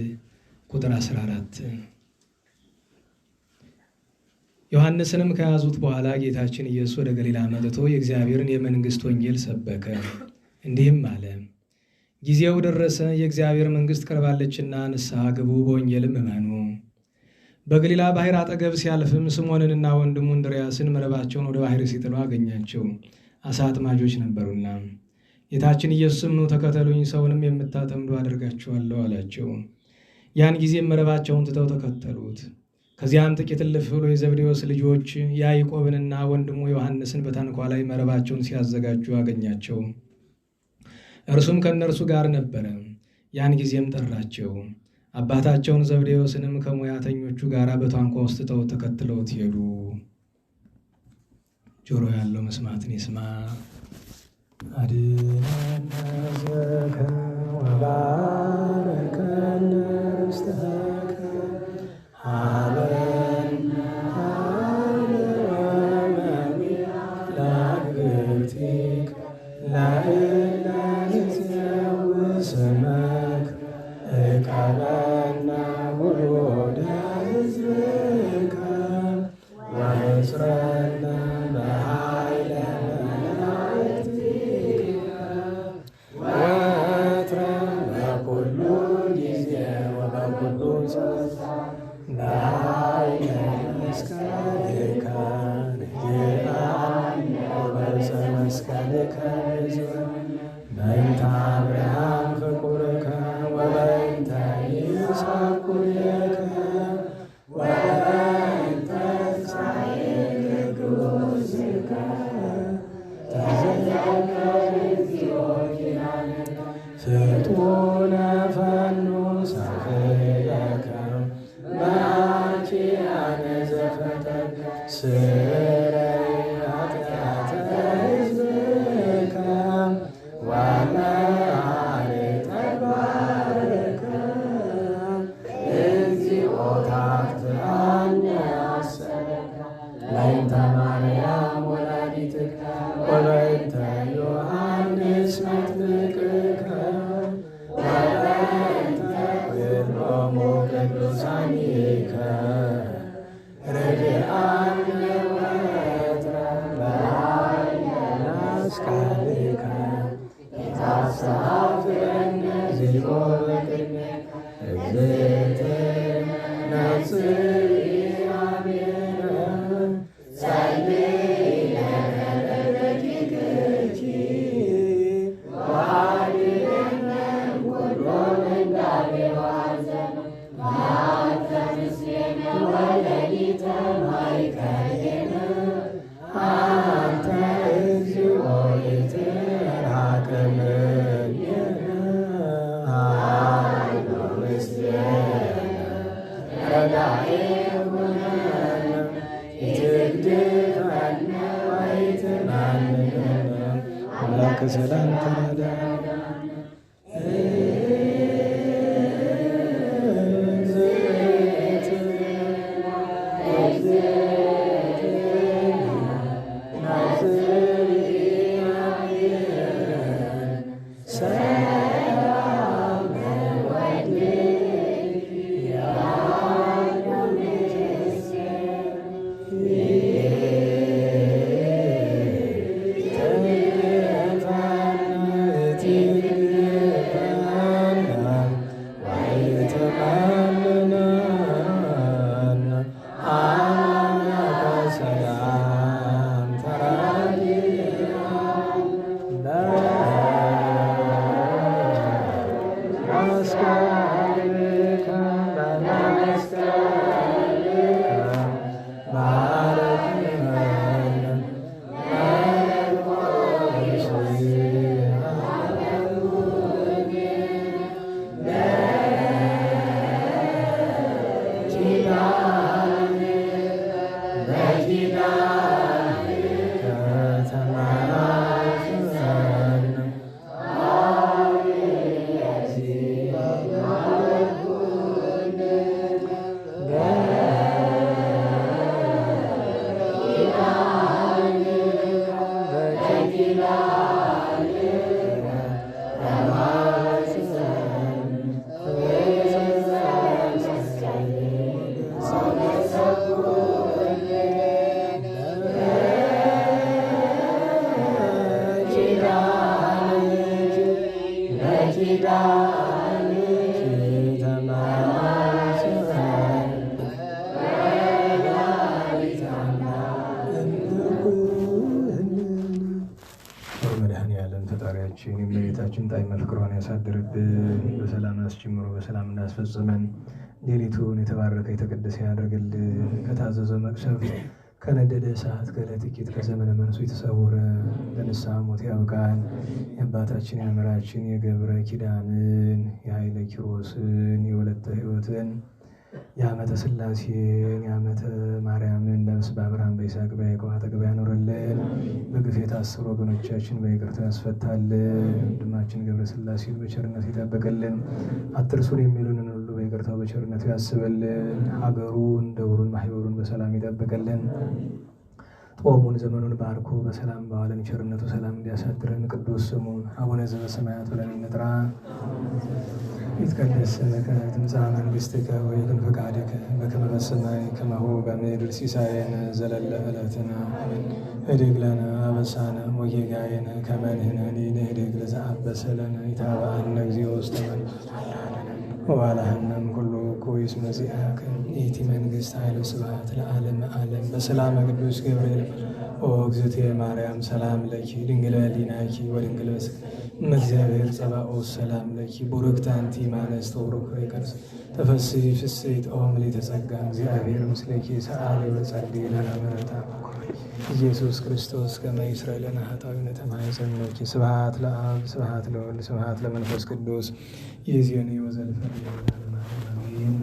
ቁጥር 14። ዮሐንስንም ከያዙት በኋላ ጌታችን ኢየሱስ ወደ ገሊላ መጥቶ የእግዚአብሔርን የመንግሥት ወንጌል ሰበከ፣ እንዲህም አለ። ጊዜው ደረሰ፣ የእግዚአብሔር መንግሥት ቀርባለችና ንስሐ ግቡ፣ በወንጌልም እመኑ። በገሊላ ባሕር አጠገብ ሲያልፍም ስምዖንንና ወንድሙ እንድርያስን መረባቸውን ወደ ባሕር ሲጥሉ አገኛቸው፣ ዓሣ አጥማጆች ነበሩና። ጌታችን ኢየሱስም ኑ ተከተሉኝ፣ ሰውንም የምታጠምዱ አደርጋችኋለሁ አላቸው። ያን ጊዜም መረባቸውን ትተው ተከተሉት። ከዚያም ጥቂት እልፍ ብሎ የዘብዴዎስ ልጆች ያዕቆብንና ወንድሙ ዮሐንስን በታንኳ ላይ መረባቸውን ሲያዘጋጁ አገኛቸው። እርሱም ከእነርሱ ጋር ነበረ። ያን ጊዜም ጠራቸው። አባታቸውን ዘብዴዎስንም ከሙያተኞቹ ጋር በታንኳ ውስጥ ትተው ተከትለውት ሄዱ። ጆሮ ያለው መስማትን ይስማ። አድኅነነ ዘከ ወባርከነ ርስተከ ሀበነ ለአግብርቲከ ለእለ ይትፄውዕ ስመከ እቀበነ ውሉደ ሕዝብከ ወሕጽረነ በኃይለ መላእክቲከ ወትረ በኩሉ ጊዜ ወበኩሉ ሰዓት በኃይለ መስቀልከ ንጌአነ ወበዕፀ መስቀልከ በእንተ አብርሃም ፍቁርከ ወበእንተ ይስሐቅ ኩልከ ወበእንተ እስራኤል ግዑዝከ ተዘከር እግዚኦ ኪዳነከ ፍጡነ ፈኑ ሳህለከ በአርኪያነ ዘፈጠርከ ስረይ ኃጢአተ ሕዝብከ ወመዓልተ ተግባርከ እግዚኦ ታትሐነ አሰበከ በእንተ ማርያም ወላዲትከ ወበእንተ ዮሐንስ መጥምቅከ ወበእንተ ኩሎሙ ቅዱሳኒከ ረድአነ ወትረ በኃይለ መስቀልከ ታሳፍረነ እግዚኦ በቅድሜከ እግዝእትነ ጽዮን ጸልይ ለነ በረከትኪ ወአድኅነነ ኩሎ ምንዳቤ ወሐዘን መዓልተ ምስሌነ ወሌሊተ ማእከሌነ አንተ እግዚኦ ይትርሐቀነ ኃይሉ ምስሌነ ረዳኤነ ይትግድፈነ ወይትናንነነ አምላከ ሰላም ተራዳነ Thank you. በሰላም አስጀምሮ በሰላም እንዳስፈጽመን ሌሊቱን የተባረከ የተቀደሰ ያደርግልን። ከታዘዘ መቅሰፍት ከነደደ እሳት ከለጥቂት ከዘመነ መንሱ የተሰወረ ለንስሐ ሞት ያብቃን። የአባታችን የመምህራችን የገብረ ኪዳንን የኃይለ ኪሮስን የወለተ ሕይወትን የዓመተ ሥላሴን የዓመተ ማርያምን ነፍስ በአብርሃም በይስሐቅ በያዕቆብ አጠገብ ያኖረልን። በግፍ የታሰሩ ወገኖቻችን በይቅርታ ያስፈታልን። ወንድማችን ገብረ ሥላሴን በቸርነቱ ይጠብቅልን። አትርሱን የሚሉንን ሁሉ በይቅርታው በቸርነቱ ያስበልን። ሀገሩን ደብሩን ማህበሩን በሰላም ይጠብቅልን። ጦሙን ዘመኑን ባርኮ በሰላም በዋለን ቸርነቱ ሰላም እንዲያሳድረን ቅዱስ ስሙን አቡነ ዘበሰማያት ብለን እንጥራ። ይትቀደስ ስምከ ትምጻእ መንግሥትከ ወይኩን ፈቃድከ በከመ በሰማይ ከማሁ በምድር ሲሳየነ ዘለለ ዕለትነ ኅድግ ለነ አበሳነ ወጌጋየነ ከመ ንሕነኒ ንኅድግ ለዘአበሰ ለነ ኢታብአነ እግዚኦ ውስተ መንሱት ወባልሐናም ኩሉ እኩይ እስመ ዚአከ ይእቲ መንግሥት ኃይል ወስብሐት ለዓለመ ዓለም። በሰላመ ቅዱስ ገብርኤል ኦ እግዝእትየ ማርያም ሰላም ለኪ ድንግል በኅሊናኪ ወድንግል በሥጋኪ እመ እግዚአብሔር ጸባኦት ሰላም ለኪ ቡርክት አንቲ እምአንስት ወቡሩክ ፍሬ ከርሥኪ ተፈሥሒ ፍሥሕት ኦ ምልዕተ ጸጋ እግዚአብሔር ምስሌኪ ሰአሊ ወጸልዪ ለነ ምሕረተ ኢየሱስ ክርስቶስ ከመ ይስረይ ለነ ኃጣውኢነ ተማኅፀንኪ። ስብሐት ለአብ ስብሐት ለወልድ ስብሐት ለመንፈስ ቅዱስ ይእዜኒ ወዘልፈኒ ለዓለመ ዓለም።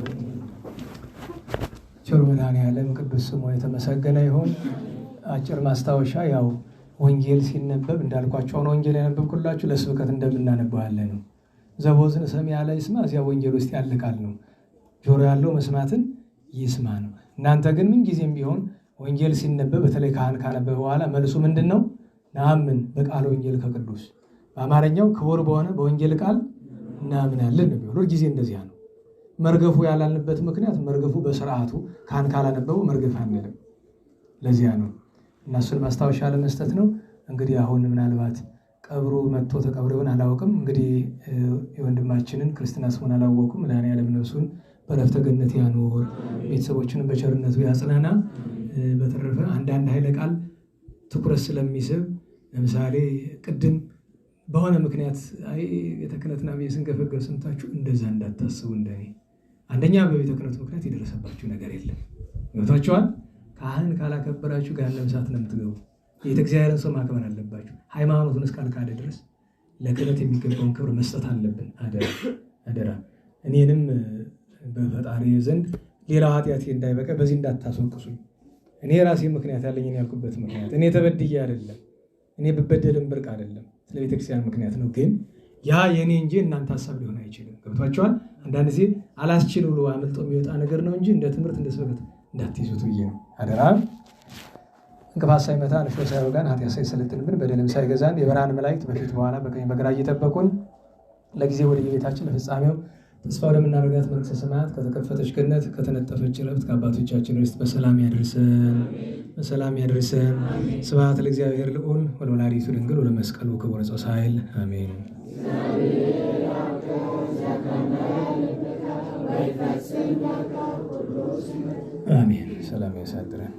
ቸር መድኃኔዓለም ቅዱስ ስሙ የተመሰገነ ይሁን። አጭር ማስታወሻ፣ ያው ወንጌል ሲነበብ እንዳልኳቸው አሁን ወንጌል ያነበብኩላችሁ ለስብከት እንደምናነበዋለን ነው። ዘቦዝን ሰሚ ያለ ይስማ፣ እዚያ ወንጌል ውስጥ ያለ ቃል ነው። ጆሮ ያለው መስማትን ይስማ ነው። እናንተ ግን ምን ጊዜም ቢሆን ወንጌል ሲነበብ በተለይ ካህን ካነበበ በኋላ መልሱ ምንድን ነው? ናምን በቃለ ወንጌል ከቅዱስ በአማርኛው ክቡር በሆነ በወንጌል ቃል እናምናለን ነው። ሁል ጊዜ እንደዚያ ነው። መርገፉ ያላልንበት ምክንያት መርገፉ በስርዓቱ ካህን ካላነበቡ መርገፍ አንልም። ለዚያ ነው እና እሱን ማስታወሻ ለመስጠት ነው። እንግዲህ አሁን ምናልባት ቀብሩ መጥቶ ተቀብሮ ይሆን አላውቅም። እንግዲህ የወንድማችንን ክርስትና ስሙን አላወቁም። መድኃኔዓለም ነፍሱን በዕረፍተ ገነት ያኑር፣ ቤተሰቦችንም በቸርነቱ ያጽናና። በተረፈ አንዳንድ ኃይለ ቃል ትኩረት ስለሚስብ ለምሳሌ ቅድም በሆነ ምክንያት ቤተ ክህነትና ብዬ ስንገፈገፍ ሰምታችሁ እንደዛ እንዳታስቡ። እንደኔ አንደኛ በቤተ ክህነቱ ምክንያት የደረሰባችሁ ነገር የለም። ይወታችኋል። ካህን ካላከበራችሁ ገሃነመ እሳት ነው የምትገቡ። የቤተ እግዚአብሔርን ሰው ማክበር አለባችሁ። ሃይማኖቱን እስካልካደ ድረስ ለክህነት የሚገባውን ክብር መስጠት አለብን። አደራ። እኔንም በፈጣሪ ዘንድ ሌላው ኃጢአቴ እንዳይበቃ በዚህ እንዳታስወቅሱኝ። እኔ ራሴ ምክንያት ያለኝን ያልኩበት ምክንያት እኔ ተበድዬ አይደለም። እኔ ብበደልም ብርቅ አይደለም፣ ስለ ቤተክርስቲያን ምክንያት ነው። ግን ያ የኔ እንጂ እናንተ ሀሳብ ሊሆን አይችልም። ገብቷችኋል? አንዳንድ ጊዜ አላስችል ብሎ አመልጦ የሚወጣ ነገር ነው እንጂ እንደ ትምህርት እንደ ስብከት እንዳትይዙት ብዬ ነው። አደራ። እንቅፋት ሳይመታ ንፍሮ ሳይወጋን ኃጢአት ሳይሰለጥንብን በደልም ሳይገዛን የበረሃን መላእክት በፊት በኋላ በቀኝ በግራ እየጠበቁን ለጊዜ ወደ የቤታችን ለፍጻሜው ተስፋ ወደምናደርጋት መንግሥተ ሰማያት ከተከፈተች ገነት ከተነጠፈች ዕረፍት ከአባቶቻችን ርስት በሰላም ያድርሰን፣ በሰላም ያድርሰን። ስብሐት ለእግዚአብሔር ልዑል ወለወላዲቱ ድንግል ወለመስቀሉ ክቡር ዕፀ ሣህል አሜን። አሜን። ሰላም ያሳድረን።